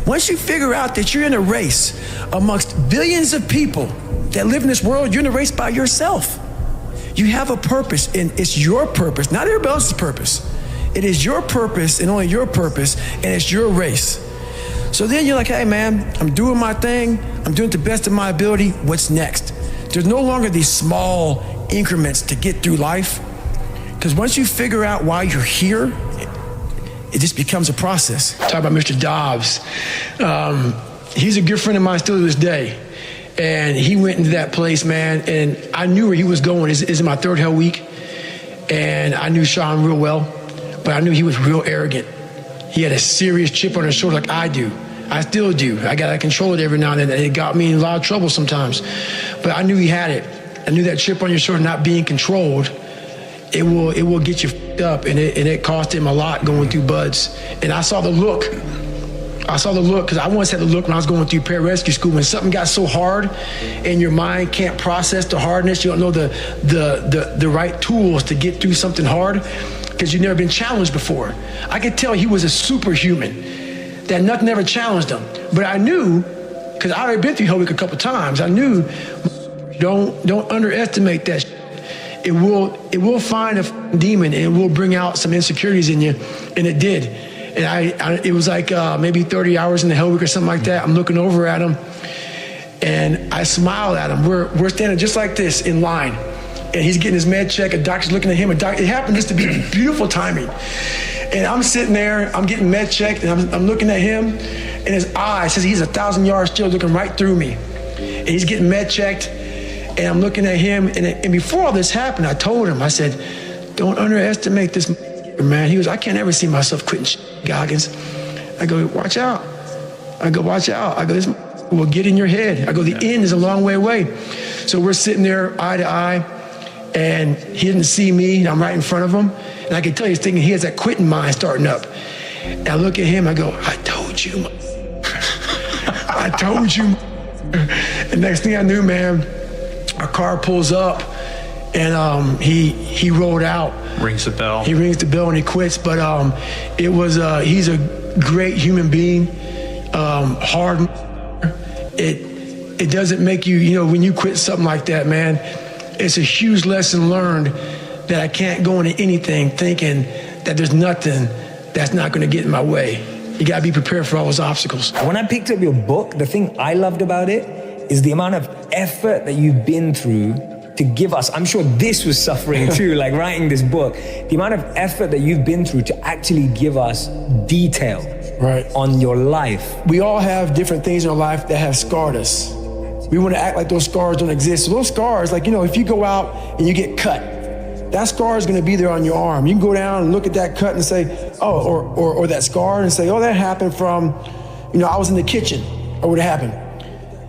Once you figure out that you're in a race amongst billions of people that live in this world, you're in a race by yourself. You have a purpose, and it's your purpose, not everybody else's purpose. It is your purpose and only your purpose, and it's your race. So then you're like, hey man, I'm doing my thing. I'm doing it to the best of my ability. What's next? There's no longer these small increments to get through life. Because once you figure out why you're here, it just becomes a process. Talk about Mr. Dobbs. He's a good friend of mine still to this day. And he went into that place, man, and I knew where he was going. This is my third hell week. And I knew Sean real well, but I knew he was real arrogant. He had a serious chip on his shoulder like I do. I still do. I got to control it every now and then. It got me in a lot of trouble sometimes. But I knew he had it. I knew that chip on your shoulder not being controlled, it will get you f***ed up, and it cost him a lot going through buds. And I saw the look. Because I once had the look when I was going through pararescue school. When something got so hard and your mind can't process the hardness, you don't know the right tools to get through something hard because you've never been challenged before. I could tell he was a superhuman, that nothing ever challenged him. But I knew, because I already been through Hell Week a couple times, I knew, don't underestimate that shit. It will find a demon and it will bring out some insecurities in you, and it did. And it was like maybe 30 hours in the Hell Week or something like that. I'm looking over at him, and I smiled at him. We're standing just like this in line, and he's getting his med check. A doctor's looking at him. It happened just to be beautiful timing. And I'm sitting there, I'm getting med checked, and I'm looking at him, and his eyes says he's 1,000 yards still looking right through me. And he's getting med checked, and I'm looking at him. And before all this happened, I told him, I said, don't underestimate this man. He goes, I can't ever see myself quitting Goggins. I go, watch out. I go, this will get in your head. I go, the end is a long way away. So we're sitting there eye to eye, and he didn't see me, and I'm right in front of him. And I can tell he's thinking he has that quitting mind starting up. And I look at him, I go, I told you. I told you. And next thing I knew, man, a car pulls up, and he rolled out. Rings the bell. He rings the bell and he quits. But it was he's a great human being. Hard. It doesn't make you, when you quit something like that, man, it's a huge lesson learned that I can't go into anything thinking that there's nothing that's not going to get in my way. You got to be prepared for all those obstacles. When I picked up your book, the thing I loved about it is the amount of effort that you've been through to give us. I'm sure this was suffering too, like writing this book. The amount of effort that you've been through to actually give us detail on your life. We all have different things in our life that have scarred us. We want to act like those scars don't exist. So those scars, like, if you go out and you get cut, that scar is going to be there on your arm. You can go down and look at that cut and say, oh, or that scar and say, oh, that happened from, I was in the kitchen, or what happened.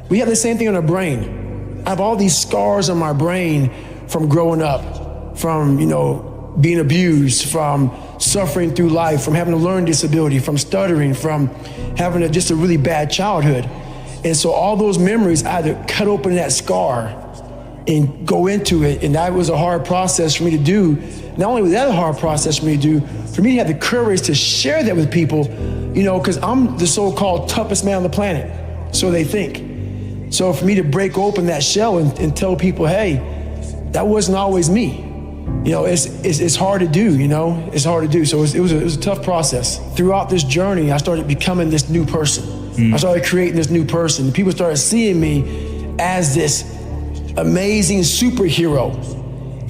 We have the same thing on our brain. I have all these scars on my brain from growing up, from, being abused, from suffering through life, from having a learning disability, from stuttering, from having just a really bad childhood. And so all those memories, I had to cut open that scar and go into it. And that was a hard process for me to do. Not only was that a hard process for me to do, for me to have the courage to share that with people, because I'm the so-called toughest man on the planet. So they think. So for me to break open that shell and tell people, hey, that wasn't always me. It's hard to do, it's hard to do. So it was a tough process. Throughout this journey, I started becoming this new person. I started creating this new person. People started seeing me as this amazing superhero.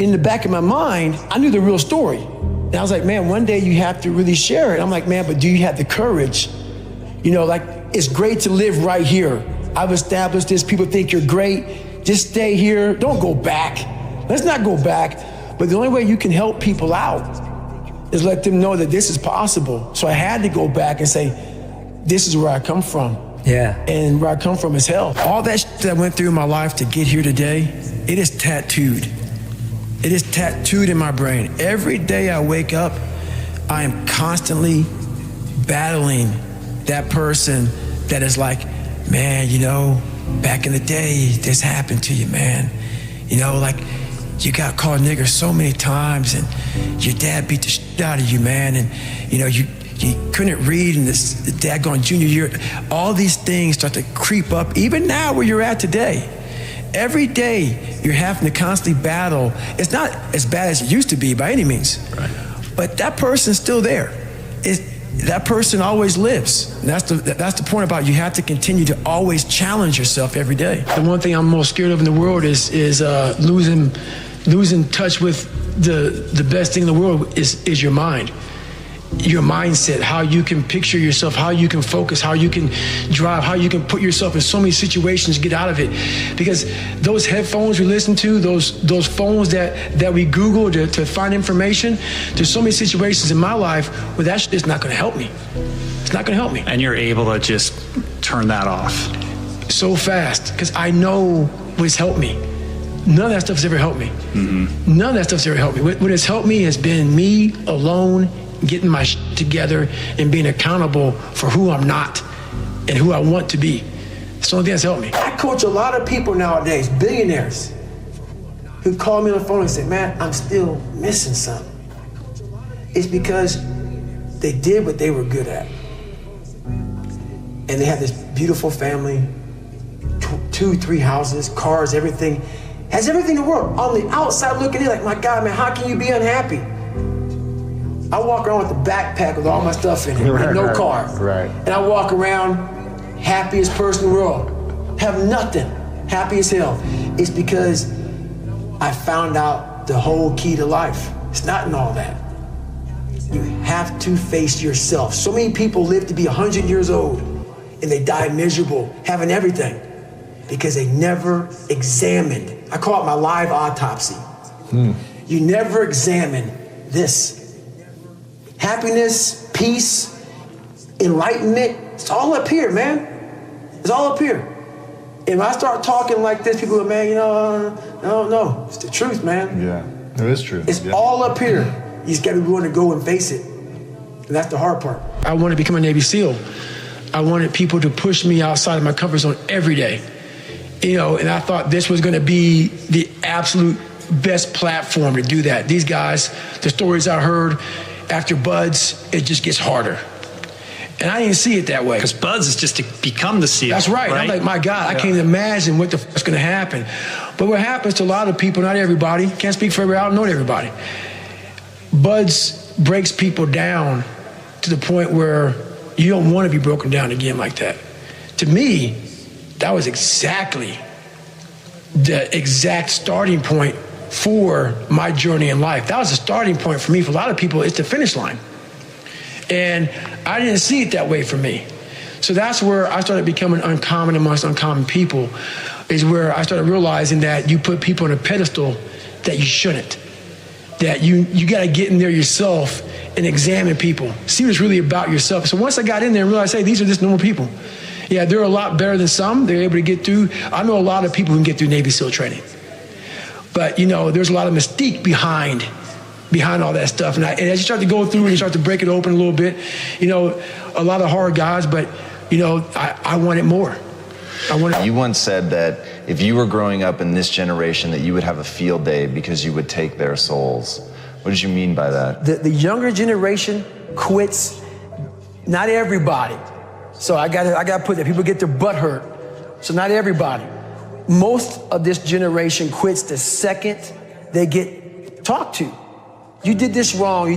In the back of my mind, I knew the real story. And I was like, man, one day you have to really share it. I'm like, man, but do you have the courage? It's great to live right here. I've established this. People think you're great. Just stay here. Don't go back. Let's not go back. But the only way you can help people out is let them know that this is possible. So I had to go back and say, this is where I come from. Yeah. And where I come from is hell. All that shit that I went through in my life to get here today, it is tattooed. It is tattooed in my brain. Every day I wake up, I am constantly battling that person that is like, man, back in the day, this happened to you, man. You got called nigger so many times, and your dad beat the shit out of you, man, and you couldn't read in this daggone junior year. All these things start to creep up, even now where you're at today. Every day you're having to constantly battle. It's not as bad as it used to be by any means, right? But that person's still there. that person always lives. And that's the point about you have to continue to always challenge yourself every day. The one thing I'm most scared of in the world is losing touch with the best thing in the world is your mind. Your mindset, how you can picture yourself, how you can focus, how you can drive, how you can put yourself in so many situations, get out of it. Because those headphones we listen to, those phones that we Google to find information, there's so many situations in my life where that shit is not gonna help me. It's not gonna help me. And you're able to just turn that off. So fast, because I know what's helped me. None of that stuff has ever helped me. Mm-hmm. None of that stuff's ever helped me. What has helped me has been me alone, getting my shit together and being accountable for who I'm not and who I want to be. It's the only thing that's helped me. I coach a lot of people nowadays, billionaires, who call me on the phone and say, man, I'm still missing something. It's because they did what they were good at. And they have this beautiful family, 2-3 houses, cars, everything. Has everything in the world. On the outside looking in, like, my God, man, how can you be unhappy? I walk around with a backpack with all my stuff in it, and no car. Right. And I walk around happiest person in the world. Have nothing. Happy as hell. It's because I found out the whole key to life. It's not in all that. You have to face yourself. So many people live to be 100 years old and they die miserable, having everything, because they never examined. I call it my live autopsy. You never examine this. Happiness, peace, enlightenment, it's all up here, man. It's all up here. If I start talking like this, people go, man, no, it's the truth, man. Yeah, it is true. It's all up here. You just gotta be willing to go and face it. And that's the hard part. I wanted to become a Navy SEAL. I wanted people to push me outside of my comfort zone every day. And I thought this was gonna be the absolute best platform to do that. These guys, the stories I heard, after BUDS, it just gets harder. And I didn't see it that way. Because BUDS is just to become the SEAL. That's right. I'm like, my God, I can't imagine what the fuck's gonna happen. But what happens to a lot of people, not everybody, can't speak for everybody, I don't know everybody. BUDS breaks people down to the point where you don't want to be broken down again like that. To me, that was exactly the exact starting point for my journey in life. That was the starting point for me. For a lot of people, it's the finish line. And I didn't see it that way for me. So that's where I started becoming uncommon amongst uncommon people, is where I started realizing that you put people on a pedestal that you shouldn't. That you got to get in there yourself and examine people. See what's really about yourself. So once I got in there and realized, hey, these are just normal people. Yeah, they're a lot better than some. They're able to get through. I know a lot of people who can get through Navy SEAL training. But, there's a lot of mystique behind all that stuff. And as you start to go through and you start to break it open a little bit, a lot of hard guys, but, I wanted more. You once said that if you were growing up in this generation that you would have a field day because you would take their souls. What did you mean by that? The younger generation quits. Not everybody. So I gotta put that. People get their butt hurt. So not everybody. Most of this generation quits the second they get talked to. You did this wrong,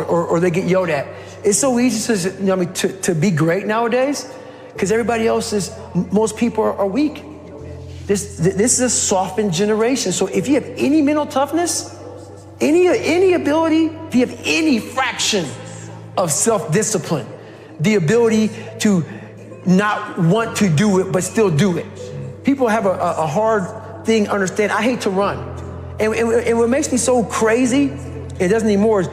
or they get yelled at. It's so easy to be great nowadays because everybody else most people are weak. This is a softened generation. So if you have any mental toughness, any ability, if you have any fraction of self-discipline, the ability to not want to do it but still do it. People have a hard thing understand. I hate to run. And what makes me so crazy, it doesn't anymore, is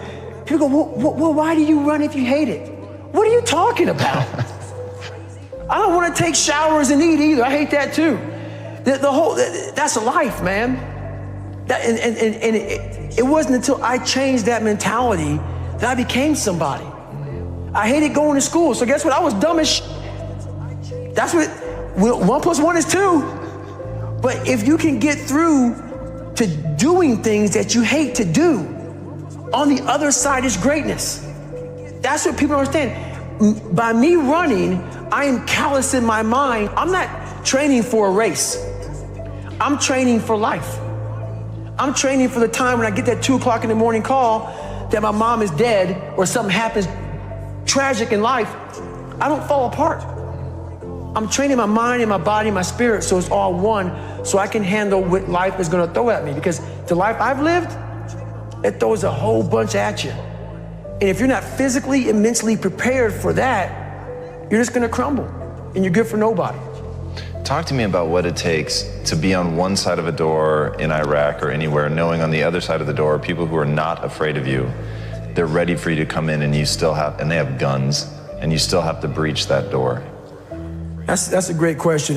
people go, well, why do you run if you hate it? What are you talking about? I don't want to take showers and eat either. I hate that too. That's a life, man. It wasn't until I changed that mentality that I became somebody. I hated going to school, so guess what? I was dumb as shit. That's what 1 + 1 is 2. But if you can get through to doing things that you hate to do, on the other side is greatness. That's what people understand. By me running, I am callous in my mind. I'm not training for a race. I'm training for life. I'm training for the time when I get that 2 o'clock in the morning call that my mom is dead or something happens tragic in life, I don't fall apart. I'm training my mind and my body and my spirit so it's all one, so I can handle what life is gonna throw at me. Because the life I've lived, it throws a whole bunch at you. And if you're not physically and mentally prepared for that, you're just gonna crumble and you're good for nobody. Talk to me about what it takes to be on one side of a door in Iraq or anywhere, knowing on the other side of the door, people who are not afraid of you, they're ready for you to come in and they have guns and you still have to breach that door. That's a great question.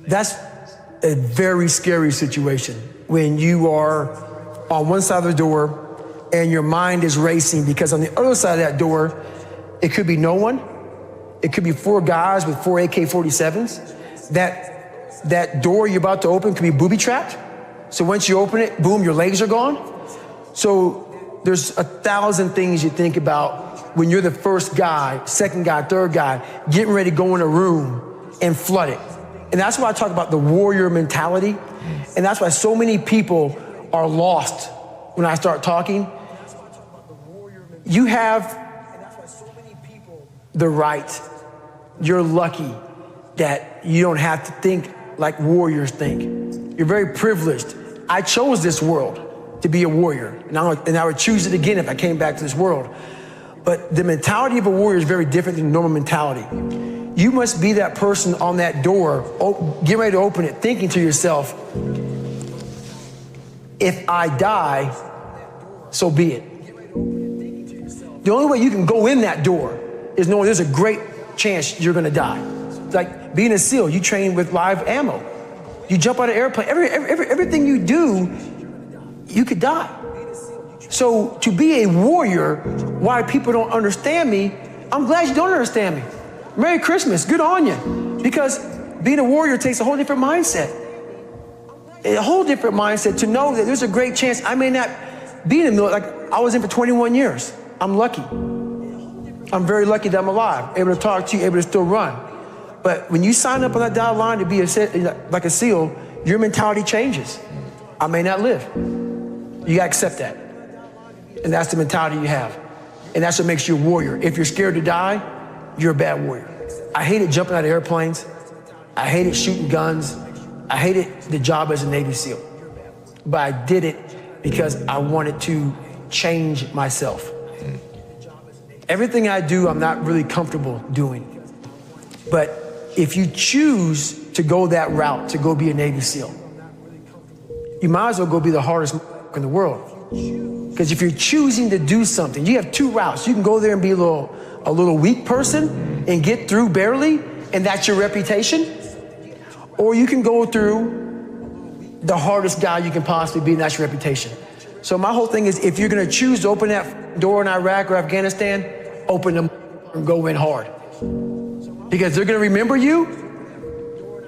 That's a very scary situation when you are on one side of the door and your mind is racing, because on the other side of that door, it could be no one. It could be 4 guys with 4 AK-47s. That door you're about to open could be booby-trapped. So once you open it, boom, your legs are gone. So there's 1,000 things you think about when you're the first guy, second guy, third guy, getting ready to go in a room and flood it. And that's why I talk about the warrior mentality. And that's why so many people are lost when I start talking. You have the right. You're lucky that you don't have to think like warriors think. You're very privileged. I chose this world to be a warrior, and I would choose it again if I came back to this world. But the mentality of a warrior is very different than normal mentality. You must be that person on that door, get ready to open it, thinking to yourself, if I die, so be it. The only way you can go in that door is knowing there's a great chance you're gonna die. It's like being a SEAL, you train with live ammo. You jump out of an airplane, everything you do, you could die. So to be a warrior, why people don't understand me, I'm glad you don't understand me. Merry Christmas, good on you. Because being a warrior takes a whole different mindset. A whole different mindset to know that there's a great chance I may not be in the military. Like I was in for 21 years. I'm lucky. I'm very lucky that I'm alive, able to talk to you, able to still run. But when you sign up on that dotted line to be like a SEAL, your mentality changes. I may not live. You gotta accept that. And that's the mentality you have. And that's what makes you a warrior. If you're scared to die, you're a bad warrior. I hated jumping out of airplanes. I hated shooting guns. I hated the job as a Navy SEAL. But I did it because I wanted to change myself. Everything I do, I'm not really comfortable doing. But if you choose to go that route, to go be a Navy SEAL, you might as well go be the hardest in the world. Because if you're choosing to do something, you have 2 routes. You can go there and be a little weak person and get through barely, and that's your reputation. Or you can go through the hardest guy you can possibly be, and that's your reputation. So my whole thing is, if you're gonna choose to open that door in Iraq or Afghanistan, open them and go in hard. Because they're gonna remember you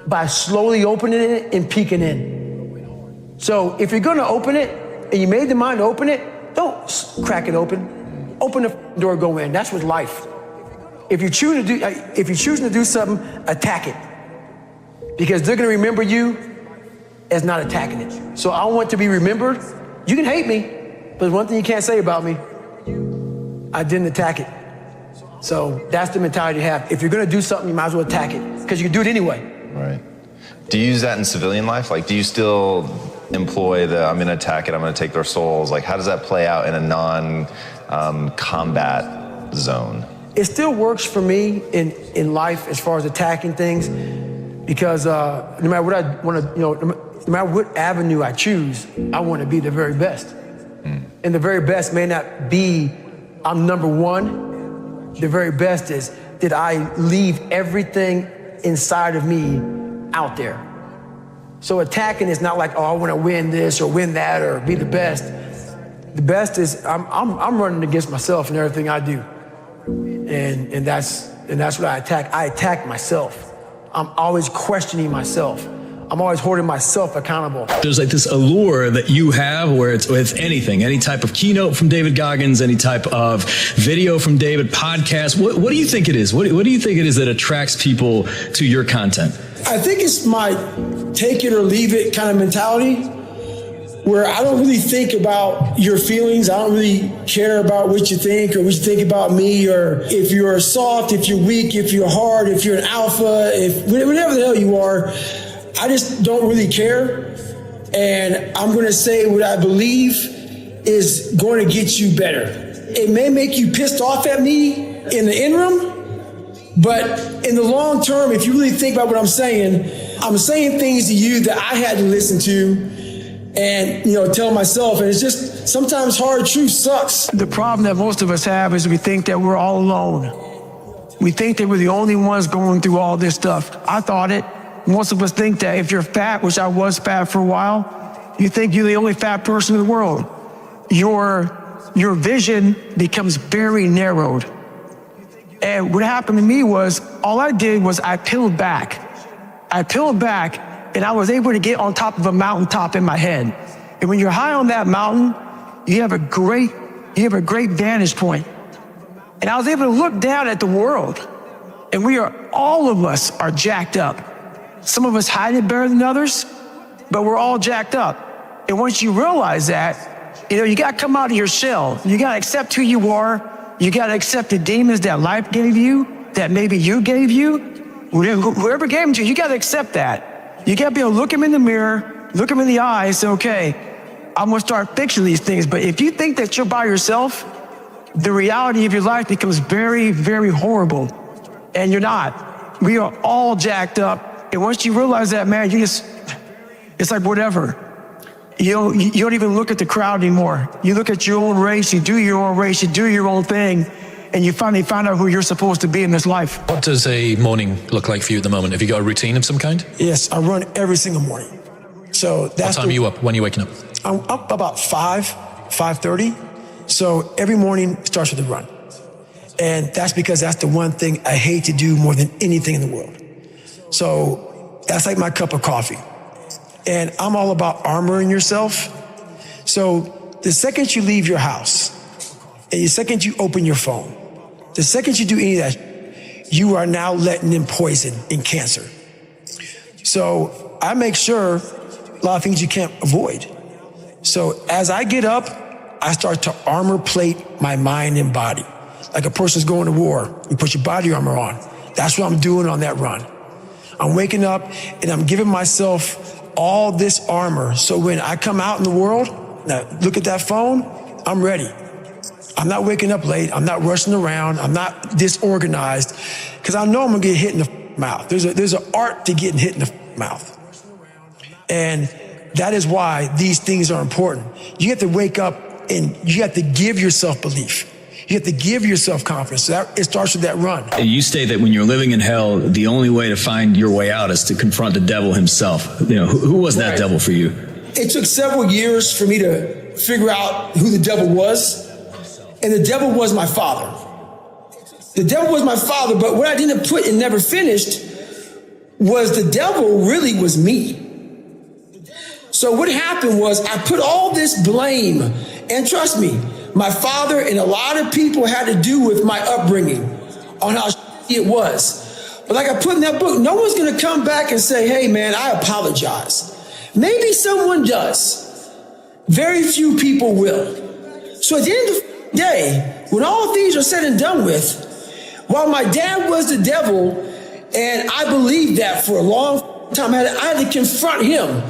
by slowly opening it and peeking in. So if you're gonna open it, and you made the mind to open it, don't crack it open. Open the door, go in. That's with life. If you're choosing to do something, attack it. Because they're gonna remember you as not attacking it. So I want to be remembered. You can hate me, but there's one thing you can't say about me. I didn't attack it. So that's the mentality you have. If you're gonna do something, you might as well attack it, because you can do it anyway. Right. Do you use that in civilian life? Like, do you still employ I'm gonna attack it, I'm gonna take their souls? Like, how does that play out in a non-combat zone? It still works for me in life as far as attacking things, because no matter what I want to, no matter what avenue I choose, I want to be the very best. And the very best may not be I'm number one. The very best is, did I leave everything inside of me out there? So attacking is not like, oh, I want to win this or win that or be the best. The best is I'm running against myself in everything I do, and that's what I attack. I attack myself. I'm always questioning myself. I'm always holding myself accountable. There's like this allure that you have where it's with anything, any type of keynote from David Goggins, any type of video from David, podcast. What do you think it is? What do you think it is that attracts people to your content? I think it's my take it or leave it kind of mentality. where I don't really think about your feelings. I don't really care about what you think or what you think about me, or if you're soft, if you're weak, if you're hard, if you're an alpha, if whatever the hell you are. I just don't really care. And I'm going to say what I believe is going to get you better. It may make you pissed off at me in the interim, but in the long term, if you really think about what I'm saying things to you that I had to listen to and, tell myself. And it's just, sometimes hard truth sucks. The problem that most of us have is we think that we're all alone. We think that we're the only ones going through all this stuff. I thought it. Most of us think that if you're fat, which I was fat for a while, you think you're the only fat person in the world. Your vision becomes very narrowed. And what happened to me was, all I did was I peeled back. And I was able to get on top of a mountaintop in my head. And when you're high on that mountain, you have a great vantage point. And I was able to look down at the world. And all of us are jacked up. Some of us hide it better than others, but we're all jacked up. And once you realize that, you got to come out of your shell. You got to accept who you are. You got to accept the demons that life gave you, that maybe you gave you. Whoever gave them to you, you got to accept that. You got to be able to look them in the mirror, look them in the eye, and say, okay, I'm going to start fixing these things. But if you think that you're by yourself, the reality of your life becomes very, very horrible. And you're not. We are all jacked up. And once you realize that, man, it's like whatever. You don't even look at the crowd anymore. You look at your own race, you do your own race, you do your own thing, and you finally find out who you're supposed to be in this life. What does a morning look like for you at the moment? Have you got a routine of some kind? Yes, I run every single morning. So that's what time are you up? When are you waking up? I'm up about 5:30. So every morning starts with a run. And that's because that's the one thing I hate to do more than anything in the world. So that's like my cup of coffee. And I'm all about armoring yourself. So the second you leave your house, and the second you open your phone, the second you do any of that, you are now letting in poison and cancer. So I make sure a lot of things you can't avoid. So as I get up, I start to armor plate my mind and body. Like a person's going to war, you put your body armor on. That's what I'm doing on that run. I'm waking up and I'm giving myself all this armor. So when I come out in the world, now look at that phone, I'm ready. I'm not waking up late. I'm not rushing around. I'm not disorganized because I know I'm gonna get hit in the mouth. There's an art to getting hit in the mouth. And that is why these things are important. You have to wake up and you have to give yourself belief. You have to give yourself confidence. So it starts with that run. You state that when you're living in hell, the only way to find your way out is to confront the devil himself. Who was that devil for you? It took several years for me to figure out who the devil was. And the devil was my father. The devil was my father, but what I didn't put and never finished was the devil really was me. So what happened was I put all this blame, and trust me, my father and a lot of people had to do with my upbringing on how it was. But like I put in that book, no one's going to come back and say, hey, man, I apologize. Maybe someone does. Very few people will. So at the end of the day, when all things are said and done with, while my dad was the devil, and I believed that for a long time, I had to confront him.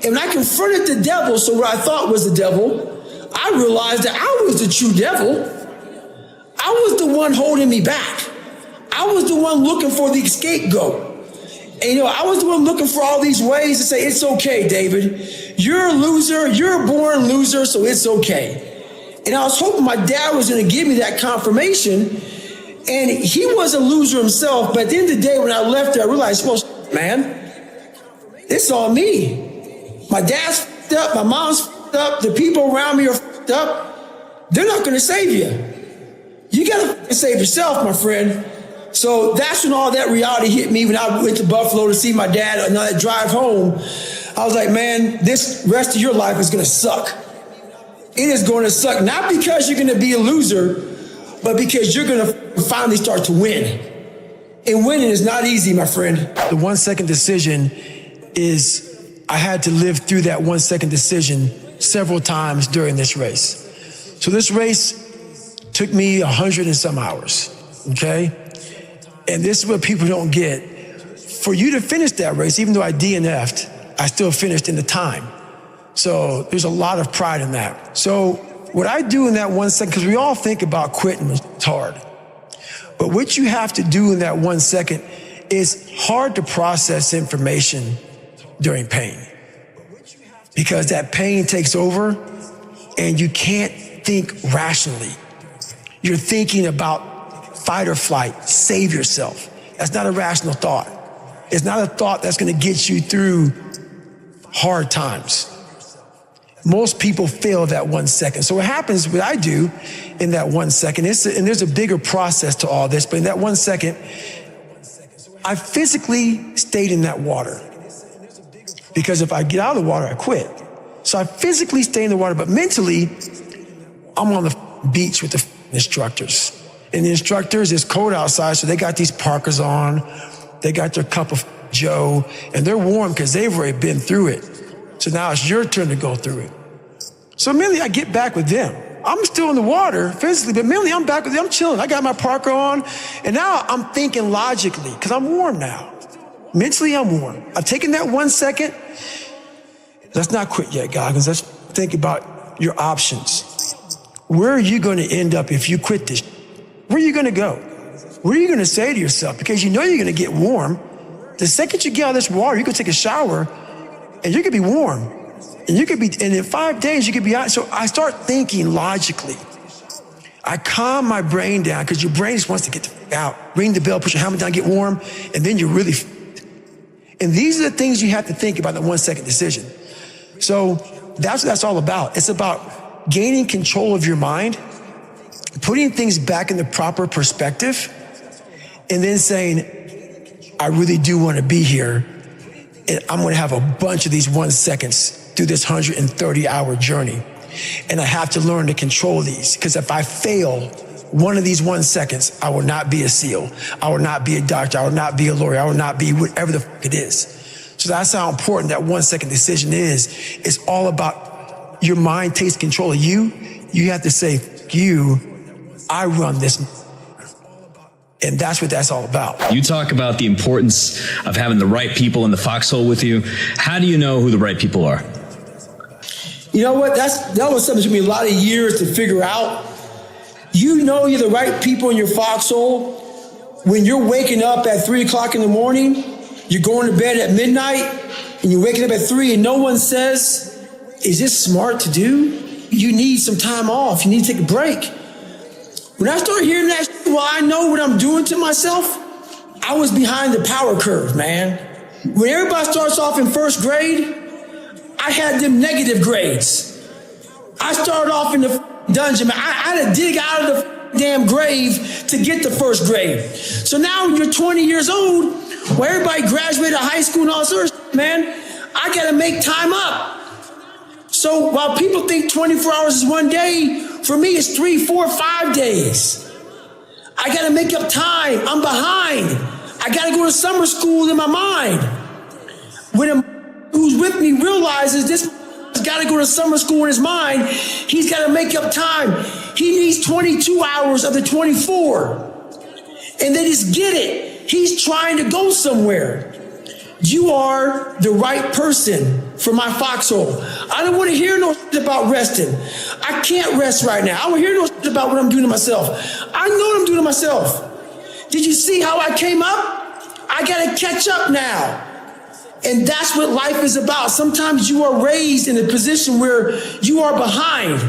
And when I confronted the devil, so what I thought was the devil, I realized that I was the true devil. I was the one holding me back. I was the one looking for the scapegoat. And I was the one looking for all these ways to say, it's okay, David. You're a loser. You're a born loser, so it's okay. And I was hoping my dad was going to give me that confirmation. And he was a loser himself. But at the end of the day, when I left there, I realized, well, man, it's on me. My dad's f***ed up. My mom's f***ed up. The people around me are f***ed up. They're not going to save you. You got to save yourself, my friend. So that's when all that reality hit me when I went to Buffalo to see my dad on that drive home. I was like, man, this rest of your life is going to suck. It is going to suck, not because you're going to be a loser, but because you're going to finally start to win. And winning is not easy, my friend. The 1 second decision is I had to live through that 1 second decision several times during this race. So this race took me 100 and some hours, okay? And this is what people don't get. For you to finish that race, even though I DNF'd, I still finished in the time. So there's a lot of pride in that. So what I do in that 1 second, because we all think about quitting, it's hard. But what you have to do in that 1 second is hard to process information during pain. Because that pain takes over and you can't think rationally. You're thinking about fight or flight, save yourself. That's not a rational thought. It's not a thought that's going to get you through hard times. Most people fail that 1 second. So what happens, what I do in that 1 second, and there's a bigger process to all this, but in that 1 second, I physically stayed in that water. Because if I get out of the water, I quit. So I physically stay in the water, but mentally, I'm on the beach with the instructors. And the instructors, it's cold outside, so they got these parkas on, they got their cup of Joe, and they're warm because they've already been through it. So now it's your turn to go through it. So mentally, I get back with them. I'm still in the water physically, but mentally, I'm back with them. I'm chilling. I got my parka on, and now I'm thinking logically because I'm warm now. Mentally, I'm warm. I've taken that 1 second. Let's not quit yet, Goggins. Let's think about your options. Where are you going to end up if you quit this? Where are you going to go? What are you going to say to yourself? Because you know you're going to get warm. The second you get out of this water, you can take a shower and you could be warm. And in 5 days, you could be out. So I start thinking logically. I calm my brain down because your brain just wants to get the f- out. Ring the bell, put your helmet down, get warm, and then you're really And these are the things you have to think about in the 1 second decision. So that's what that's all about. It's about gaining control of your mind, putting things back in the proper perspective, and then saying, I really do want to be here, and I'm going to have a bunch of these 1 seconds through this 130-hour journey. And I have to learn to control these, because if I fail one of these 1 seconds, I will not be a SEAL. I will not be a doctor. I will not be a lawyer. I will not be whatever the fuck it is. So that's how important that 1 second decision is. It's all about your mind takes control of you. You have to say, you, I run this. And that's what that's all about. You talk about the importance of having the right people in the foxhole with you. How do you know who the right people are? You know what? That was something that took me a lot of years to figure out. You know you're the right people in your foxhole when you're waking up at 3 o'clock in the morning, you're going to bed at midnight, and you're waking up at 3 and no one says, is this smart to do? You need some time off. You need to take a break. When I started hearing that, well, I know what I'm doing to myself. I was behind the power curve, man. When everybody starts off in first grade, I had them negative grades. I started off in the dungeon, man. I had to dig out of the damn grave to get to first grade. So now when you're 20 years old, where everybody graduated high school and all this other shit, man, I gotta make time up. So while people think 24 hours is 1 day, for me it's 3, 4, 5 days. I gotta make up time. I'm behind. I gotta go to summer school in my mind. When a who's with me realizes this has got to go to summer school in his mind, he's got to make up time. He needs 22 hours of the 24. And they just get it. He's trying to go somewhere. You are the right person for my foxhole. I don't want to hear no shit about resting. I can't rest right now. I don't hear no shit about what I'm doing to myself. I know what I'm doing to myself. Did you see how I came up? I got to catch up now. And that's what life is about. Sometimes you are raised in a position where you are behind.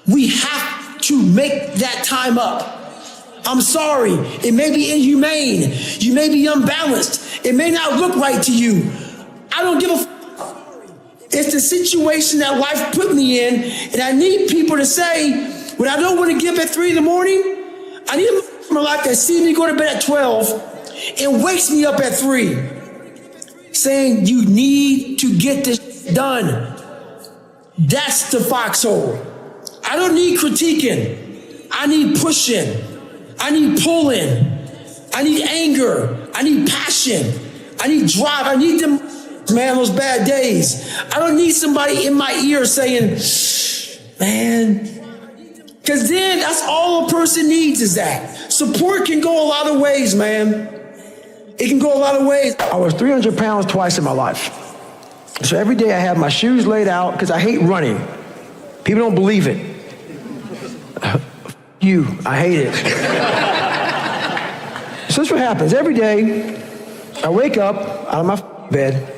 We have to make that time up. I'm sorry. It may be inhumane. You may be unbalanced. It may not look right to you. I don't give a f***. It's the situation that life put me in. And I need people to say, when I don't want to get up at 3 in the morning, I need a my life that sees me go to bed at 12 and wakes me up at 3. Saying you need to get this done. That's the foxhole. I don't need critiquing. I need pushing. I need pulling. I need anger. I need passion. I need drive. I need them. man, those bad days. I don't need somebody in my ear saying, man, because then that's all a person needs is that. Support can go a lot of ways, man. It can go a lot of ways. I was 300 pounds twice in my life. So every day I have my shoes laid out because I hate running. People don't believe it. I hate it. So this is what happens. Every day I wake up out of my bed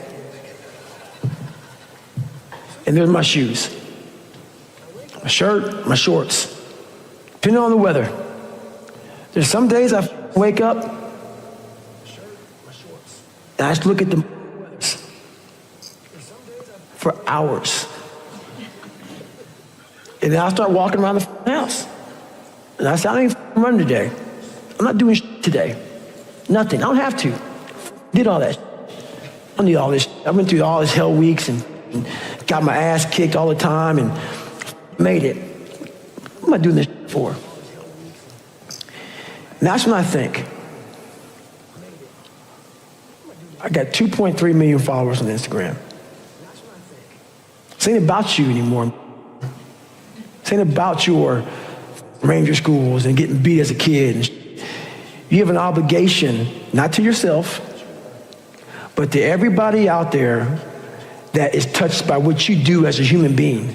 and there's my shoes. My shirt, my shorts. Depending on the weather. There's some days I wake up and I just look at them for hours. And then I'll start walking around the house. And I say, I don't even run today. I'm not doing today. Nothing. I don't have to. Did all that. I don't need all this. I went through all this hell weeks and got my ass kicked all the time and made it. What am I doing this for? And that's when I think. I got 2.3 million followers on Instagram. This ain't about you anymore. This ain't about your ranger schools and getting beat as a kid. You have an obligation, not to yourself, but to everybody out there that is touched by what you do as a human being.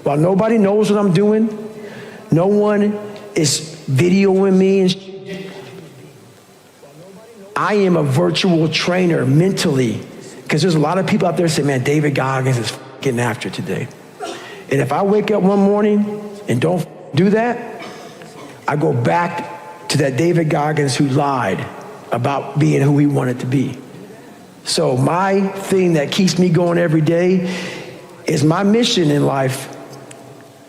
While nobody knows what I'm doing, no one is videoing me, and I am a virtual trainer mentally, because there's a lot of people out there saying, man, David Goggins is getting after it today. And if I wake up one morning and don't do that, I go back to that David Goggins who lied about being who he wanted to be. So my thing that keeps me going every day is my mission in life.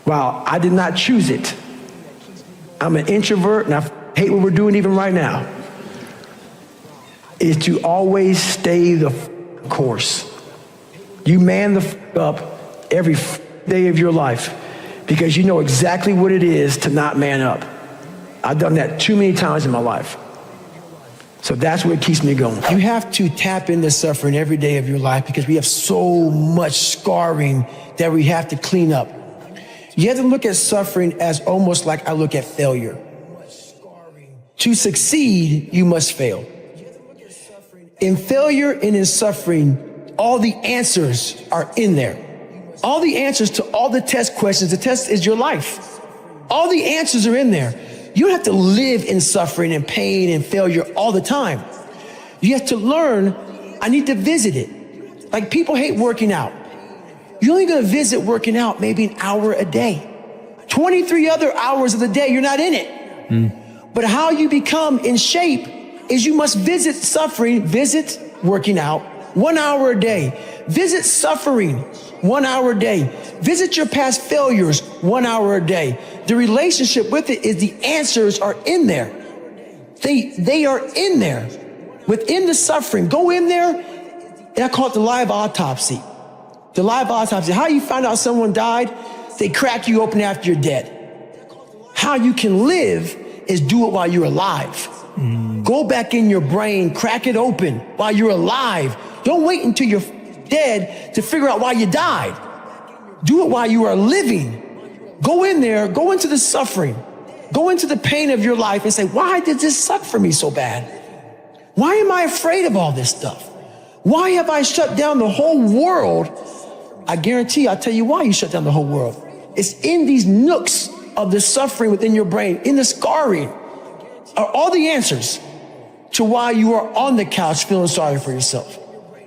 While I did not choose it. I'm an introvert and I hate what we're doing even right now. Is to always stay the course. You man the up every day of your life because you know exactly what it is to not man up. I've done that too many times in my life. So that's what keeps me going. You have to tap into suffering every day of your life because we have so much scarring that we have to clean up. You have to look at suffering as almost like I look at failure. To succeed, you must fail. In failure and in suffering, all the answers are in there. All the answers to all the test questions. The test is your life. All the answers are in there. You don't have to live in suffering and pain and failure all the time. You have to learn, I need to visit it. Like people hate working out. You're only gonna visit working out maybe an hour a day. 23 other hours of the day, you're not in it. But how you become in shape is you must visit suffering, visit working out 1 hour a day. Visit suffering 1 hour a day. Visit your past failures 1 hour a day. The relationship with it is the answers are in there. They are in there. Within the suffering, go in there, and I call it the live autopsy. The live autopsy. How you find out someone died? They crack you open after you're dead. How you can live is do it while you're alive. Go back in your brain, crack it open while you're alive. Don't wait until you're dead to figure out why you died. Do it while you are living. Go in there, go into the suffering, go into the pain of your life and say, why did this suck for me so bad? Why am I afraid of all this stuff? Why have I shut down the whole world? I guarantee I'll tell you why you shut down the whole world. It's in these nooks of the suffering within your brain, in the scarring, are all the answers to why you are on the couch feeling sorry for yourself.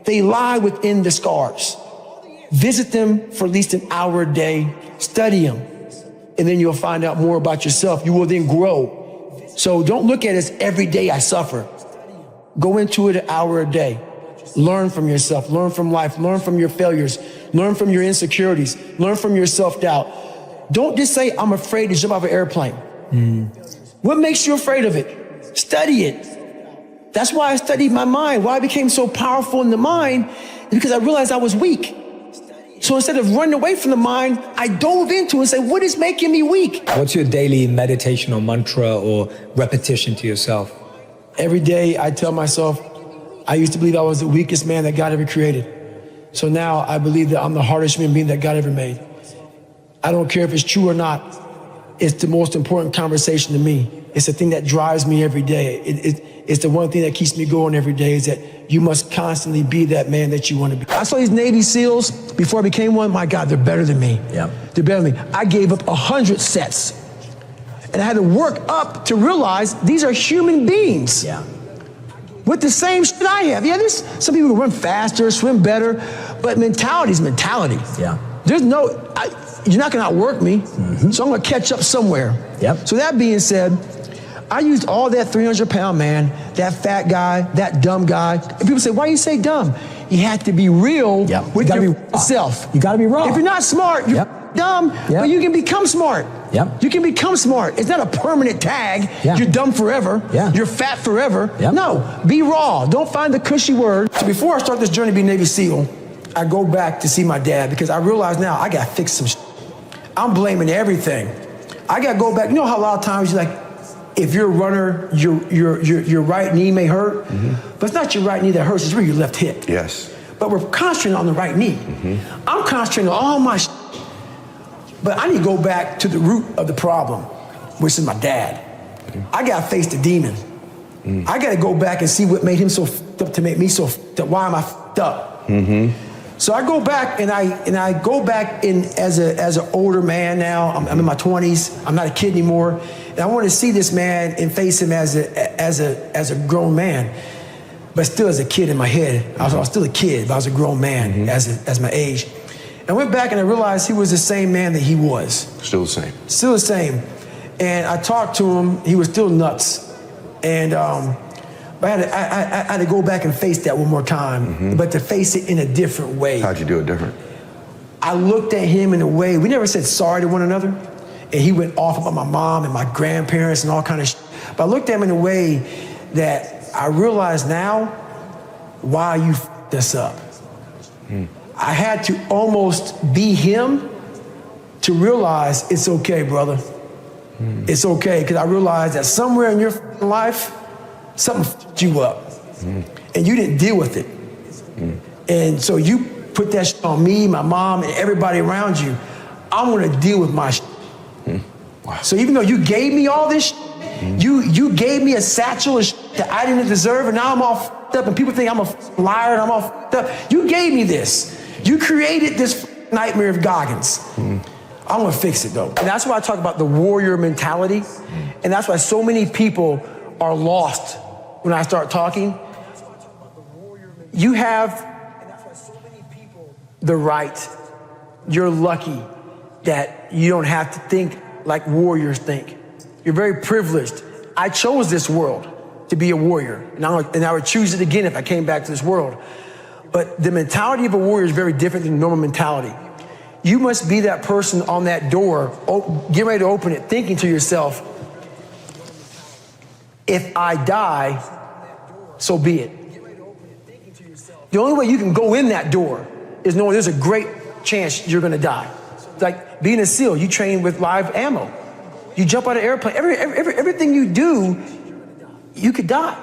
They lie within the scars. Visit them for at least an hour a day, study them, and then you'll find out more about yourself. You will then grow. So don't look at it as every day I suffer. Go into it an hour a day. Learn from yourself, learn from life, learn from your failures, learn from your insecurities, learn from your self-doubt. Don't just say, I'm afraid to jump off an airplane. What makes you afraid of it? Study it. That's why I studied my mind. Why I became so powerful in the mind is because I realized I was weak. So instead of running away from the mind, I dove into it and said, what is making me weak? What's your daily meditation or mantra or repetition to yourself? Every day I tell myself, I used to believe I was the weakest man that God ever created. So now I believe that I'm the hardest human being that God ever made. I don't care if it's true or not. It's the most important conversation to me. It's the thing that drives me every day. It's the one thing that keeps me going every day, is that you must constantly be that man that you want to be. I saw these Navy SEALs before I became one. My God, they're better than me. Yeah. They're better than me. I gave up 100 sets. And I had to work up to realize these are human beings. Yeah. With the same shit I have. Yeah, there's some people who run faster, swim better, but mentality is mentality. Yeah. There's no, you're not gonna outwork me, so I'm gonna catch up somewhere. Yep. So that being said, I used all that 300-pound man, that fat guy, that dumb guy. And people say, why you say dumb? You have to be real with yourself. You gotta be raw. If you're not smart, you're dumb, but you can become smart. Yep. You can become smart. It's not a permanent tag. Yeah. You're dumb forever. Yeah. You're fat forever. Yep. No, be raw. Don't find the cushy word. So before I start this journey to be Navy SEAL, I go back to see my dad because I realize now I gotta fix some shit. I'm blaming everything. I gotta go back. You know how a lot of times you're like, if you're a runner, your right knee may hurt, but it's not your right knee that hurts, it's really your left hip. Yes. But we're concentrating on the right knee. I'm concentrating on all my shit. But I need to go back to the root of the problem, which is my dad. I gotta face the demon. I gotta go back and see what made him so f***ed up to make me so f***ed up. Why am I f***ed up? So I go back and I go back in as an older man now. I'm in my 20s. I'm not a kid anymore. And I want to see this man and face him as a grown man, but still as a kid in my head. I was still a kid, but I was a grown man as my age. I went back and I realized he was the same man that he was. Still the same. Still the same. And I talked to him. He was still nuts. And but I had to go back and face that one more time, but to face it in a different way. How'd you do it different? I looked at him in a way, we never said sorry to one another. And he went off about my mom and my grandparents and all kind of shit. But I looked at him in a way that I realized now why you f***ed us up. I had to almost be him to realize it's okay, brother. It's okay, because I realized that somewhere in your life, something f***ed you up. And you didn't deal with it. And so you put that shit on me, my mom, and everybody around you. I'm gonna deal with my shit. So even though you gave me all this shit, you gave me a satchel of shit that I didn't deserve, and now I'm all f***ed up, and people think I'm a liar and I'm all f***ed up. You gave me this. You created this nightmare of Goggins. I'm gonna fix it though. And that's why I talk about the warrior mentality. And that's why so many people are lost when I start talking. You have the right. You're lucky that you don't have to think like warriors think. You're very privileged. I chose this world to be a warrior. And I would choose it again if I came back to this world. But the mentality of a warrior is very different than normal mentality. You must be that person on that door, get ready to open it, thinking to yourself, if I die, so be it. The only way you can go in that door is knowing there's a great chance you're gonna die. It's like being a SEAL, you train with live ammo. You jump out of an airplane, everything you do, you could die.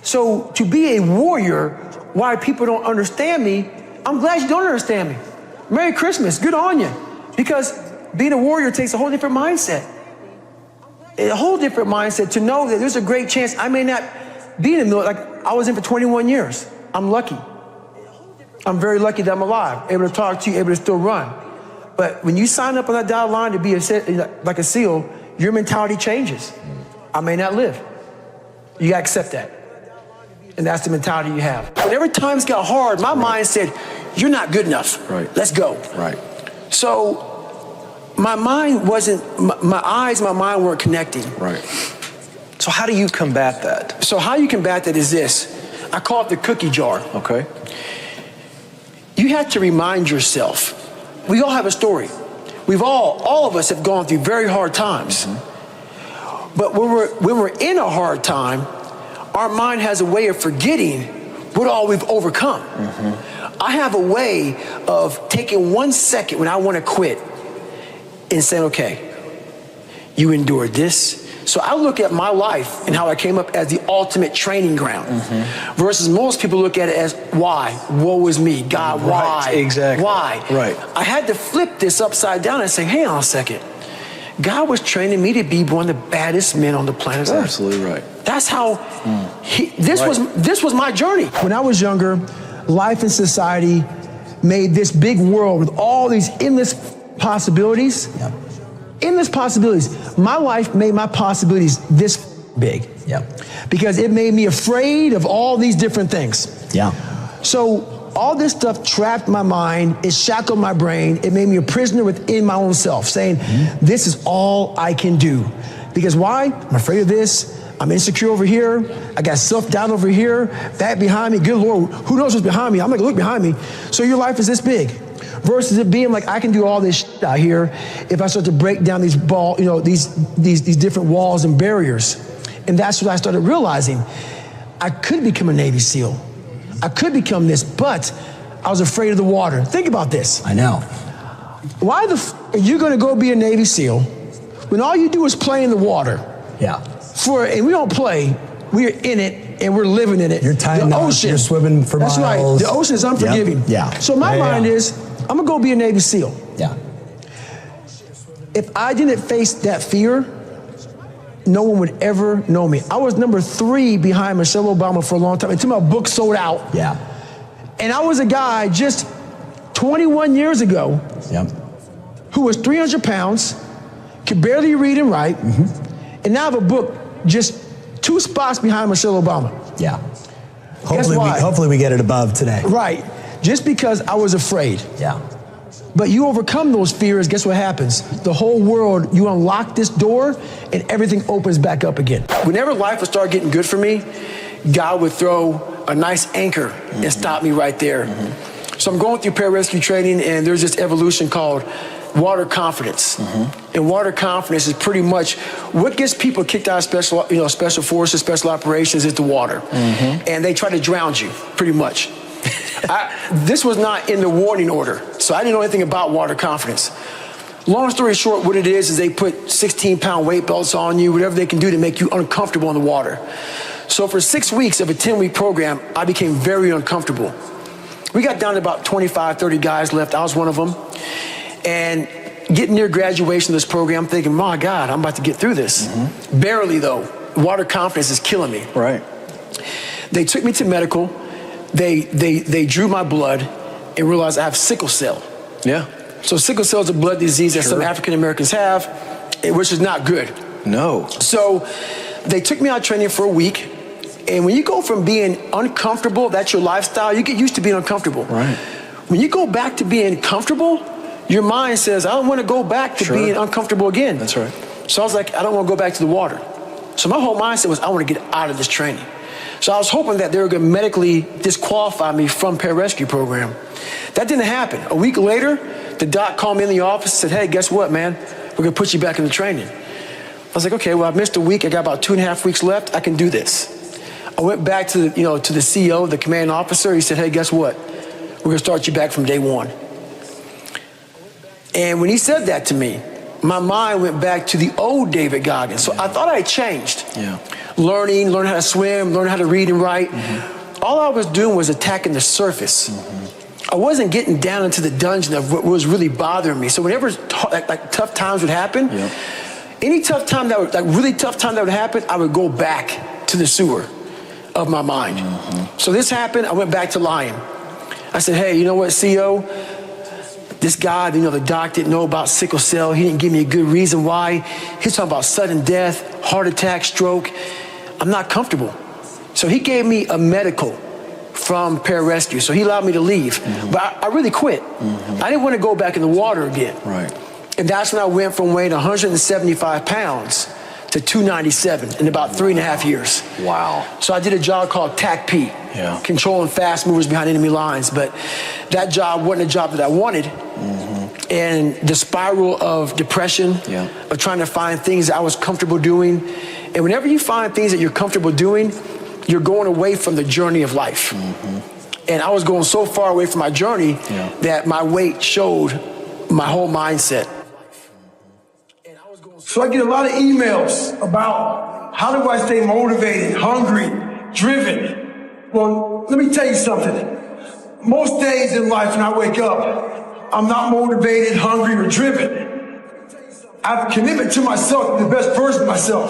So to be a warrior, why people don't understand me, I'm glad you don't understand me. Merry Christmas, good on you. Because being a warrior takes a whole different mindset. A whole different mindset to know that there's a great chance I may not be in the military. Like I was in for 21 years. I'm lucky. I'm very lucky that I'm alive, able to talk to you, able to still run. But when you sign up on that dotted line to be like a SEAL, your mentality changes. I may not live. You gotta accept that. And that's the mentality you have. Whenever times got hard, my mind said, you're not good enough. Right. Let's go. Right. So my mind wasn't, my eyes, my mind weren't connecting. Right. So how do you combat that? So how you combat that is this. I call it the cookie jar. Okay. You have to remind yourself, we all have a story. All of us have gone through very hard times. But when we're in a hard time, our mind has a way of forgetting what all we've overcome. I have a way of taking 1 second when I want to quit and saying, okay, you endured this, So I look at my life and how I came up as the ultimate training ground versus most people look at it as why? Woe is me. God, why? Right, exactly. Why? Right. I had to flip this upside down and say, hang on a second. God was training me to be one of the baddest men on the planet Earth. Absolutely right. That's how this was my journey. When I was younger, life in society made this big world with all these endless possibilities. Yep. Endless possibilities. My life made my possibilities this big. Yep. Because it made me afraid of all these different things. Yeah. So all this stuff trapped my mind, it shackled my brain, it made me a prisoner within my own self, saying, this is all I can do. Because why? I'm afraid of this, I'm insecure over here, I got self-doubt over here, that behind me, good Lord, who knows what's behind me? I'm not gonna look behind me. So your life is this big. Versus it being like, I can do all this shit out here if I start to break down these these different walls and barriers. And that's what I started realizing. I could become a Navy SEAL. I could become this, but I was afraid of the water. Think about this. I know. Why the f are you gonna go be a Navy SEAL when all you do is play in the water? Yeah. And we don't play, we're in it and we're living in it. You're tying the knots, ocean. you're swimming for That's miles. right, the ocean is unforgiving. Yep. Yeah. So my mind is, I'm gonna go be a Navy SEAL. Yeah. If I didn't face that fear, no one would ever know me. I was number 3 behind Michelle Obama for a long time until my book sold out. Yeah. And I was a guy just 21 years ago who was 300 pounds, could barely read and write, and now I have a book just 2 spots behind Michelle Obama. Yeah. Hopefully we get it above today. Right. Just because I was afraid. Yeah. But you overcome those fears, guess what happens? The whole world, you unlock this door and everything opens back up again. Whenever life would start getting good for me, God would throw a nice anchor and stop me right there. So I'm going through pararescue training and there's this evolution called water confidence. And water confidence is pretty much what gets people kicked out of special forces, special operations is the water. And they try to drown you, pretty much. This was not in the warning order, so I didn't know anything about water confidence. Long story short, what it is they put 16-pound weight belts on you, whatever they can do to make you uncomfortable in the water. So for 6 weeks of a 10-week program, I became very uncomfortable. We got down to about 25, 30 guys left. I was one of them. And getting near graduation of this program, I'm thinking, my God, I'm about to get through this. Barely, though. Water confidence is killing me. Right. They took me to medical. They drew my blood and realized I have sickle cell. Yeah. So sickle cell is a blood disease that some African Americans have, which is not good. No. So they took me out training for a week. And when you go from being uncomfortable, that's your lifestyle, you get used to being uncomfortable. Right. When you go back to being comfortable, your mind says, I don't want to go back to being uncomfortable again. That's right. So I was like, I don't want to go back to the water. So my whole mindset was, I want to get out of this training. So I was hoping that they were going to medically disqualify me from pararescue program. That didn't happen. A week later, the doc called me in the office and said, hey, guess what, man? We're going to put you back in the training. I was like, okay, well, I missed a week. I got about 2.5 weeks left. I can do this. I went back to the CEO, the commanding officer. He said, hey, guess what? We're going to start you back from day 1. And when he said that to me, my mind went back to the old David Goggins. So I thought I had changed. Yeah. Learn how to swim, learn how to read and write. All I was doing was attacking the surface. I wasn't getting down into the dungeon of what was really bothering me. So whenever tough times would happen, any tough time that would, really tough time that would happen, I would go back to the sewer of my mind. So this happened, I went back to lying. I said, hey, you know what, CEO? This guy, the doc didn't know about sickle cell. He didn't give me a good reason why. He's talking about sudden death, heart attack, stroke. I'm not comfortable. So he gave me a medical from pararescue. So he allowed me to leave. But I really quit. I didn't want to go back in the water again. Right. And that's when I went from weighing 175 pounds to 297 in about 3.5 years. Wow. So I did a job called TAC-P, controlling fast movers behind enemy lines. But that job wasn't a job that I wanted. And the spiral of depression, of trying to find things that I was comfortable doing. And whenever you find things that you're comfortable doing, you're going away from the journey of life. And I was going so far away from my journey that my weight showed my whole mindset. And I was going So I get a lot of emails about how do I stay motivated, hungry, driven. Well, let me tell you something. Most days in life when I wake up, I'm not motivated, hungry, or driven. I have a commitment to myself, the best version of myself.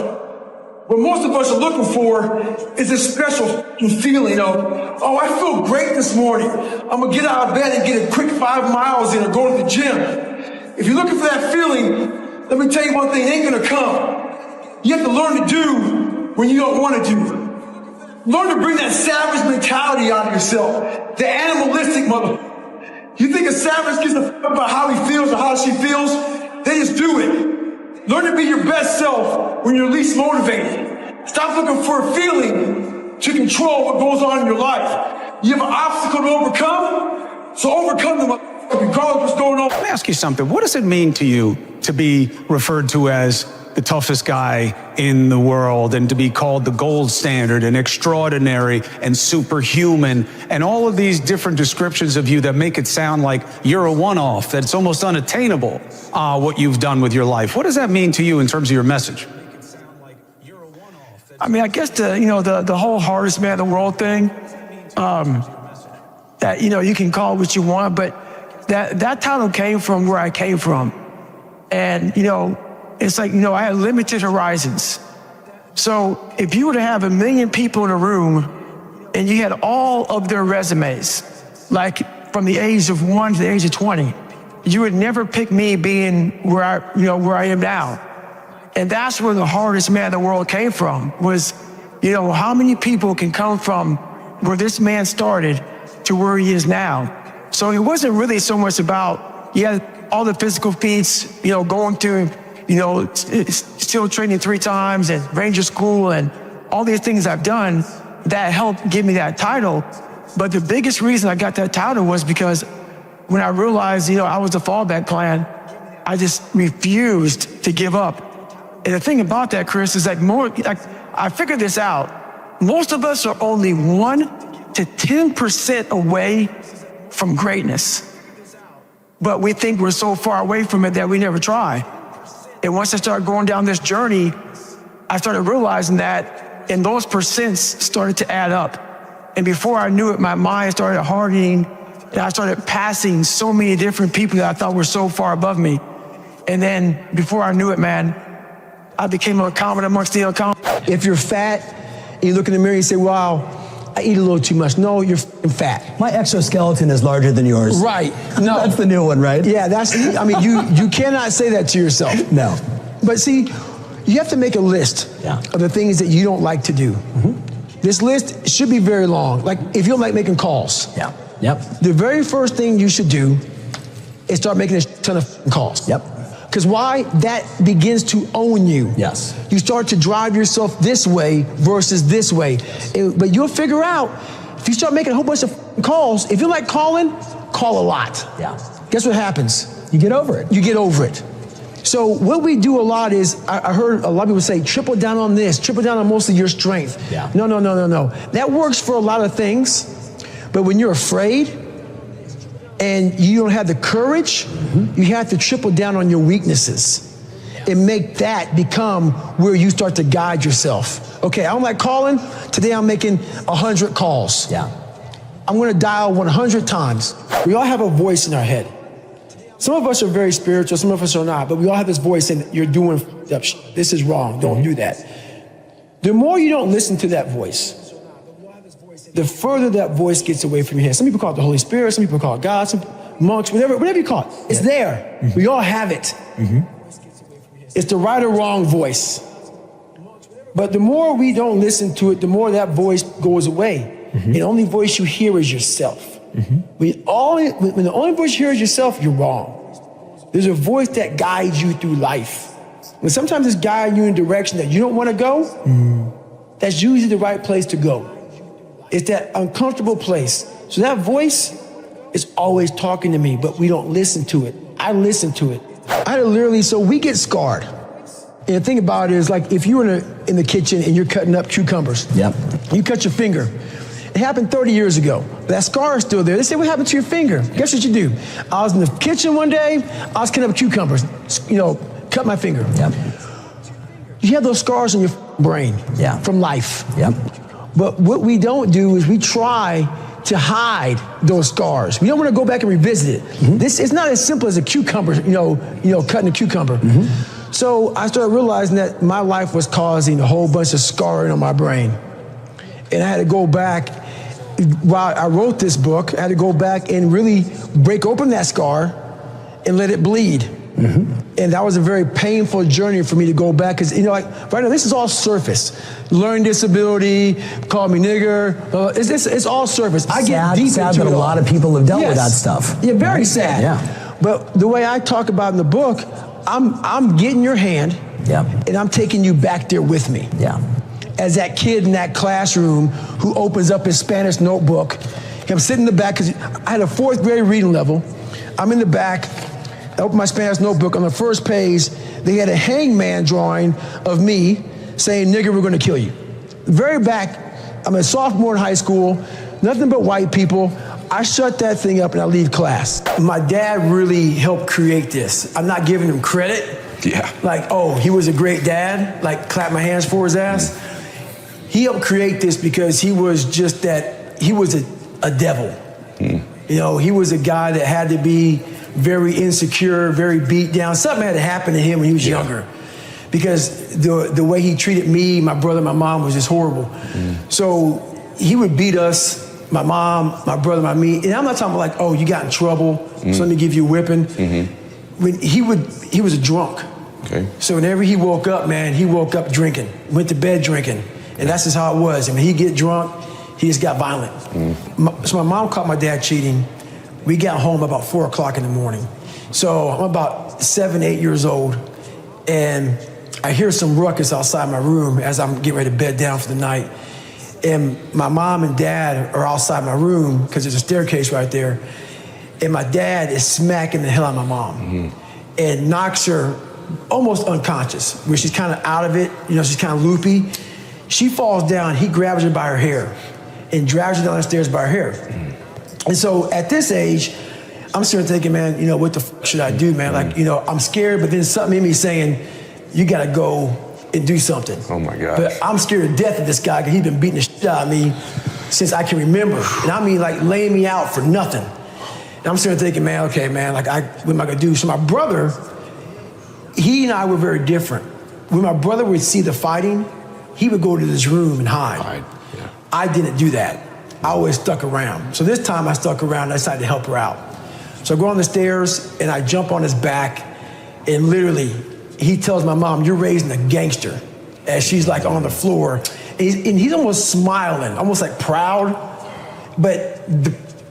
What most of us are looking for is a special feeling of, oh, I feel great this morning. I'm gonna get out of bed and get a quick 5 miles in or go to the gym. If you're looking for that feeling, let me tell you one thing, it ain't gonna come. You have to learn to do when you don't want to do. Learn to bring that savage mentality out of yourself. The animalistic mother. You think a savage gives a fuck about how he feels or how she feels? They just do it. Learn to be your best self when you're least motivated. Stop looking for a feeling to control what goes on in your life. You have an obstacle to overcome, so overcome them regardless of what's going on. Let me ask you something. What does it mean to you to be referred to as the toughest guy in the world and to be called the gold standard and extraordinary and superhuman and all of these different descriptions of you that make it sound like you're a one-off, that it's almost unattainable, what you've done with your life? What does that mean to you in terms of your message? I mean, I guess the whole hardest man in the world thing, that, you can call it what you want, but that title came from where I came from. And, it's like, I had limited horizons. So if you were to have 1 million people in a room and you had all of their resumes, like from the age of 1 to the age of 20, you would never pick me being where I am now. And that's where the hardest man in the world came from, was, how many people can come from where this man started to where he is now? So it wasn't really so much about, all the physical feats, going through, still training 3 times and Ranger School and all these things I've done that helped give me that title. But the biggest reason I got that title was because when I realized, I was the fallback plan, I just refused to give up. And the thing about that, Chris, is I figured this out. Most of us are only 1 to 10% away from greatness. But we think we're so far away from it that we never try. And once I started going down this journey, I started realizing that, and those percents started to add up. And before I knew it, my mind started hardening, and I started passing so many different people that I thought were so far above me. And then before I knew it, man, I became a common amongst the uncommon. If you're fat, and you look in the mirror and you say, wow, I eat a little too much. No, you're fat. My exoskeleton is larger than yours. Right. No. That's the new one, right? Yeah, you cannot say that to yourself. No. But see, you have to make a list of the things that you don't like to do. Mm-hmm. This list should be very long. Like, if you don't like making calls. Yeah. Yep. The very first thing you should do is start making a ton of calls. Yep. Because why? That begins to own you. Yes. You start to drive yourself this way versus this way. But you'll figure out, if you start making a whole bunch of calls, if you like calling, call a lot. Yeah. Guess what happens? You get over it. You get over it. So what we do a lot is, I heard a lot of people say, triple down on this, triple down on most of your strength. Yeah. No. That works for a lot of things, but when you're afraid, and you don't have the courage, you have to triple down on your weaknesses and make that become where you start to guide yourself. Okay, I don't like calling. Today I'm making 100 calls. Yeah. I'm gonna dial 100 times. We all have a voice in our head. Some of us are very spiritual, some of us are not, but we all have this voice saying, you're doing, this is wrong, don't do that. The more you don't listen to that voice, the further that voice gets away from your head. Some people call it the Holy Spirit, some people call it God, some monks, whatever you call it. It's there. Mm-hmm. We all have it. Mm-hmm. It's the right or wrong voice. But the more we don't listen to it, the more that voice goes away. Mm-hmm. And the only voice you hear is yourself. Mm-hmm. When the only voice you hear is yourself, you're wrong. There's a voice that guides you through life. When sometimes it's guiding you in a direction that you don't want to go, that's usually the right place to go. It's that uncomfortable place. So that voice is always talking to me, but we don't listen to it. I listen to it. So we get scarred. And the thing about it is, like, if you're in the kitchen and you're cutting up cucumbers, you cut your finger. It happened 30 years ago. That scar is still there. They say, what happened to your finger? Guess what you do? I was in the kitchen one day, I was cutting up cucumbers, cut my finger. You have those scars in your brain from life. Yep. But what we don't do is we try to hide those scars. We don't want to go back and revisit it. This it's not as simple as a cucumber, cutting a cucumber. So I started realizing that my life was causing a whole bunch of scarring on my brain. And I had to go back, while I wrote this book, I had to go back and really break open that scar and let it bleed. And that was a very painful journey for me to go back, because like right now this is all surface. Learning disability, call me nigger, it's all surface. I get deep sad into that it a lot of people have dealt with that Yes. stuff. Yeah, very sad. Yeah. But the way I talk about in the book, I'm getting your hand, and I'm taking you back there with me. Yeah. As that kid in that classroom who opens up his Spanish notebook. I'm sitting in the back because I had a 4th grade reading level. I'm in the back. I opened my Spanish notebook. On the first page, they had a hangman drawing of me saying, "Nigger, we're going to kill you." Very back, I'm a sophomore in high school, nothing but white people. I shut that thing up and I leave class. My dad really helped create this. I'm not giving him credit. Yeah. Like, oh, he was a great dad, like clap my hands for his ass. He helped create this because he was just that, he was a devil. He was a guy that had to be very insecure, very beat down. Something had to happen to him when he was younger, because the way he treated me, my brother, my mom was just horrible. So he would beat us, my mom, my brother, me. And I'm not talking about like, oh, you got in trouble, so let me give you a whipping. When he was a drunk. Okay. So whenever he woke up, man, he woke up drinking, went to bed drinking. And that's just how it was. I mean, he'd get drunk, he just got violent. So my mom caught my dad cheating. We got home about 4 o'clock in the morning. So I'm about 7, 8 years old, and I hear some ruckus outside my room as I'm getting ready to bed down for the night. And my mom and dad are outside my room because there's a staircase right there. And my dad is smacking the hell out of my mom and knocks her almost unconscious, where she's kind of out of it, she's kind of loopy. She falls down, he grabs her by her hair and drags her down the stairs by her hair. And so at this age, I'm sitting thinking, man, what the fuck should I do, man? Like, I'm scared, but then something in me saying, you gotta go and do something. Oh my gosh. But I'm scared to death of this guy, because he's been beating the shit out of me since I can remember. And I mean, like, laying me out for nothing. And I'm sitting thinking, man, okay, man, like, what am I gonna do? So my brother, he and I were very different. When my brother would see the fighting, he would go to this room and hide. Yeah. I didn't do that. I always stuck around. So this time I stuck around and I decided to help her out. So I go on the stairs and I jump on his back, and literally he tells my mom, "You're raising a gangster," as she's like on the floor. And he's almost smiling, almost like proud. But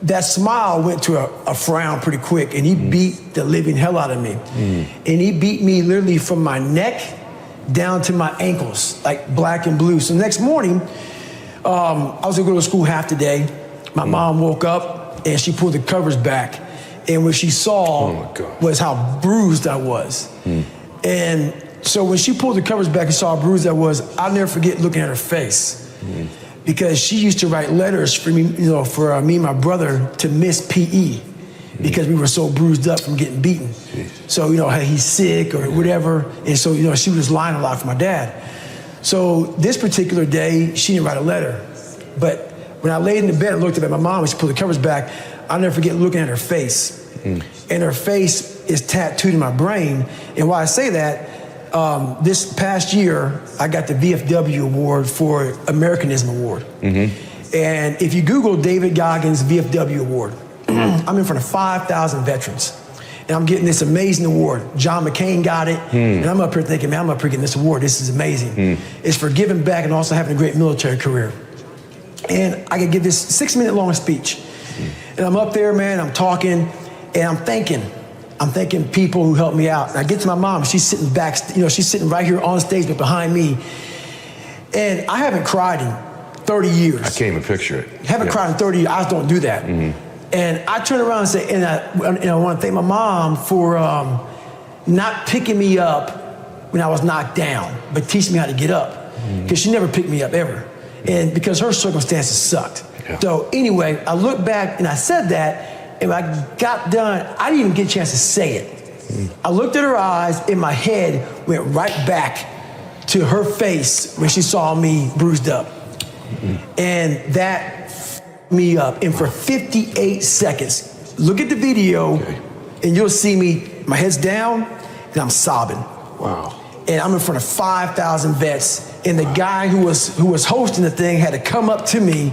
that smile went to a frown pretty quick, and he beat the living hell out of me. And he beat me literally from my neck down to my ankles, like black and blue. So the next morning, I was gonna go to school half the day. My mom woke up and she pulled the covers back. And what she saw was how bruised I was. And so when she pulled the covers back and saw how bruised I was, I'll never forget looking at her face. Because she used to write letters for me, for me and my brother to miss PE, because we were so bruised up from getting beaten. So, hey, he's sick or whatever. And so, she was lying a lot for my dad. So this particular day, she didn't write a letter. But when I laid in the bed and looked up at my mom and she pulled the covers back, I'll never forget looking at her face. And her face is tattooed in my brain. And why I say that, this past year, I got the VFW award for Americanism Award. And if you Google David Goggins VFW Award, I'm in front of 5,000 veterans. And I'm getting this amazing award. John McCain got it. And I'm up here thinking, man, I'm up here getting this award. This is amazing. It's for giving back and also having a great military career. And I could give this 6-minute long speech. And I'm up there, man, I'm talking, and I'm thanking people who helped me out. And I get to my mom, she's sitting back, she's sitting right here on stage, but behind me. And I haven't cried in 30 years. I can't even picture it. Haven't cried in 30 years, I just don't do that. And I turn around and say, and I want to thank my mom for not picking me up when I was knocked down, but teaching me how to get up. Because she never picked me up ever. And because her circumstances sucked. So anyway, I look back and I said that, and when I got done, I didn't even get a chance to say it. I looked at her eyes, and my head went right back to her face when she saw me bruised up. And that me up. And for 58 seconds, look at the video and you'll see me, my head's down and I'm sobbing. Wow. And I'm in front of 5,000 vets. And the guy who was hosting the thing had to come up to me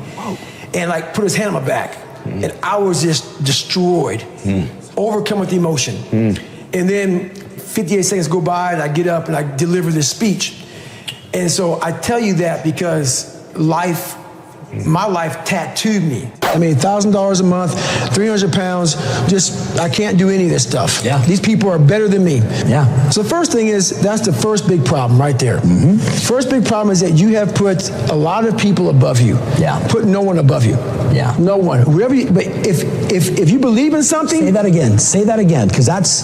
and like put his hand on my back. And I was just destroyed, overcome with emotion. And then 58 seconds go by and I get up and I deliver this speech. And so I tell you that because my life tattooed me. I mean, $1,000 a month, 300 pounds, I can't do any of this stuff. Yeah. These people are better than me. Yeah. So the first thing is, that's the first big problem right there. First big problem is that you have put a lot of people above you. Yeah. Put no one above you. Yeah. No one. But if you believe in something. Say that again, because that's,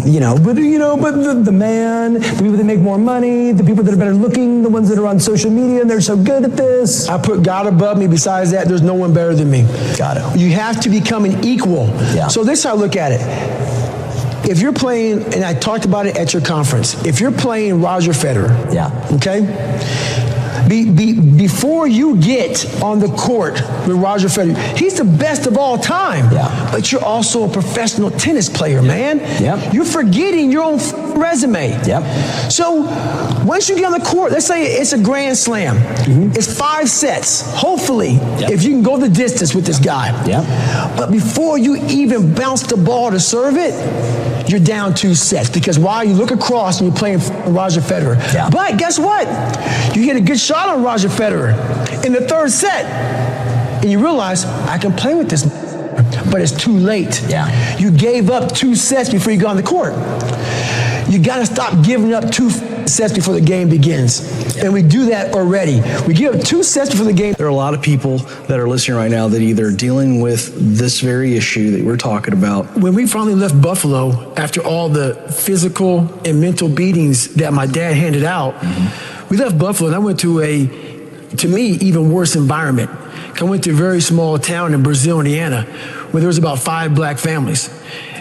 but the man, the people that make more money, the people that are better looking, the ones that are on social media and they're so good at this. I put God above me. Besides that, there's no one better than me. Got it. You have to become an equal. Yeah. So this is how I look at it. If you're playing, and I talked about it at your conference, if you're playing Roger Federer, okay? Before you get on the court with Roger Federer, he's the best of all time. Yeah. But you're also a professional tennis player, man. Yep. You're forgetting your own resume. Yep. So once you get on the court, let's say it's a grand slam. It's 5 sets. Hopefully, if you can go the distance with this guy. Yep. But before you even bounce the ball to serve it, you're down 2 sets. Because while you look across and you're playing Roger Federer. Yeah. But guess what? You get a good shot on Roger Federer in the 3rd set. And you realize, I can play with this, but it's too late. Yeah. You gave up 2 sets before you got on the court. You got to stop giving up 2 sets before the game begins. And we do that already. We give up 2 sets before the game. There are a lot of people that are listening right now that either dealing with this very issue that we're talking about. When we finally left Buffalo, after all the physical and mental beatings that my dad handed out, we left Buffalo and I went to to me, even worse environment. I went to a very small town in Brazil, Indiana, where there was about 5 black families.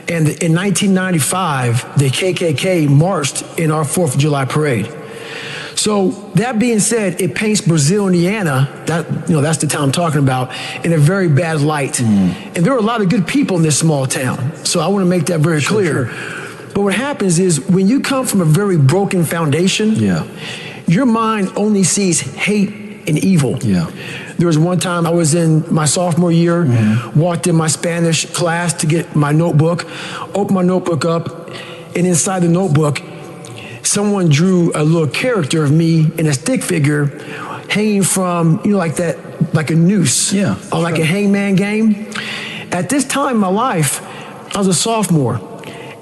And in 1995, the KKK marched in our 4th of July parade. So that being said, it paints Brazil, Indiana, that's the town I'm talking about, in a very bad light. And there are a lot of good people in this small town. So I want to make that very clear. But what happens is when you come from a very broken foundation, your mind only sees hate and evil. There was one time I was in my sophomore year, walked in my Spanish class to get my notebook, opened my notebook up, and inside the notebook, someone drew a little character of me in a stick figure hanging from, like a noose, or like a hangman game. At this time in my life, I was a sophomore,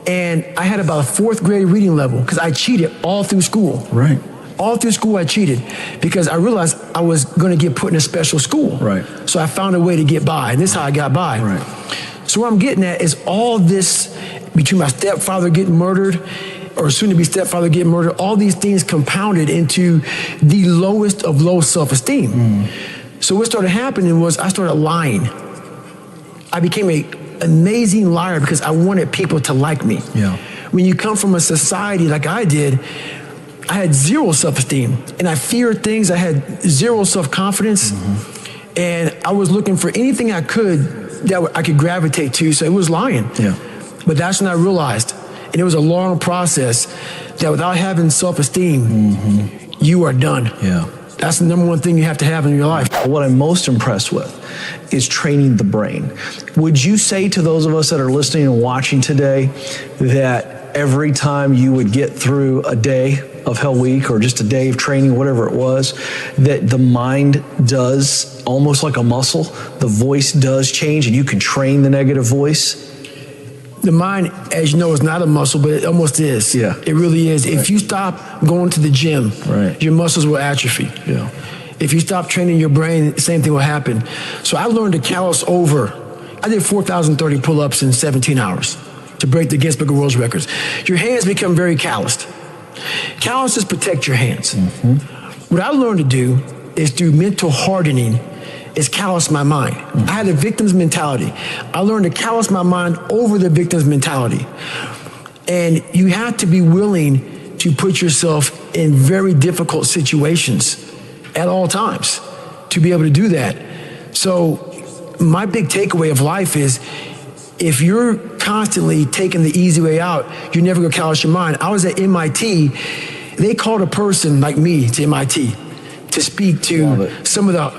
and I had about a 4th grade reading level because I cheated all through school. Right. All through school, I cheated because I realized I was going to get put in a special school. Right. So I found a way to get by, and this is how I got by. Right. So what I'm getting at is all this, between my stepfather getting murdered, or soon-to-be stepfather getting murdered, all these things compounded into the lowest of low self-esteem. So what started happening was I started lying. I became an amazing liar because I wanted people to like me. Yeah. When you come from a society like I did, I had 0 self-esteem, and I feared things. I had 0 self-confidence, and I was looking for anything I could that I could gravitate to, so it was lying. Yeah. But that's when I realized, and it was a long process, that without having self-esteem, you are done. Yeah. That's the number one thing you have to have in your life. What I'm most impressed with is training the brain. Would you say to those of us that are listening and watching today that every time you would get through a day of Hell Week or just a day of training, whatever it was, that the mind does, almost like a muscle, the voice does change and you can train the negative voice? The mind, as you know, is not a muscle, but it almost is. Yeah. It really is. Right. If you stop going to the gym, your muscles will atrophy. Yeah. If you stop training your brain, the same thing will happen. So I learned to callus over. I did 4,030 pull-ups in 17 hours to break the Guinness Book of World Records. Your hands become very calloused. Calluses protect your hands. What I learned to do is through mental hardening is callous my mind. I had a victim's mentality. I learned to callous my mind over the victim's mentality. And you have to be willing to put yourself in very difficult situations at all times to be able to do that. So my big takeaway of life is if you're constantly taking the easy way out, you're never gonna callous your mind. I was at MIT, they called a person like me to MIT to speak to some of the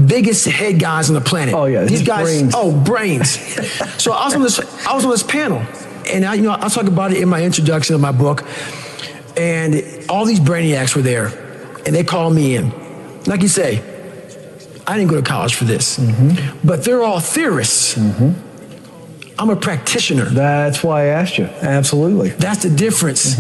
biggest head guys on the planet. Oh yeah, these guys, brains. Brains. So I was on this panel, and I'll talk about it in my introduction of my book. And all these brainiacs were there, and they called me in. Like you say, I didn't go to college for this, but they're all theorists. I'm a practitioner. That's why I asked you. Absolutely. That's the difference.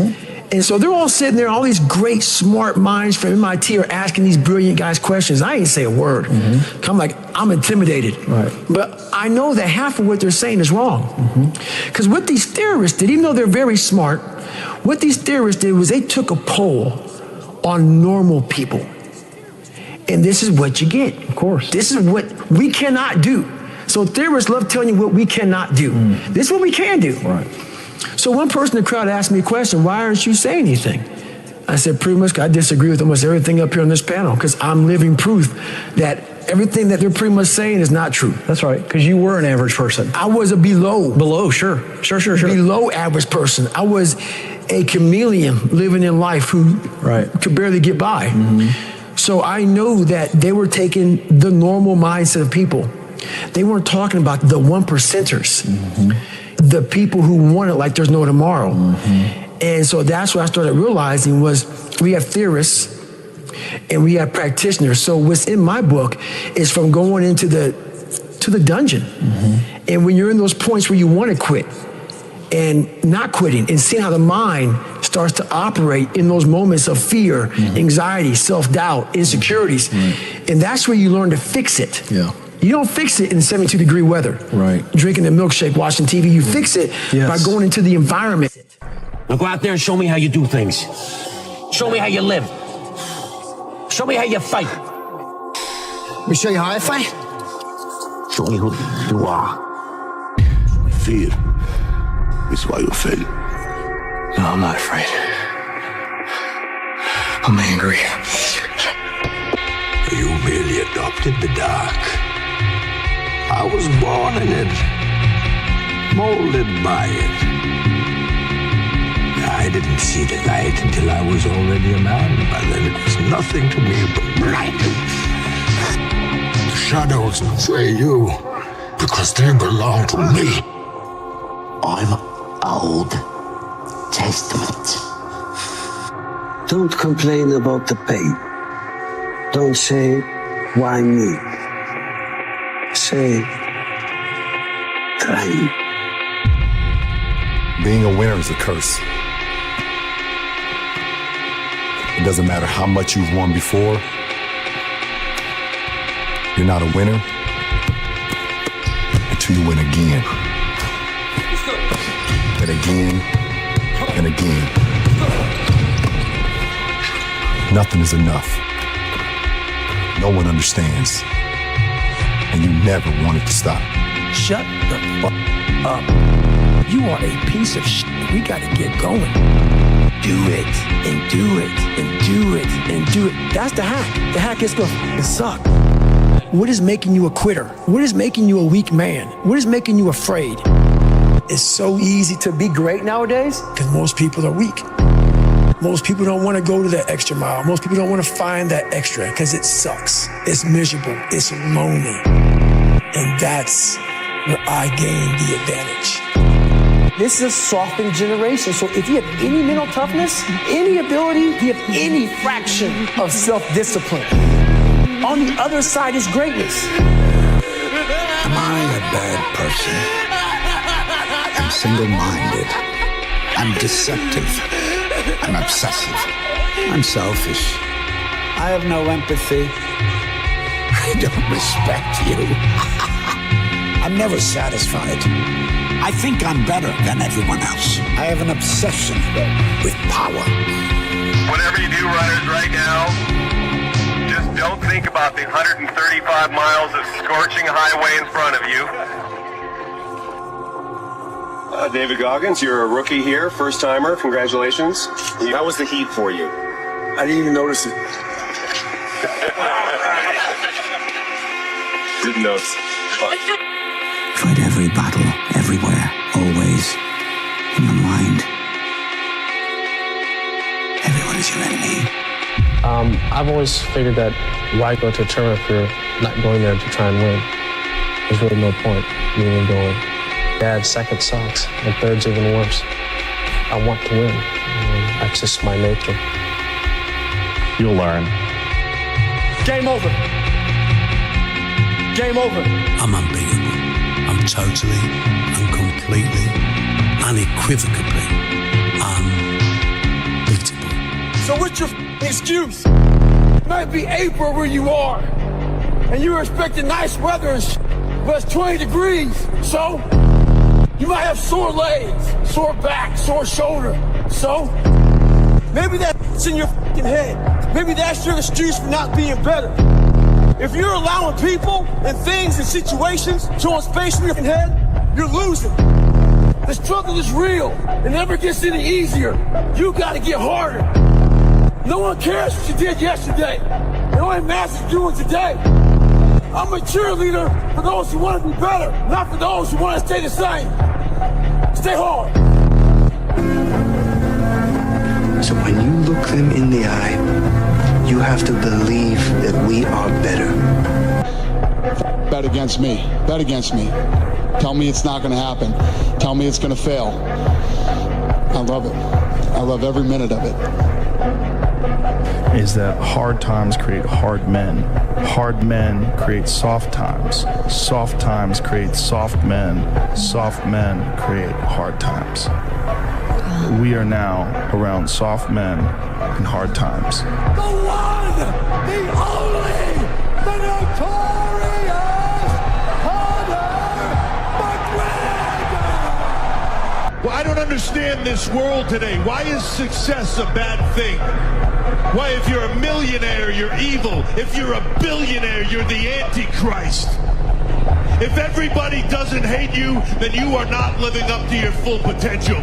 And so they're all sitting there, all these great, smart minds from MIT are asking these brilliant guys questions. I ain't say a word. I'm intimidated. Right. But I know that half of what they're saying is wrong. Because what these theorists did, even though they're very smart, what these theorists did was they took a poll on normal people. And this is what you get. Of course. This is what we cannot do. So theorists love telling you what we cannot do. This is what we can do. Right. So one person in the crowd asked me a question, why aren't you saying anything? I said, pretty much, I disagree with almost everything up here on this panel because I'm living proof that everything that they're pretty much saying is not true. That's right, because you were an average person. I was a below, sure. Below average person. I was a chameleon living in life who could barely get by. So I know that they were taking the normal mindset of people. They weren't talking about the 1%ers, the people who want it like there's no tomorrow. And so that's what I started realizing was we have theorists and we have practitioners. So what's in my book is from going into the dungeon. And when you're in those points where you want to quit and not quitting and seeing how the mind starts to operate in those moments of fear, anxiety, self-doubt, insecurities. And that's where you learn to fix it. Yeah. You don't fix it in 72-degree weather. Right. Drinking a milkshake, watching TV. You fix it by going into the environment. Now go out there and show me how you do things. Show me how you live. Show me how you fight. Let me show you how I fight. Show me who you are. Fear is why you fail. No, I'm not afraid. I'm angry. You merely adopted the dark. I was born in it, molded by it. I didn't see the light until I was already a man. By then it was nothing to me but blinding. The shadows betray you because they belong to me. I'm Old Testament. Don't complain about the pain. Don't say, why me? Say, try. Being a winner is a curse. It doesn't matter how much you've won before. You're not a winner until you win again. And again, and again. Nothing is enough. No one understands. And you never want it to stop. Shut the fuck up. You are a piece of shit. We gotta get going. Do it, and do it, and do it, and do it. That's the hack. The hack is gonna suck. What is making you a quitter? What is making you a weak man? What is making you afraid? It's so easy to be great nowadays because most people are weak. Most people don't want to go to that extra mile. Most people don't want to find that extra because it sucks. It's miserable. It's lonely. And that's where I gain the advantage. This is a softened generation. So if you have any mental toughness, any ability, if you have any fraction of self-discipline, on the other side is greatness. Am I a bad person? I'm single-minded. I'm deceptive. I'm obsessive. I'm selfish. I have no empathy. I don't respect you. I'm never satisfied. I think I'm better than everyone else. I have an obsession with power. Whatever you do, runners, right now, just don't think about the 135 miles of scorching highway in front of you. David Goggins, you're a rookie here, first timer. Congratulations. How was the heat for you? I didn't even notice it. Good notes. Fight every battle, everywhere, always, in your mind. Everyone is your enemy. I've always figured that why go to a tournament if you're not going there to try and win? There's really no point in even going. Bad second sucks, and third's even worse. I want to win. That's just my nature. You'll learn. Game over. Game over. I'm unbeatable. I'm totally and completely, unequivocally unbeatable. So what's your excuse? It might be April where you are, and you're expecting nice weather and but it's 20 degrees. So you might have sore legs, sore back, sore shoulder. So maybe that's in your fucking head. Maybe that's your excuse for not being better. If you're allowing people and things and situations to own space in your head, you're losing. The struggle is real. It never gets any easier. You gotta get harder. No one cares what you did yesterday. It only matters what you're doing today. I'm a cheerleader for those who want to be better, not for those who want to stay the same. Stay hard. So when you look them in the eye, you have to believe that we are better. Bet against me. Bet against me. Tell me it's not going to happen. Tell me it's going to fail. I love it. I love every minute of it. Is that hard times create hard men. Hard men create soft times. Soft times create soft men. Soft men create hard times. We are now around soft men in hard times. The one, the only, the notorious Conor McGregor! Well, I don't understand this world today. Why is success a bad thing? Why, if you're a millionaire, you're evil. If you're a billionaire, you're the Antichrist. If everybody doesn't hate you, then you are not living up to your full potential.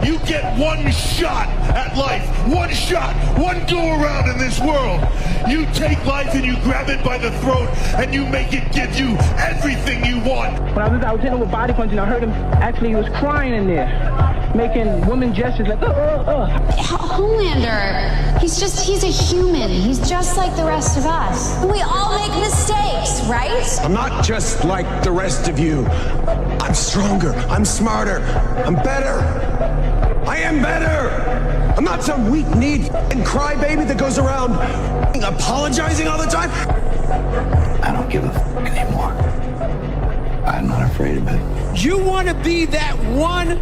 You get one shot at life, one shot, one go around in this world. You take life and you grab it by the throat and you make it give you everything you want. When I was hitting him with body punching, I heard him, actually he was crying in there, making woman gestures like, Homelander, he's a human. He's just like the rest of us. We all make mistakes, right? I'm not just like the rest of you. I'm stronger, I'm smarter, I'm better. I am better. I'm not some weak-kneed and crybaby that goes around apologizing all the time. I don't give a fuck anymore. I'm not afraid of it. You want to be that one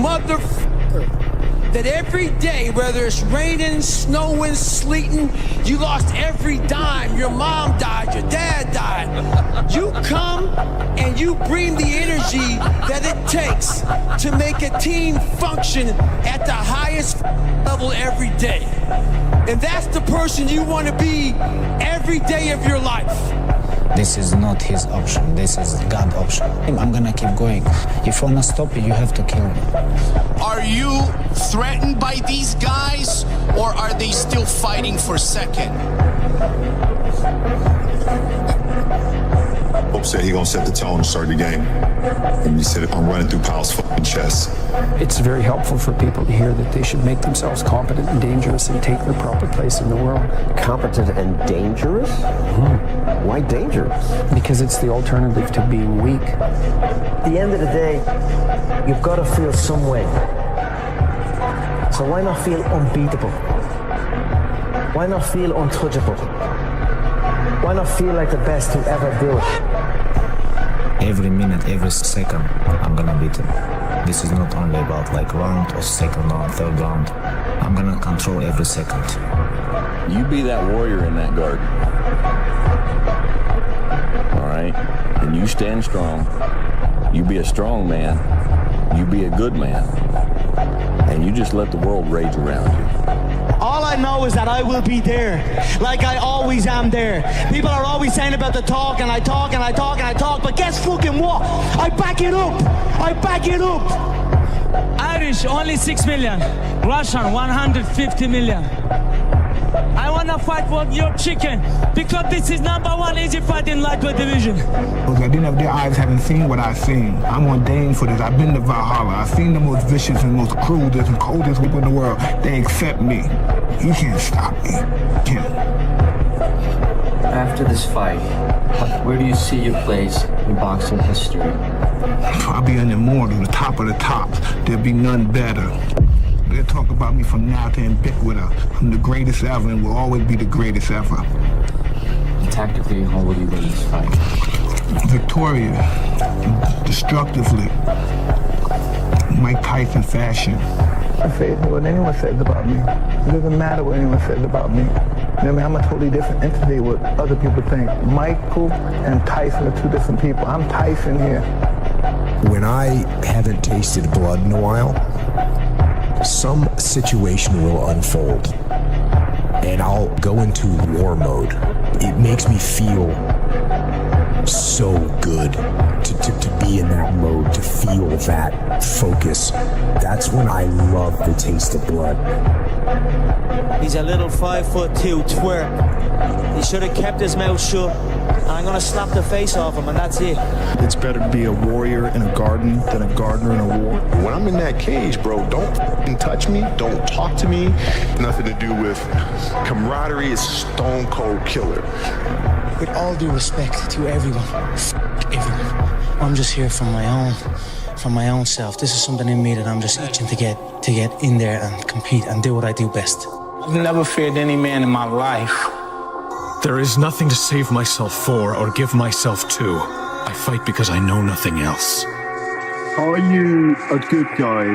motherfucker that every day, whether it's raining, snowing, sleeting, you lost every dime, your mom died, your dad died. You come and you bring the energy that it takes to make a team function at the highest level every day. And that's the person you want to be every day of your life. This is not his option. This is God's option. I'm gonna keep going. If you wanna stop it, you have to kill me. Are you threatened by these guys, or are they still fighting for second? Pope said he gonna set the tone and start the game. And he said, I'm running through Powell's fucking chest. It's very helpful for people to hear that they should make themselves competent and dangerous and take their proper place in the world. Competent and dangerous? Mm-hmm. Why dangerous? Because it's the alternative to being weak. At the end of the day, you've got to feel some way. So why not feel unbeatable? Why not feel untouchable? Why not feel like the best who ever do it? Every minute, every second, I'm gonna beat him. This is not only about like round or second round, third round. I'm gonna control every second. You be that warrior in that garden. All right? And you stand strong. You be a strong man. You be a good man. And you just let the world rage around you. All I know is that I will be there, like I always am there. People are always saying about the talk, and I talk, and I talk, and I talk, but guess fucking what? I back it up. I back it up. Irish, only 6 million. Russian, 150 million. wanna fight for your chicken because this is #1 easy fight in lightweight division. At the end of their eyes haven't seen what I've seen. I'm ordained for this. I've been to Valhalla. I've seen the most vicious and most cruelest and coldest people in the world. They accept me. He can't stop me. Can't. After this fight, where do you see your place in boxing history? I'll be an immortal, the top of the tops. There'll be none better. They'll talk about me from now to ubiquitous. I'm the greatest ever and will always be the greatest ever. Tactically, how will you win this fight? Victorious, destructively, Mike Tyson fashion. I say what anyone says about me. It doesn't matter what anyone says about me. You know what I mean? I'm a totally different entity what other people think. Michael and Tyson are two different people. I'm Tyson here. When I haven't tasted blood in a while, some situation will unfold and I'll go into war mode. It makes me feel so good to be in that mode, to feel that focus. That's when I love the taste of blood. He's a little 5'2" twerp. He should have kept his mouth shut. I'm gonna slap the face off him, and that's it. It's better to be a warrior in a garden than a gardener in a war. When I'm in that cage, bro, don't touch me, don't talk to me. Nothing to do with camaraderie. It's stone cold killer. With all due respect to everyone, everyone, I'm just here for my own self. This is something in me that I'm just itching to get in there and compete and do what I do best. I've never feared any man in my life. There is nothing to save myself for or give myself to. I fight because I know nothing else. Are you a good guy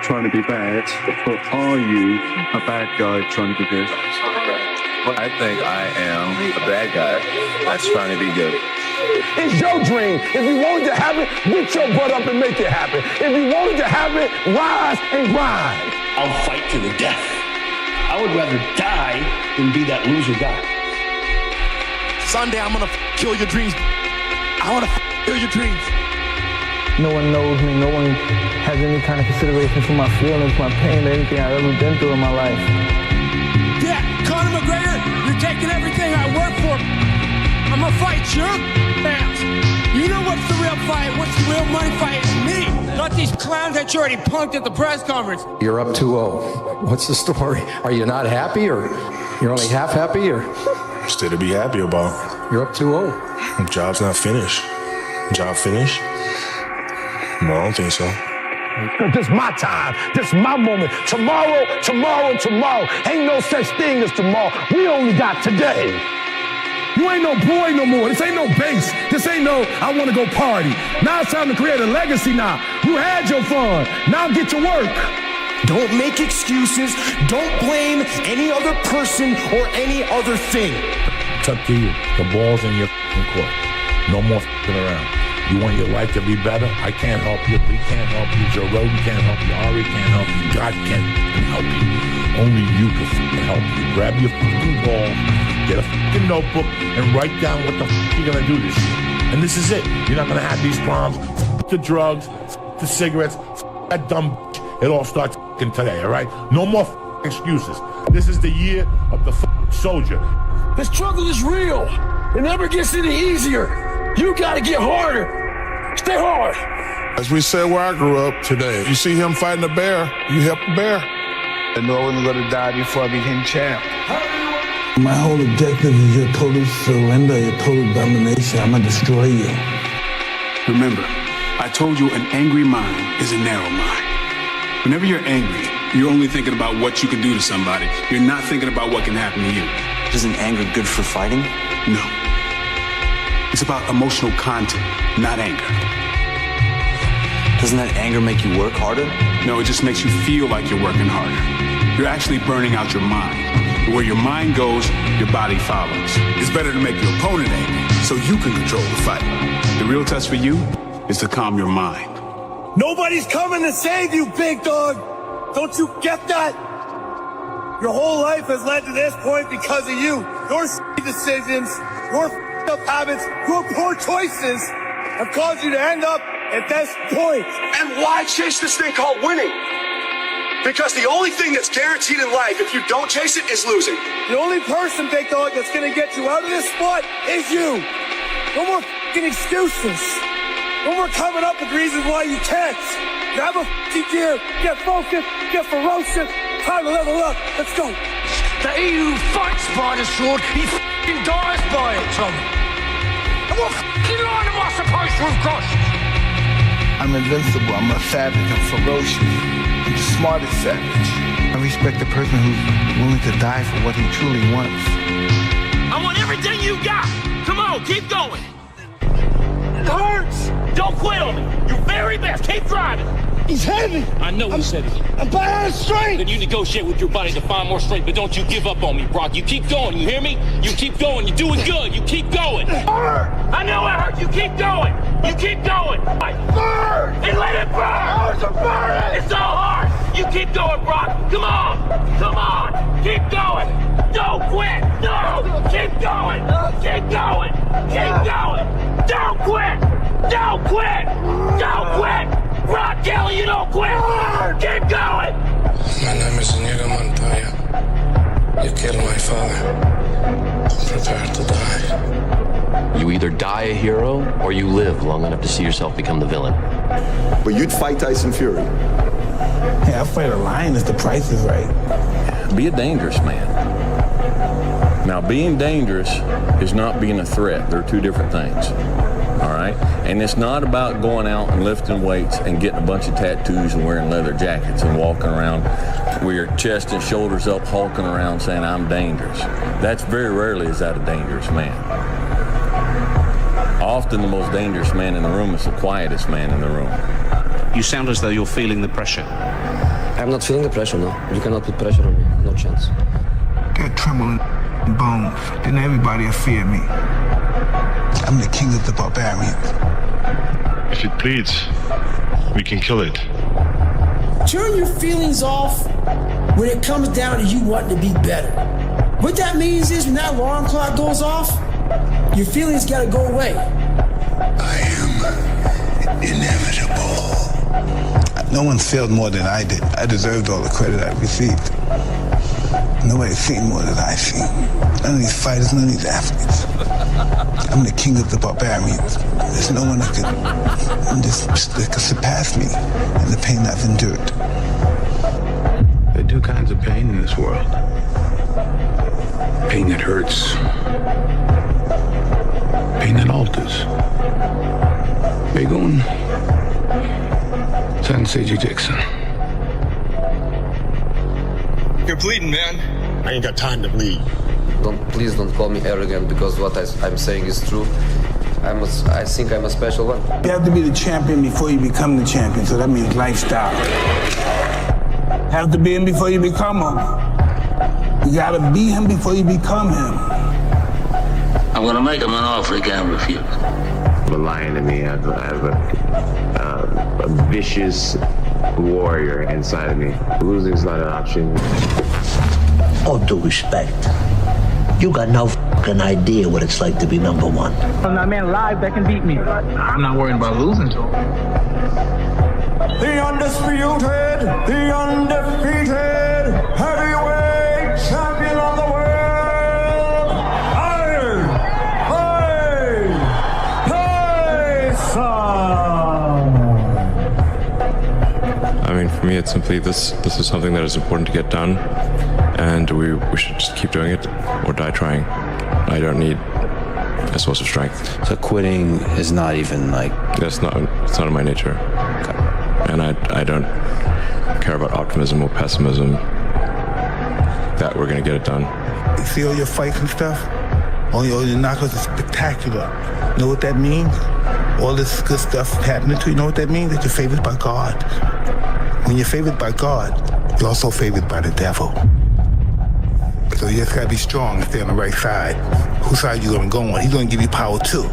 trying to be bad, or are you a bad guy trying to be good? I think I am a bad guy that's trying to be good. It's your dream. If you wanted to have it, get your butt up and make it happen. If you wanted to have it, rise and grind. I'll fight to the death. I would rather die than be that loser guy. Sunday, I'm gonna kill your dreams. I wanna kill your dreams. No one knows me. No one has any kind of consideration for my feelings, my pain, anything I've ever been through in my life. Yeah, Conor McGregor, you're taking everything I work for. I'm gonna fight your ass. You know what's the real fight? What's the real money fight? It's me, not these clowns that you already punked at the press conference. You're up 2-0. What's the story? Are you not happy, or you're only half happy, or? Still to be happy about. You're up 2-0. Job's not finished. Job finished? No, I don't think so. This is my time. This is my moment. Tomorrow. Ain't no such thing as tomorrow. We only got today. You ain't no boy no more. This ain't no base. This ain't no, I want to go party. Now it's time to create a legacy now. You had your fun. Now get to work. Don't make excuses. Don't blame any other person or any other thing. It's up to you. The ball's in your court. No more around. You want your life to be better? I can't help you. We can't help you. Joe Rogan can't help you. Ari can't help you. God can't help you. Only you can help you. Grab your ball, get a notebook, and write down what the you're gonna do this year. And this is it. You're not gonna have these problems. The drugs, the cigarettes, that dumb. It all starts today, all right? No more excuses. This is the year of the soldier. The struggle is real. It never gets any easier. You gotta get harder. Stay hard. As we said where I grew up today, you see him fighting a bear, you help the bear. I know I wasn't gonna die before I became champ. My whole objective is your total surrender, your total domination. I'm gonna destroy you. Remember, I told you an angry mind is a narrow mind. Whenever you're angry, you're only thinking about what you can do to somebody. You're not thinking about what can happen to you. Isn't anger good for fighting? No. It's about emotional content, not anger. Doesn't that anger make you work harder? No, it just makes you feel like you're working harder. You're actually burning out your mind. Where your mind goes, your body follows. It's better to make your opponent angry so you can control the fight. The real test for you is to calm your mind. Nobody's coming to save you, big dog. Don't you get that? Your whole life has led to this point because of you. Your decisions, your up habits, your poor choices have caused you to end up at this point. And why chase this thing called winning? Because the only thing that's guaranteed in life, if you don't chase it, is losing. The only person, big dog, that's gonna get you out of this spot is you. No more f***ing excuses. No more coming up with reasons why you can't. Grab a f***ing gear, get focused, get ferocious, time to level up. Let's go. That he who fights by the sword, he f***ing dies by it, Tom. And what f***ing line am I supposed to have crossed? I'm invincible. I'm a savage. I'm ferocious. I'm the smartest savage. I respect the person who's willing to die for what he truly wants. I want everything you got. Come on, keep going. It hurts. Don't quit on me. Your very best. Keep driving. He's heavy. I know he's heavy. I'm bad out of strength. Then you negotiate with your body to find more strength, but don't you give up on me, Brock. You keep going, you hear me? You keep going. You're doing good. You keep going. I know it hurts. You keep going. You keep going. Burn! And let it burn. It's burning. It's so hard. You keep going, Brock. Come on. Come on. Keep going. Don't quit. No. Keep going. Keep going. Keep going. Don't quit. Don't quit. Don't quit. Brock Kelly, you don't quit. Keep going. My name is Inigo Montoya. You killed my father. I'm prepared to die. You either die a hero or you live long enough to see yourself become the villain. But you'd fight Tyson Fury. Yeah, I'll fight a lion if the price is right. Be a dangerous man. Now, being dangerous is not being a threat. They're two different things. All right? And it's not about going out and lifting weights and getting a bunch of tattoos and wearing leather jackets and walking around with your chest and shoulders up, hulking around saying, I'm dangerous. That's very rarely is that a dangerous man. Often the most dangerous man in the room is the quietest man in the room. You sound as though you're feeling the pressure. I'm not feeling the pressure, no. You cannot put pressure on me. No chance. Got trembling bones. Then everybody will fear me. I'm the king of the barbarians. If it bleeds, we can kill it. Turn your feelings off when it comes down to you wanting to be better. What that means is when that alarm clock goes off, your feelings gotta go away. I am inevitable. No one failed more than I did. I deserved all the credit I received. Nobody's seen more than I've seen. None of these fighters, none of these athletes. I'm the king of the barbarians. There's no one that could surpass me in the pain I've endured. There are two kinds of pain in this world. Pain that hurts. Pain that alters. Begun. Sensei Jiu-Jitsu. You're bleeding, man. I ain't got time to bleed. Please don't call me arrogant because what I'm saying is true. I think I'm a special one. You have to be the champion before you become the champion, so that means lifestyle. Have to be him before you become him. You gotta be him before you become him. I'm gonna make him an offer he can't refuse. The lion in me, I have a vicious warrior inside of me. Losing is not an option. All due respect, you got no fucking idea what it's like to be number one. I'm not man alive that can beat me. I'm not worried about losing to him. The undisputed, the undefeated heavyweight champion of the world, I mean, for me, it's simply this is something that is important to get done, and we should just keep doing it or die trying. I don't need a source of strength. So quitting is not even like... It's not in my nature. Okay. And I don't care about optimism or pessimism that we're going to get it done. You see all your fights and stuff? All your knockouts are spectacular. You know what that means? All this good stuff happening to you, know what that means? That you're favored by God. When you're favored by God, you're also favored by the devil. So you just gotta be strong and stay on the right side. Whose side you gonna go on? He's gonna give you power too.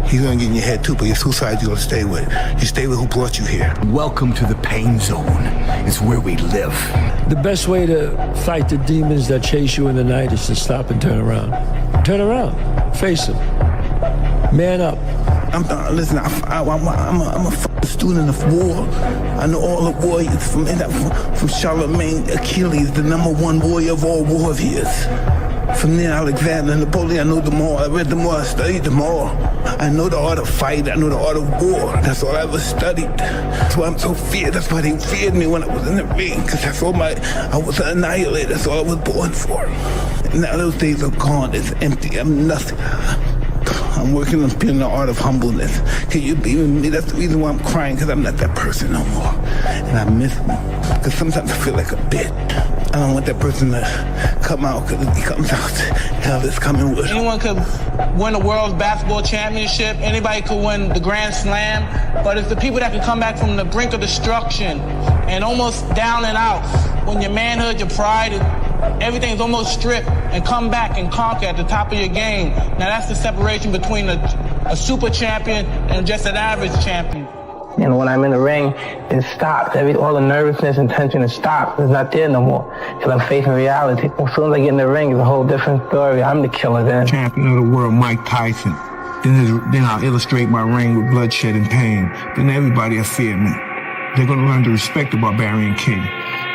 He's gonna get in your head too, but it's whose side you gonna stay with. You stay with who brought you here. Welcome to the pain zone. It's where we live. The best way to fight the demons that chase you in the night is to stop and turn around. Turn around. Face them. Man up. I'm a student of war. I know all the warriors from Charlemagne, Achilles, the #1 warrior of all warriors. From then, Alexander, Napoleon, I know them all. I read them all, I studied them all. I know the art of fight, I know the art of war. That's all I ever studied. That's why I'm so feared. That's why they feared me when I was in the ring, because that's all I was an annihilator. That's all I was born for. And now those days are gone. It's empty. I'm nothing. I'm working on feeling the art of humbleness. Can you believe in me? That's the reason why I'm crying, because I'm not that person no more. And I miss them. Because sometimes I feel like a bitch. I don't want that person to come out, because if he comes out, hell is coming with him. Anyone could win a world basketball championship. Anybody could win the Grand Slam. But it's the people that can come back from the brink of destruction and almost down and out. When your manhood, your pride, everything's almost stripped, and come back and conquer at the top of your game. Now that's the separation between a super champion and just an average champion. And when I'm in the ring, it stops. All the nervousness and tension is stopped. It's not there no more. Because I'm facing reality. As soon as I get in the ring, it's a whole different story. I'm the killer then. Champion of the world, Mike Tyson. Then I'll illustrate my reign with bloodshed and pain. Then everybody will fear me. They're going to learn to respect the barbarian king.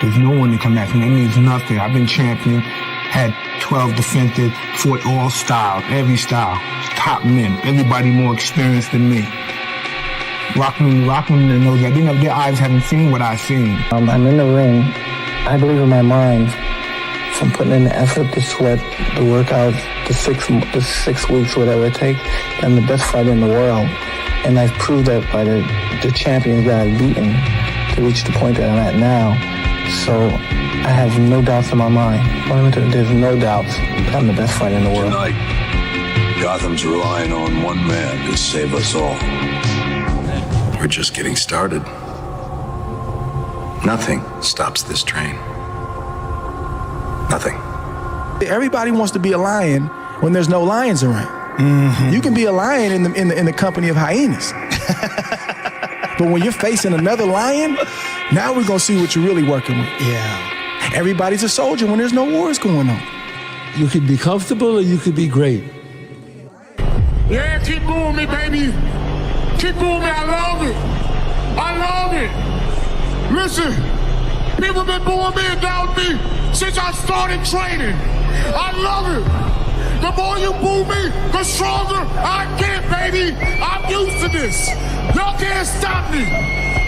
There's no one to come back from. That means nothing. I've been champion, had 12 defended, fought all styles, every style. Top men, everybody more experienced than me. Rockman knows that. Their eyes haven't seen what I've seen. I'm in the ring. I believe in my mind. So I'm putting in the effort, the sweat, the workouts, the 6 weeks, whatever it takes. I'm the best fighter in the world. And I've proved that by the champions that I've beaten to reach the point that I'm at now. So I have no doubts in my mind. There's no doubts that I'm the best fighter in the world. Tonight, Gotham's relying on one man to save us all. We're just getting started. Nothing stops this train. Nothing. Everybody wants to be a lion when there's no lions around. Mm-hmm. You can be a lion in the company of hyenas. But when you're facing another lion, now we're gonna see what you're really working with. Yeah. Everybody's a soldier when there's no wars going on. You could be comfortable or you could be great. Yeah, keep moving me, baby. Keep moving, I love it. I love it. Listen, people been booing me and doubting me since I started training. I love it. The more you boo me, the stronger I get, baby. I'm used to this. Y'all can't stop me.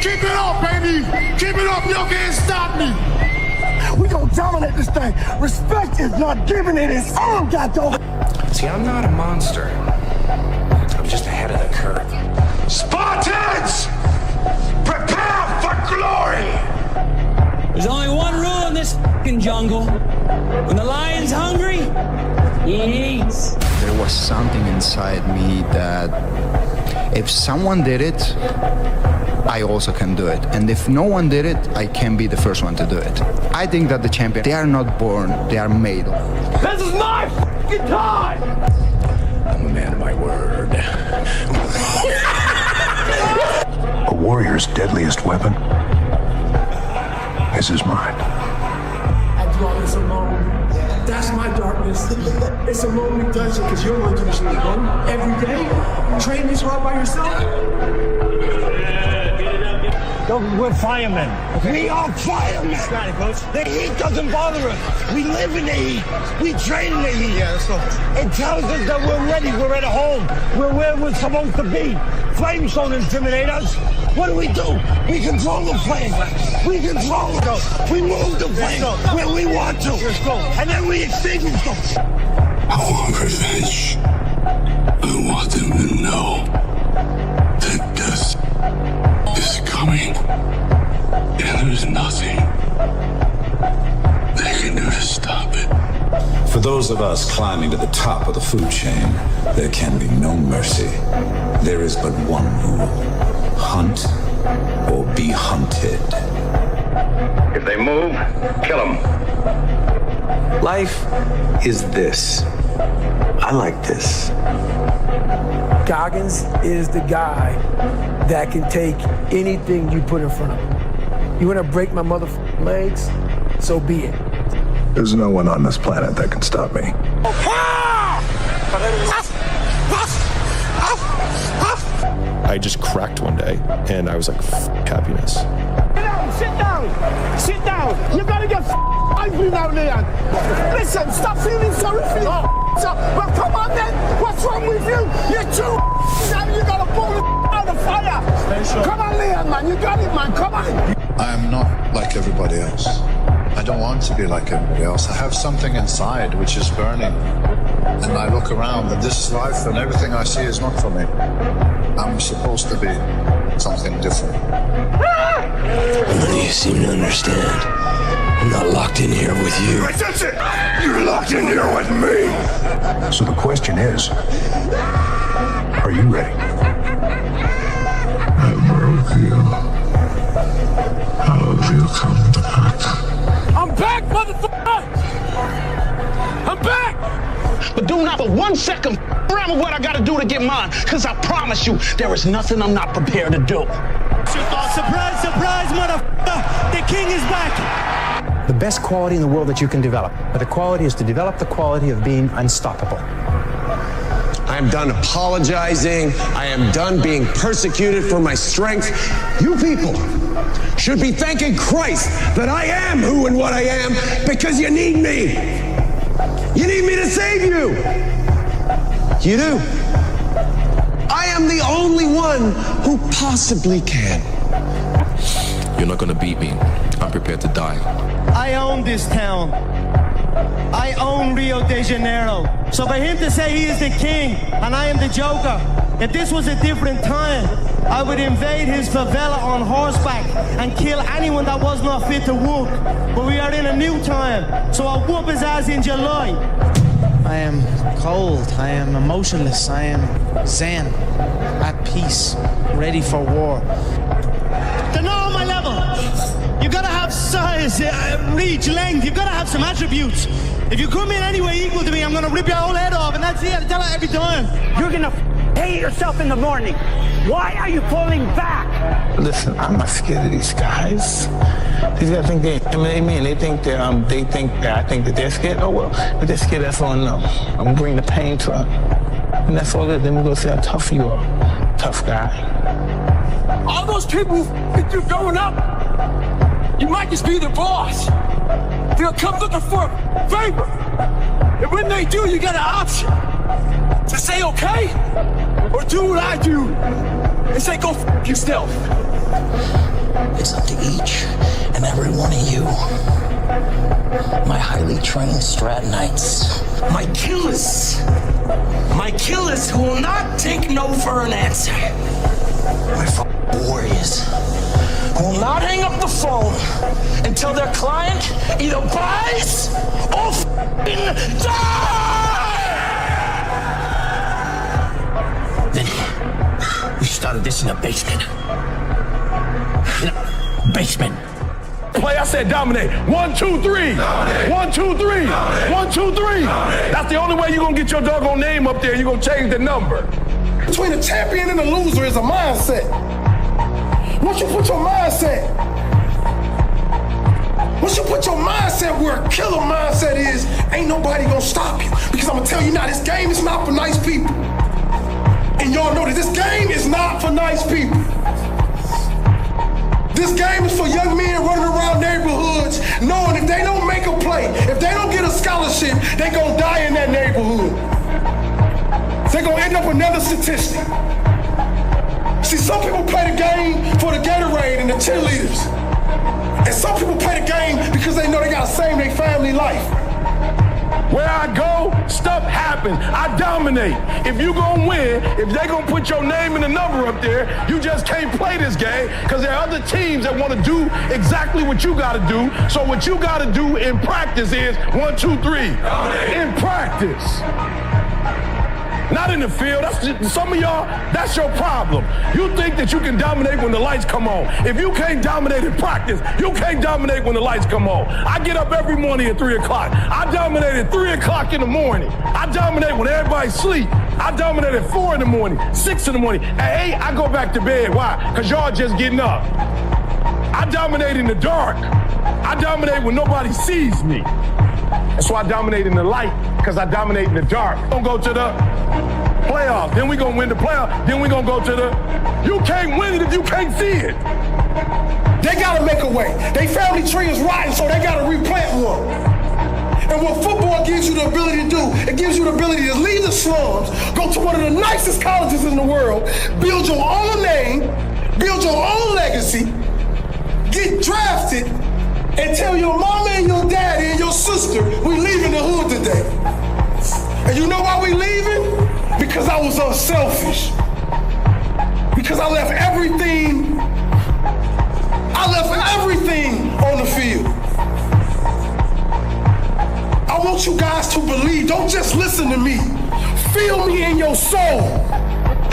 Keep it up, baby. Keep it up. Y'all can't stop me. We gonna dominate this thing. Respect is not given, it is earned, goddamn. See, I'm not a monster. I'm just ahead of the curve. Spartans! Prepare for glory! There's only one rule in this fucking jungle. When the lion's hungry, he eats. There was something inside me that if someone did it, I also can do it. And if no one did it, I can be the first one to do it. I think that the champions, they are not born, they are made. This is my fucking time! I'm a man of my word. A warrior's deadliest weapon is his mind. I do all this alone. That's my darkness. It's a lonely dungeon because you're going to the street every day. Train this hard by yourself. We're firemen. Okay. We are firemen. The heat doesn't bother us. We live in the heat. We train in the heat. Yeah, let's go. It tells us that we're ready. We're at home. We're where we're supposed to be. Flames don't intimidate us. What do? We control the flame. We control it. We move the flame where we want to. Let's go. And then we extinguish them. I want revenge. I want them to know that death is coming, and there's nothing they can do to stop it. For those of us climbing to the top of the food chain, there can be no mercy. There is but one rule: hunt or be hunted. If they move, kill them. Life is this. I like this. Goggins is the guy that can take anything you put in front of him. You want to break my motherfucking legs? So be it. There's no one on this planet that can stop me. I just cracked one day, and I was like, happiness. Sit down. Sit down. You gotta get angry now, Leon. Listen, stop feeling sorry for yourself. Well, come on then. What's wrong with you? You're too now. You gotta pull it out of fire. Come on, Leon, man. You got it, man. Come on. I am not like everybody else. I don't want to be like everybody else. I have something inside which is burning. And I look around, and this is life, and everything I see is not for me. I'm supposed to be something different. None of you seem to understand. I'm not locked in here with you. That's it! You're locked in here with me! So the question is, are you ready? I broke you. How have you come back? I'm back, motherfucker! I'm back! But do not for 1 second around with what I gotta do to get mine, because I promise you, there is nothing I'm not prepared to do. Surprise, surprise, motherfucker! The king is back! The best quality in the world that you can develop, but the quality is to develop the quality of being unstoppable. I am done apologizing. I am done being persecuted for my strength. You people should be thanking Christ that I am who and what I am, because you need me. You need me to save you. You do. I am the only one who possibly can. You're not gonna beat me. I'm prepared to die. I own this town. I own Rio de Janeiro. So for him to say he is the king and I am the joker, if this was a different time, I would invade his favela on horseback and kill anyone that was not fit to walk. But we are in a new time, so I'll whoop his ass in July. I am cold, I am emotionless, I am zen, at peace, ready for war. To know my level, you gotta have size, reach, length, you gotta have some attributes. If you come in any way equal to me, I'm gonna rip your whole head off, and that's it, I tell her every time. You're gonna hate yourself in the morning. Why are you pulling back? Listen, I'm not scared of these guys. These guys think they intimidate me, and they think that I think that they're scared. Oh well, if they're scared, that's on them. I'm gonna bring the pain to them, and that's all it is. Then we're gonna see how tough you are, tough guy. All those people think you're going up. You might just be the boss. They'll come looking for a favor, and when they do, you got an option to say okay, or do what I do and say go f*** yourself. It's up to each and every one of you. My highly trained Stratonites. My killers who will not take no for an answer. My warriors who will not hang up the phone until their client either buys or f***ing dies! Then we started this in the basement. Basement. Play, I said dominate. 1, 2, 3. Dominate. 1, 2, 3. Dominate. 1, 2, 3. Dominate. That's the only way you're gonna get your doggone name up there. You're gonna change the number. Between a champion and a loser is a mindset. Once you put your mindset where a killer mindset is, ain't nobody gonna stop you. Because I'm gonna tell you now, this game is not for nice people. And y'all know that this game is not for nice people. This game is for young men running around neighborhoods knowing if they don't make a play, if they don't get a scholarship, they gonna die in that neighborhood. They're gonna end up another statistic. See, some people play the game for the Gatorade and the cheerleaders. And some people play the game because they know they gotta save their family life. Where I go, stuff happens. I dominate. If you gonna win, if they gonna put your name and the number up there, you just can't play this game because there are other teams that want to do exactly what you gotta do. So what you gotta do in practice is 1, 2, 3. In practice. Not in the field. That's just, some of y'all, that's your problem. You think that you can dominate when the lights come on. If you can't dominate in practice, you can't dominate when the lights come on. I get up every morning at 3 o'clock. I dominate at 3 o'clock in the morning. I dominate when everybody's asleep. I dominate at 4 in the morning, 6 in the morning. At 8, I go back to bed. Why? Because y'all just getting up. I dominate in the dark. I dominate when nobody sees me. That's why I dominate in the light, because I dominate in the dark. Don't go to the playoffs. Then we gonna win the playoffs. Then we gonna go to the... You can't win it if you can't see it. They gotta make a way. They family tree is rotten, so they gotta replant one. And what football gives you the ability to do, it gives you the ability to leave the slums, go to one of the nicest colleges in the world, build your own name, build your own legacy, get drafted, and tell your mama and your daddy and your sister, we leaving the hood today. And you know why we leaving? Because I was unselfish. Because I left everything on the field. I want you guys to believe. Don't just listen to me. Feel me in your soul.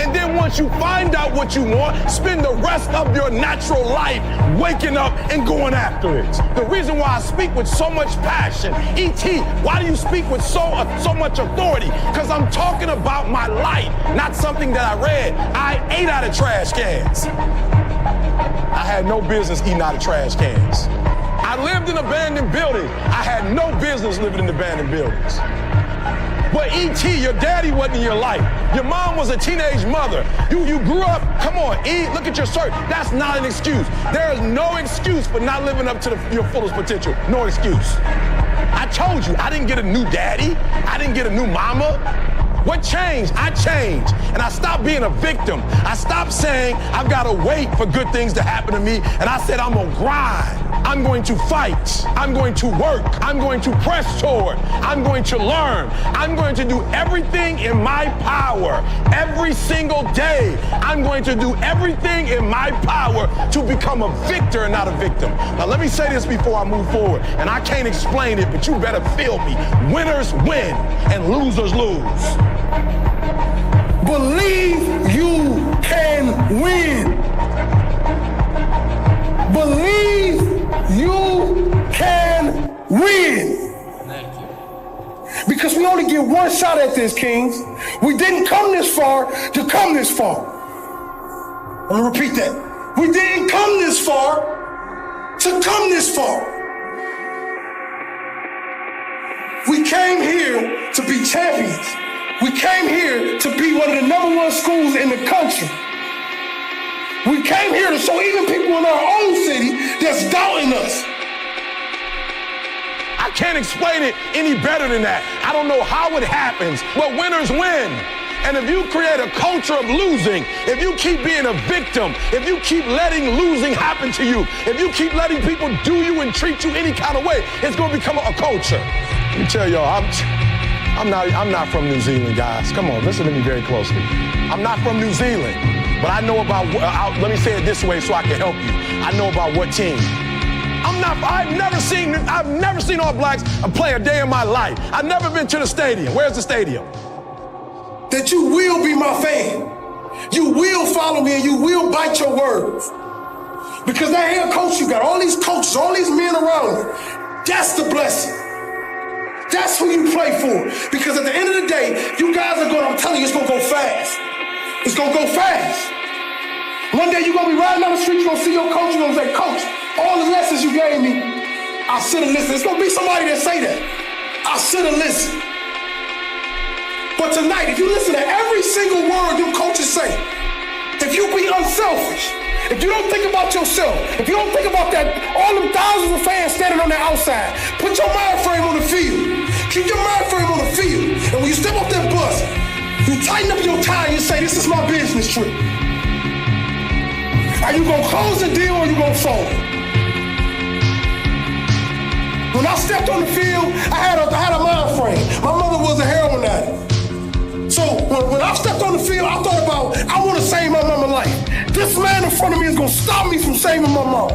And then once you find out what you want, spend the rest of your natural life waking up and going after it. The reason why I speak with so much passion, E.T., why do you speak with so much authority? Because I'm talking about my life, not something that I read. I ate out of trash cans. I had no business eating out of trash cans. I lived in abandoned buildings. I had no business living in abandoned buildings. But E.T., your daddy wasn't in your life. Your mom was a teenage mother. You grew up, come on, E, look at your shirt. That's not an excuse. There is no excuse for not living up to your fullest potential. No excuse. I told you, I didn't get a new daddy. I didn't get a new mama. What changed? I changed. And I stopped being a victim. I stopped saying I've got to wait for good things to happen to me. And I said, I'm going to grind. I'm going to fight. I'm going to work. I'm going to press toward. I'm going to learn. I'm going to do everything in my power. Every single day, I'm going to do everything in my power to become a victor and not a victim. Now, let me say this before I move forward. And I can't explain it, but you better feel me. Winners win and losers lose. Believe you can win. Believe you can win. Thank you. Because we only get one shot at this, Kings. We didn't come this far to come this far. I'm gonna repeat that. We didn't come this far to come this far. We came here to be champions. We came here to be one of the #1 schools in the country. We came here to show even people in our own city that's doubting us. I can't explain it any better than that. I don't know how it happens, but winners win. And if you create a culture of losing, if you keep being a victim, if you keep letting losing happen to you, if you keep letting people do you and treat you any kind of way, it's going to become a culture. Let me tell y'all, I'm not from New Zealand, guys. Come on, listen to me very closely. I'm not from New Zealand, but I know about, let me say it this way so I can help you. I know about what team. I've never seen All Blacks play a day in my life. I've never been to the stadium. Where's the stadium? That you will be my fan. You will follow me and you will bite your words. Because that head coach, you got all these coaches, all these men around you. That's the blessing. That's who you play for. Because at the end of the day, you guys are I'm telling you, it's gonna go fast. It's gonna go fast. One day you're gonna be riding down the street, you're gonna see your coach, you're gonna say, Coach, all the lessons you gave me, I should have listened. It's gonna be somebody that say that. I should have listened. But tonight, if you listen to every single word your coaches say, if you be unselfish, if you don't think about yourself, if you don't think about that, all them thousands of fans standing on the outside, put your mind frame on the field. Keep your mind frame on the field. And when you step off that bus, you tighten up your tie and you say, this is my business trip. Are you gonna close the deal or are you gonna fold? When I stepped on the field, I had a mind frame. My mother was a heroin addict. So when I stepped on the field, I thought about, I want to save my mama's life. This man in front of me is going to stop me from saving my mom.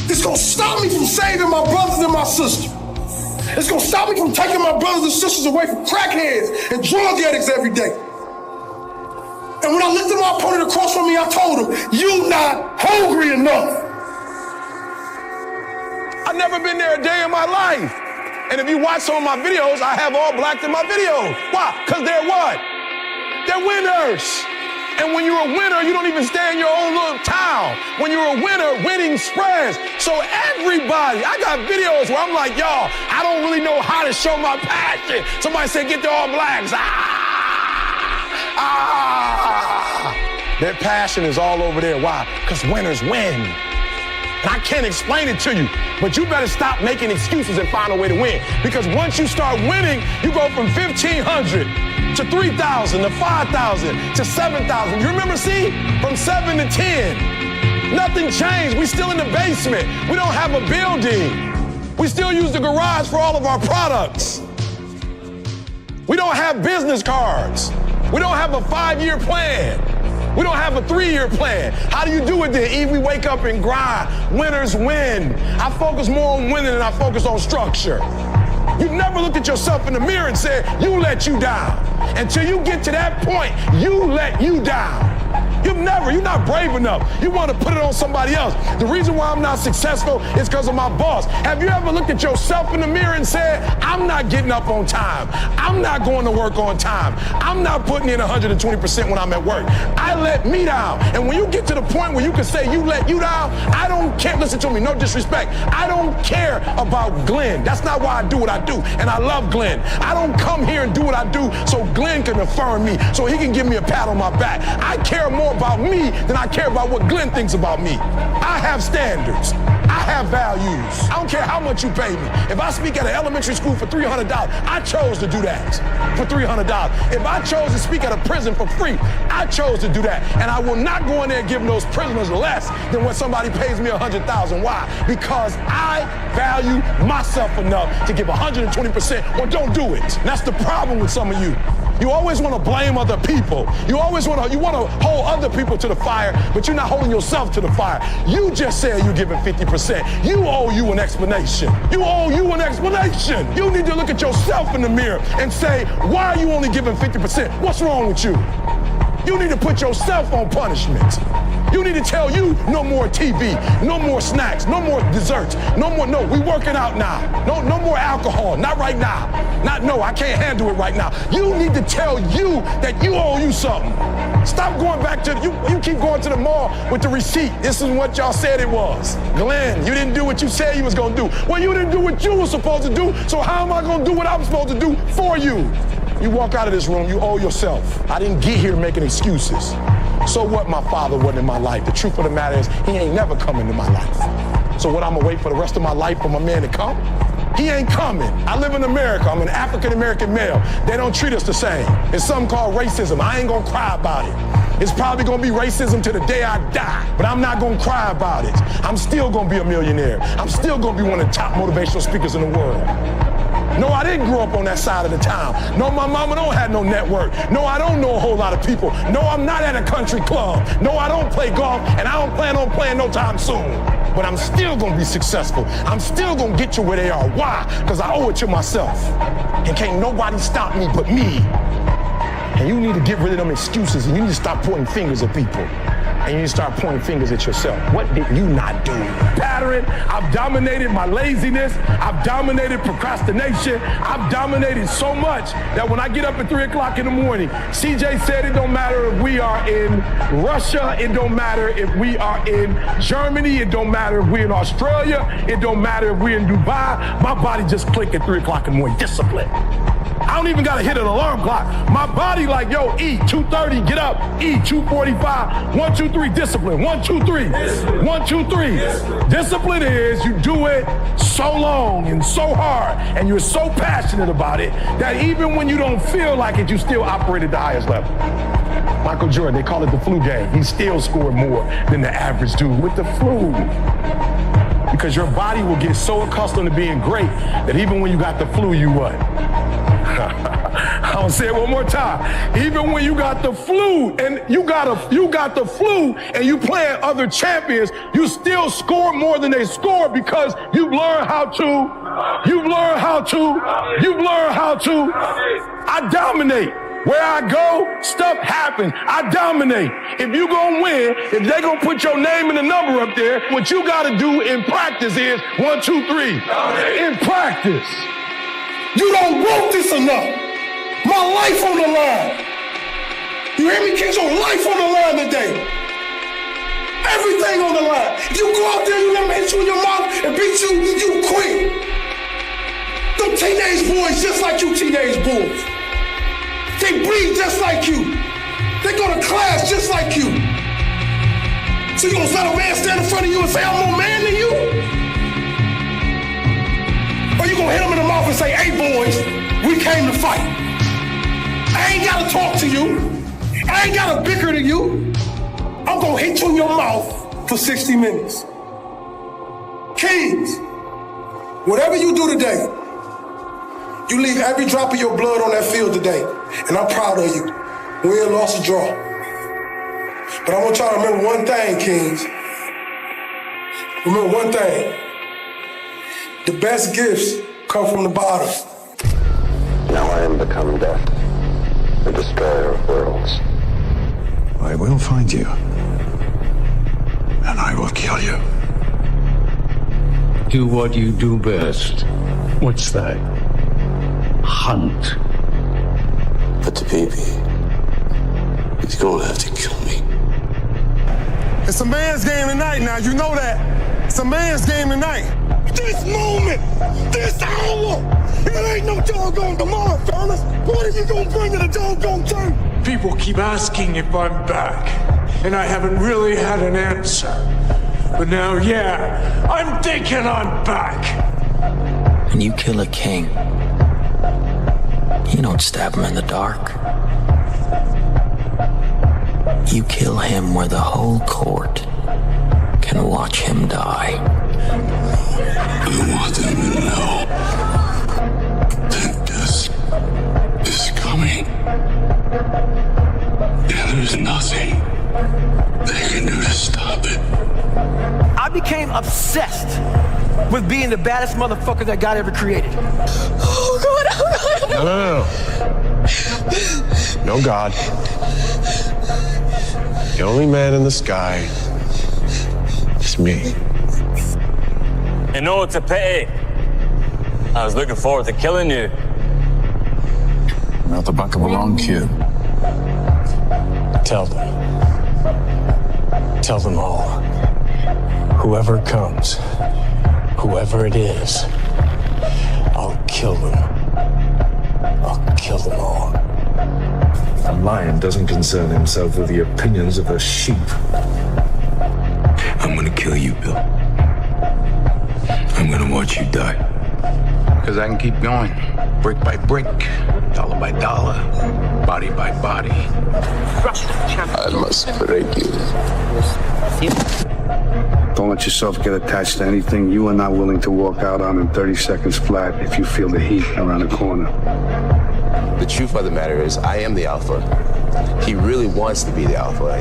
It's going to stop me from saving my brothers and my sister. It's going to stop me from taking my brothers and sisters away from crackheads and drug addicts every day. And when I looked at my opponent across from me, I told him, you not hungry enough. I've never been there a day in my life. And if you watch some of my videos, I have all black in my videos. Why? Because they're what? They're winners. And when you're a winner, you don't even stay in your own little town. When you're a winner, winning spreads. So everybody, I got videos where I'm like, y'all, I don't really know how to show my passion. Somebody said, get the All Blacks. Their passion is all over there. Why? Because winners win. And I can't explain it to you, but you better stop making excuses and find a way to win. Because once you start winning, you go from 1,500 to 3,000 to 5,000 to 7,000. You remember, see? From 7 to 10. Nothing changed. We still in the basement. We don't have a building. We still use the garage for all of our products. We don't have business cards. We don't have a 5-year plan. We don't have a 3-year plan. How do you do it then? Eve, we wake up and grind. Winners win. I focus more on winning than I focus on structure. You've never looked at yourself in the mirror and said, you let you down. Until you get to that point, you let you down. You're not brave enough. You want to put it on somebody else. The reason why I'm not successful is because of my boss. Have you ever looked at yourself in the mirror and said, I'm not getting up on time. I'm not going to work on time. I'm not putting in 120% when I'm at work. I let me down. And when you get to the point where you can say you let you down, I don't care. Listen to me, no disrespect. I don't care about Glenn. That's not why I do what I do. And I love Glenn. I don't come here and do what I do so Glenn can affirm me, so he can give me a pat on my back. I care more about me than I care about what Glenn thinks about me. I have standards. I have values. I don't care how much you pay me. If I speak at an elementary school for $300, I chose to do that for $300. If I chose to speak at a prison for free, I chose to do that. And I will not go in there and give those prisoners less than when somebody pays me $100,000. Why? Because I value myself enough to give 120% or don't do it. And that's the problem with some of you. You always want to blame other people. You always want to hold other people to the fire, but you're not holding yourself to the fire. You just said you're giving 50%. You owe you an explanation. You owe you an explanation. You need to look at yourself in the mirror and say, why are you only giving 50%? What's wrong with you? You need to put yourself on punishment. You need to tell you no more TV, no more snacks, no more desserts, no, we working out now. No more alcohol, not right now. I can't handle it right now. You need to tell you that you owe you something. Stop going back to, you keep going to the mall with the receipt. This is what y'all said it was. Glenn, you didn't do what you said you was gonna do. Well, you didn't do what you were supposed to do, so how am I gonna do what I'm supposed to do for you? You walk out of this room, you owe yourself. I didn't get here making excuses. So what, my father wasn't in my life? The truth of the matter is, he ain't never come into my life. So what, I'm gonna wait for the rest of my life for my man to come? He ain't coming. I live in America. I'm an African-American male. They don't treat us the same. It's something called racism. I ain't gonna cry about it. It's probably gonna be racism to the day I die, but I'm not gonna cry about it. I'm still gonna be a millionaire. I'm still gonna be one of the top motivational speakers in the world. No, I didn't grow up on that side of the town. No, my mama don't have no network. No, I don't know a whole lot of people. No, I'm not at a country club. No, I don't play golf, and I don't plan on playing no time soon. But I'm still gonna be successful. I'm still gonna get you where they are. Why? Because I owe it to myself. And can't nobody stop me but me. And you need to get rid of them excuses, and you need to stop pointing fingers at people. And you need to start pointing fingers at yourself. What did you not do? Pattern, I've dominated my laziness. I've dominated procrastination. I've dominated so much that when I get up at 3 o'clock in the morning, CJ said it don't matter if we are in Russia. It don't matter if we are in Germany. It don't matter if we're in Australia. It don't matter if we're in Dubai. My body just click at 3 o'clock in the morning. Discipline. I don't even gotta hit an alarm clock. My body like, yo, eat, 2:30, get up, eat, 2:45, 1, 2, 3, discipline, 1, 2, 3, 1, 2, 3. Discipline is you do it so long and so hard and you're so passionate about it that even when you don't feel like it, you still operate at the highest level. Michael Jordan, they call it the flu game. He still scored more than the average dude with the flu. Because your body will get so accustomed to being great that even when you got the flu, you what? I'll say it one more time. Even when you got the flu and you got the flu and you playing other champions, you still score more than they score because you've learned how to. I dominate. Where I go, stuff happens. I dominate. If you gonna win, if they gonna put your name and the number up there, what you gotta do in practice is 1, 2, 3. In practice. You don't want this enough. My life on the line. You hear me? King's on life on the line today. Everything on the line. If you go out there, you let me hit you in your mouth and beat you, you quit. Them teenage boys just like you teenage boys. They breathe just like you. They go to class just like you. So you gonna let a man stand in front of you and say, I'm more man than you? Or you gonna hit him in the mouth and say, hey boys, we came to fight. I ain't gotta talk to you. I ain't gotta bicker to you. I'm gonna hit you in your mouth for 60 minutes. Kings, whatever you do today, you leave every drop of your blood on that field today. And I'm proud of you. Win, loss, or draw. But I want y'all to remember one thing, Kings. Remember one thing. The best gifts come from the bottom. Now I am become death, the destroyer of worlds. I will find you. And I will kill you. Do what you do best. What's that? Hunt. But the baby, he's gonna have to kill me. It's a man's game tonight now, you know that. It's a man's game tonight. This moment, this hour, it ain't no doggone tomorrow, fellas. What are you gonna bring to the doggone turn? People keep asking if I'm back, and I haven't really had an answer. But now, yeah, I'm thinking I'm back. When you kill a king, you don't stab him in the dark. You kill him where the whole court can watch him die. I want them to know that death is coming. And there's nothing they can do to stop it. I became obsessed with being the baddest motherfucker that God ever created. Oh God, No. No God. The only man in the sky is me. You know, it's a pity. I was looking forward to killing you. Not the buck of a wrong kid. Tell them. Tell them all. Whoever comes, whoever it is, I'll kill them. I'll kill them all. A lion doesn't concern himself with the opinions of a sheep. I'm gonna kill you, Bill. I'm gonna watch you die. Because I can keep going, brick by brick, dollar by dollar, body by body. I must break you. Don't let yourself get attached to anything you are not willing to walk out on in 30 seconds flat if you feel the heat around the corner. The truth of the matter is, I am the alpha. He really wants to be the alpha.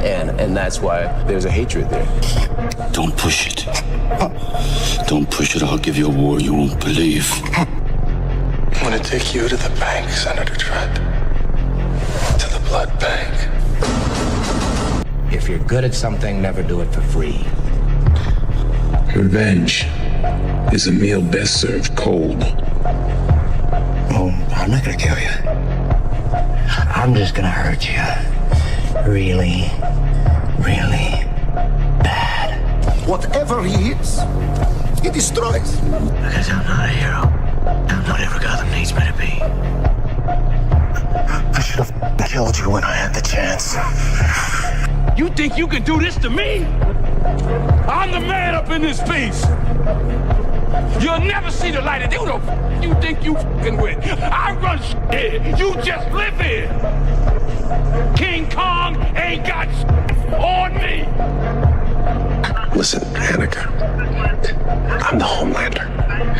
And that's why there's a hatred there. Don't push it. Don't push it. I'll give you a war you won't believe. I'm gonna take you to the bank, Senator Trent. To the blood bank. If you're good at something, never do it for free. Revenge is a meal best served cold. Oh, I'm not gonna kill you. I'm just gonna hurt you. Really, really bad. Whatever he is, he destroys. Because I'm not a hero. I'm whatever Gotham needs me to be. I should have killed you when I had the chance. You think you can do this to me? I'm the man up in this piece. You'll never see the light of day. Who the f*** you think you f***ing with? I run shit here. You just live here. King Kong ain't got shit on me. Listen, Annika. I'm the Homelander.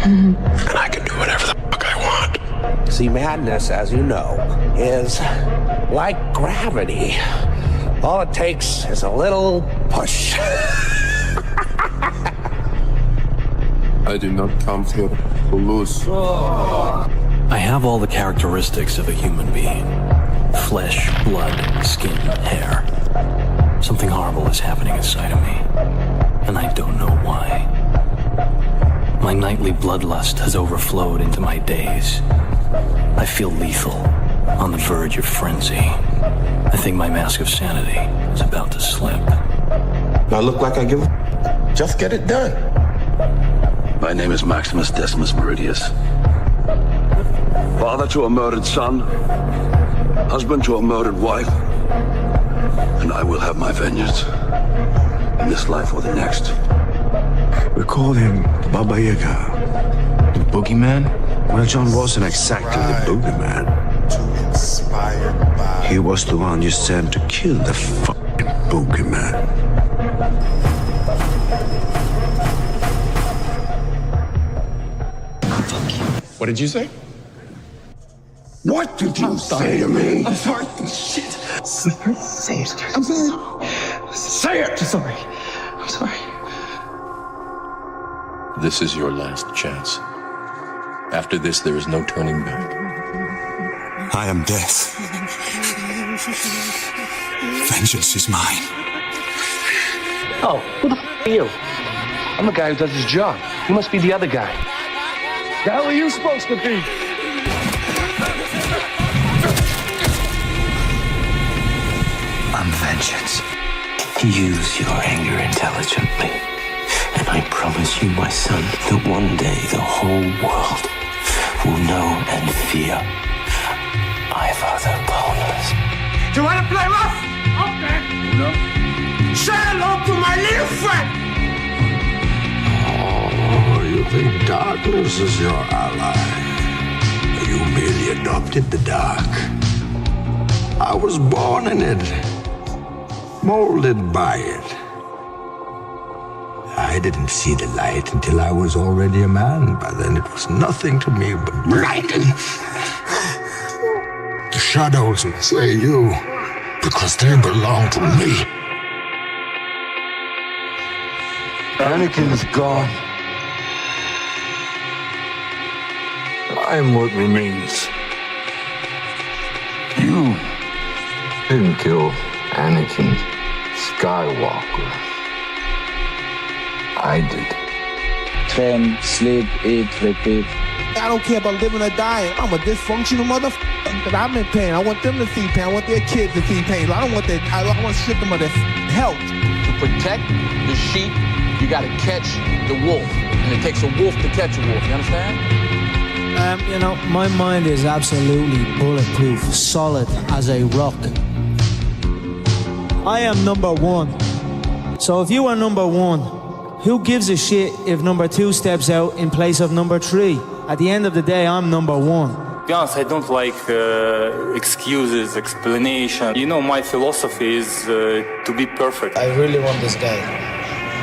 And I can do whatever the fuck I want. See, madness, as you know, is like gravity. All it takes is a little push. I did not come here to lose. I have all the characteristics of a human being. Flesh, blood, skin, hair. Something horrible is happening inside of me, and I don't know why. My nightly bloodlust has overflowed into my days. I feel lethal, on the verge of frenzy. I think my mask of sanity is about to slip. Do I look like I give a... Just get it done. My name is Maximus Decimus Meridius. Father to a murdered son, husband to a murdered wife, and I will have my vengeance in this life or the next. We call him Baba Yaga. The boogeyman? Well, John wasn't exactly the boogeyman. He was the one you sent to kill the fucking boogeyman. What did you say? What did you say to me? I'm sorry. Shit. Say it. I'm sorry. Say it. I'm sorry. I'm sorry. This is your last chance. After this, there is no turning back. I am death. Vengeance is mine. Oh, who the f*** are you? I'm the guy who does his job. You must be the other guy. The hell are you supposed to be? I'm vengeance. Use your anger intelligently. And I promise you, my son, that one day the whole world will know and fear I've other opponents. Do you want to play rough? Okay. No. Say hello to my little friend. Oh, you think darkness is your ally? You merely adopted the dark. I was born in it, molded by it. I didn't see the light until I was already a man. By then it was nothing to me but blinding. The shadows will say you, because they belong to me. Anakin is gone. I am what remains. You didn't kill Anakin Skywalker. I did. Train, sleep, eat, repeat. I don't care about living or dying. I'm a dysfunctional motherfucker. Because I'm in pain. I want them to see pain. I want their kids to see pain. I don't want that. I want to strip them of their health. To protect the sheep, you got to catch the wolf. And it takes a wolf to catch a wolf. You understand? My mind is absolutely bulletproof, solid as a rock. I am number one. So if you are number one, who gives a shit if number two steps out in place of number three? At the end of the day, I'm number one. To be honest, I don't like excuses, explanation. My philosophy is to be perfect. I really want this guy.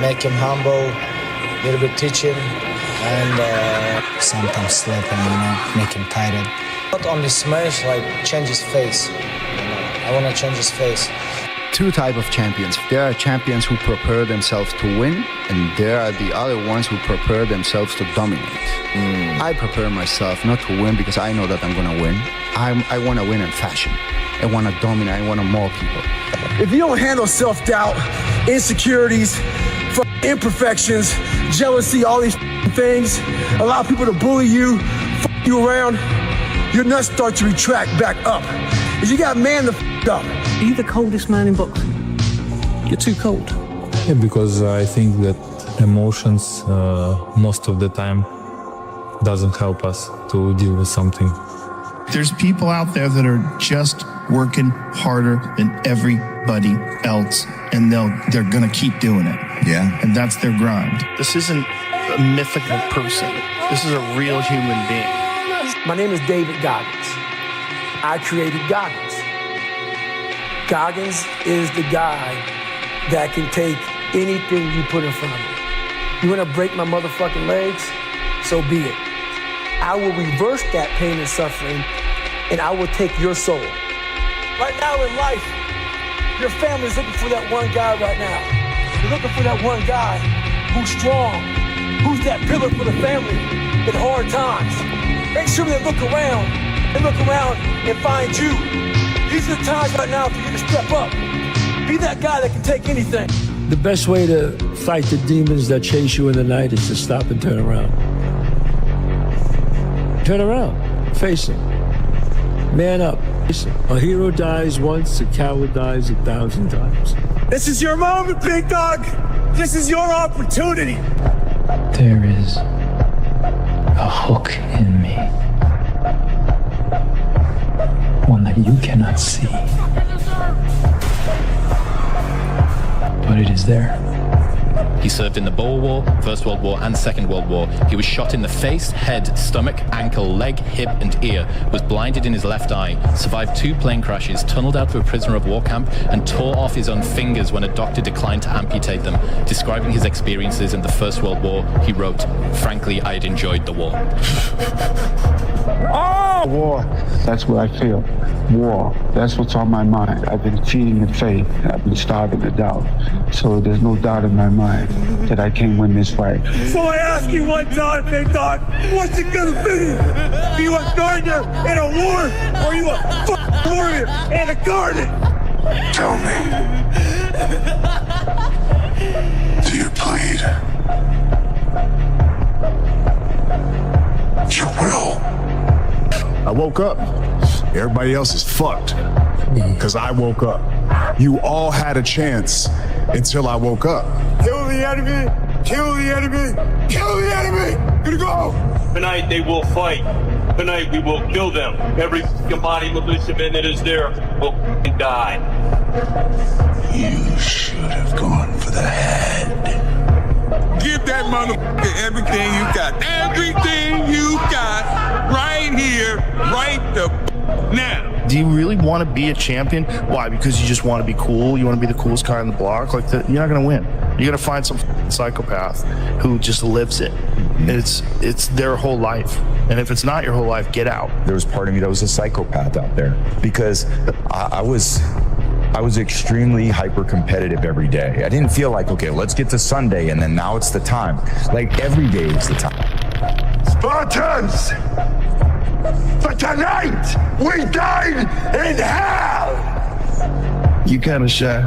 Make him humble, a little bit teach him, and sometimes slap him, make him tighter. Not only smash, change his face. I want to change his face. Two types of champions. There are champions who prepare themselves to win, and there are the other ones who prepare themselves to dominate. I prepare myself not to win because I know that I'm going to win. I want to win in fashion. I want to dominate. I want to maul people. If you don't handle self-doubt, insecurities, imperfections, jealousy, all these things, allow people to bully you, you around, your nuts start to retract back up. If you got man the up. Are you the coldest man in boxing? You're too cold. Yeah, because I think that emotions most of the time doesn't help us to deal with something. There's people out there that are just working harder than everybody else, and they're gonna keep doing it. Yeah. And that's their grind. This isn't a mythical person. This is a real human being. My name is David Goggins. I created Goggins. Goggins is the guy that can take anything you put in front of me. You wanna break my motherfucking legs? So be it. I will reverse that pain and suffering, and I will take your soul. Right now in life, your family's looking for that one guy right now. You're looking for that one guy who's strong, who's that pillar for the family in hard times. Make sure they look around and find you. These are the times right now for you to step up. Be that guy that can take anything. The best way to fight the demons that chase you in the night is to stop and turn around. Turn around. Face them. Man up. A hero dies once, a coward dies 1,000 times. This is your moment, big dog. This is your opportunity. There is a hook in me. One that you cannot see. But it is there. He served in the Boer War, First World War, and Second World War. He was shot in the face, head, stomach, ankle, leg, hip, and ear, was blinded in his left eye, survived 2 plane crashes, tunneled out to a prisoner of war camp, and tore off his own fingers when a doctor declined to amputate them. Describing his experiences in the First World War, he wrote, "Frankly, I had enjoyed the war." Oh! War, that's what I feel. War, that's what's on my mind. I've been cheating in faith. I've been starving to doubt. So there's no doubt in my mind that I can win this fight. So I ask you one time, big dog, what's it gonna be? Are you a gardener in a war, or are you a warrior in a garden? Tell me. Do you plead? You will. I woke up. Everybody else is fucked. Because I woke up. You all had a chance until I woke up. Kill the enemy! Kill the enemy! Kill the enemy! Gonna go! Tonight they will fight. Tonight we will kill them. Every body militiaman that is there will die. You should have gone for the head. Give that motherfucker everything you got. Everything you got right here, right the now. Do you really want to be a champion? Why? Because you just want to be cool? You want to be the coolest guy on the block? Like you're not going to win. You're going to find some psychopath who just lives it. It's their whole life. And if it's not your whole life, get out. There was part of me that was a psychopath out there because I was extremely hyper competitive every day. I didn't feel like, okay, let's get to Sunday and then now it's the time. Like every day is the time. Spartans! For tonight, we died in hell! You kind of shy.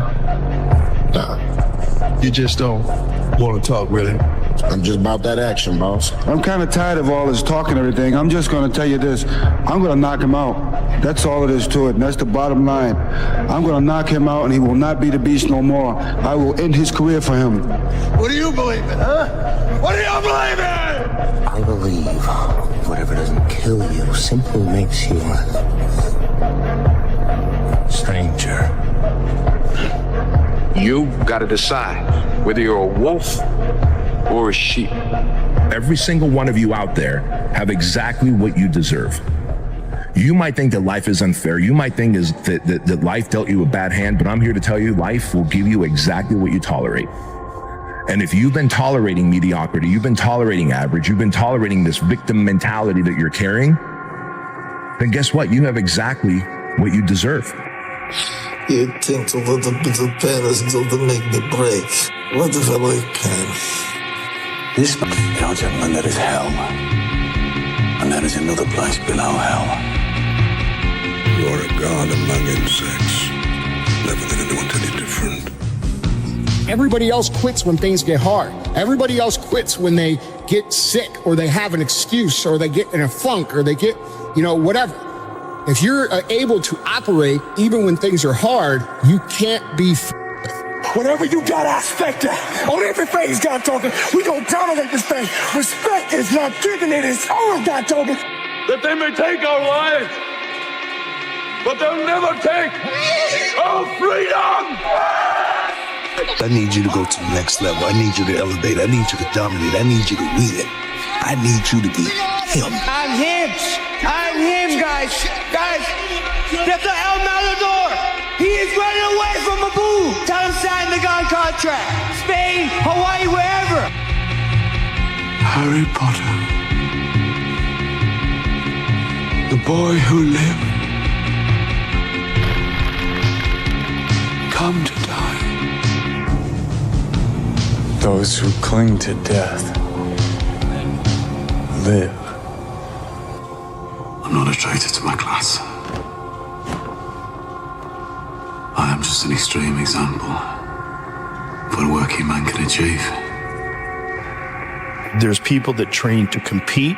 Nah, you just don't want to talk, really. I'm just about that action, boss. I'm kind of tired of all this talking and everything. I'm just going to tell you this. I'm going to knock him out. That's all it is to it, and that's the bottom line. I'm going to knock him out, and he will not be the beast no more. I will end his career for him. What do you believe in, huh? What do you believe in? I believe whatever doesn't kill you simply makes you stranger. You gotta decide whether you're a wolf or a sheep. Every single one of you out there have exactly what you deserve. You might think that life is unfair. You might think that life dealt you a bad hand, but I'm here to tell you life will give you exactly what you tolerate. And if you've been tolerating mediocrity, you've been tolerating average, you've been tolerating this victim mentality that you're carrying, then guess what? You have exactly what you deserve. You think a little bit of pain is going to make me break. What the hell I can? This gentlemen, that is hell. And there is another place below hell. You are a god among insects. Never did anyone tell you different. Everybody else quits when things get hard. Everybody else quits when they get sick or they have an excuse or they get in a funk or they get, whatever. If you're able to operate even when things are hard, you can't be Whatever you got, I expect that. On every face, God talking, we gonna dominate this thing. Respect is not given, it is all God talking. That they may take our lives, but they'll never take our freedom! I need you to go to the next level. I need you to elevate. I need you to dominate. I need you to win. I need you to be him. I'm him, guys. Guys, get the hell out the door. He is running away from Abu. Tell him sign the gun contract. Spain, Hawaii, wherever. Harry Potter. The boy who lived. Come to die. Those who cling to death live. I'm not a traitor to my class. I am just an extreme example of what a working man can achieve. There's people that train to compete.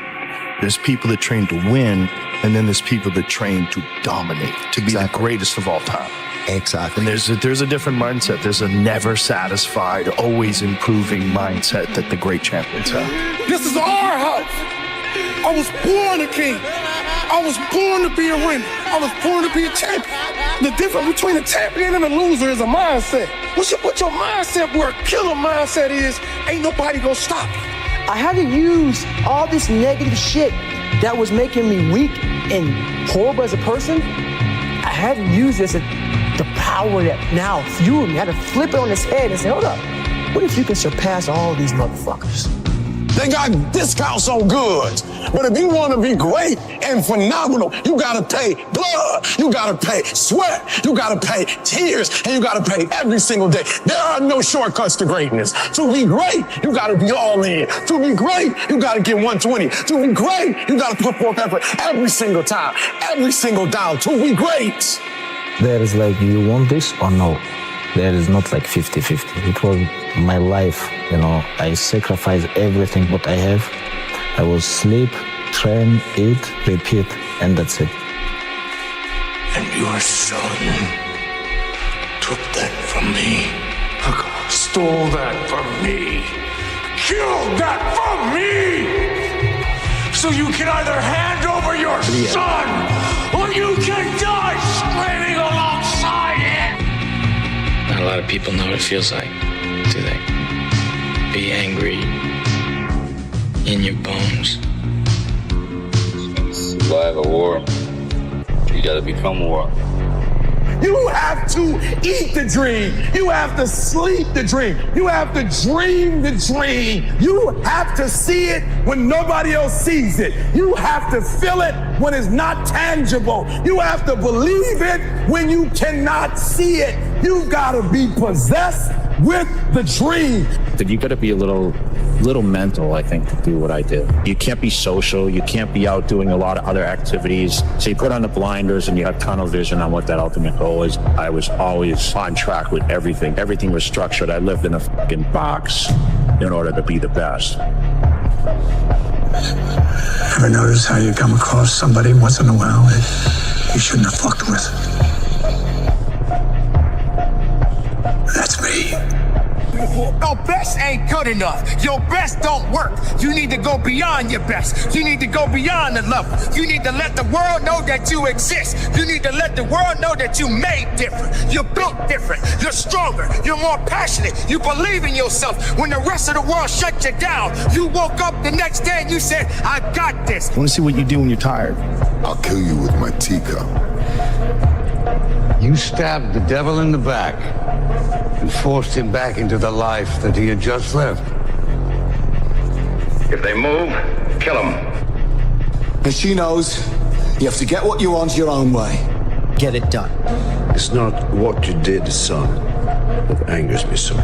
There's people that train to win. And then there's people that train to dominate, to be the greatest of all time. Exactly. And there's a different mindset. There's a never satisfied, always improving mindset that the great champions have. This is our house. I was born a king. I was born to be a winner. I was born to be a champion. The difference between a champion and a loser is a mindset. What your mindset, where a killer mindset is, ain't nobody gonna stop you. I had to use all this negative shit that was making me weak and horrible as a person. I had to use this, the power that now fueled me. I had to flip it on its head and say, hold up, what if you can surpass all these motherfuckers? They got discounts on goods. But if you want to be great and phenomenal, you got to pay blood. You got to pay sweat. You got to pay tears. And you got to pay every single day. There are no shortcuts to greatness. To be great, you got to be all in. To be great, you got to get 120. To be great, you got to put forth effort every single time, every single down. To be great. There is like, you want this or no? There is not like 50-50. It was my life, you know. I sacrificed everything what I have. I will sleep, train, eat, repeat, and that's it. And your son took that from me. Stole that from me. Killed that from me. So you can either hand over your son or you can die screaming alongside it. Not a lot of people know what it feels like, do they? Be angry in your bones. To survive a war, you gotta become war. You have to eat the dream. You have to sleep the dream. You have to dream the dream. You have to see it when nobody else sees it. You have to feel it when it's not tangible. You have to believe it when you cannot see it. You gotta be possessed with the dream. You gotta be a little mental, I think, to do what I did. You can't be social. You can't be out doing a lot of other activities. So you put on the blinders and you have tunnel vision on what that ultimate goal is. I was always on track with everything. Everything was structured. I lived in a fucking box in order to be the best. Ever notice how you come across somebody once in a while that you shouldn't have fucked with? That's me. Your best ain't good enough. Your best don't work. You need to go beyond your best. You need to go beyond the level. You need to let the world know that you exist. You need to let the world know that you made different. You're built different. You're stronger. You're more passionate. You believe in yourself. When the rest of the world shut you down, you woke up the next day and you said, I got this. I want to see what you do when you're tired. I'll kill you with my teacup. You stabbed the devil in the back and forced him back into the life that he had just left. If they move, kill them. And she knows you have to get what you want your own way. Get it done. It's not what you did, son, that angers me so.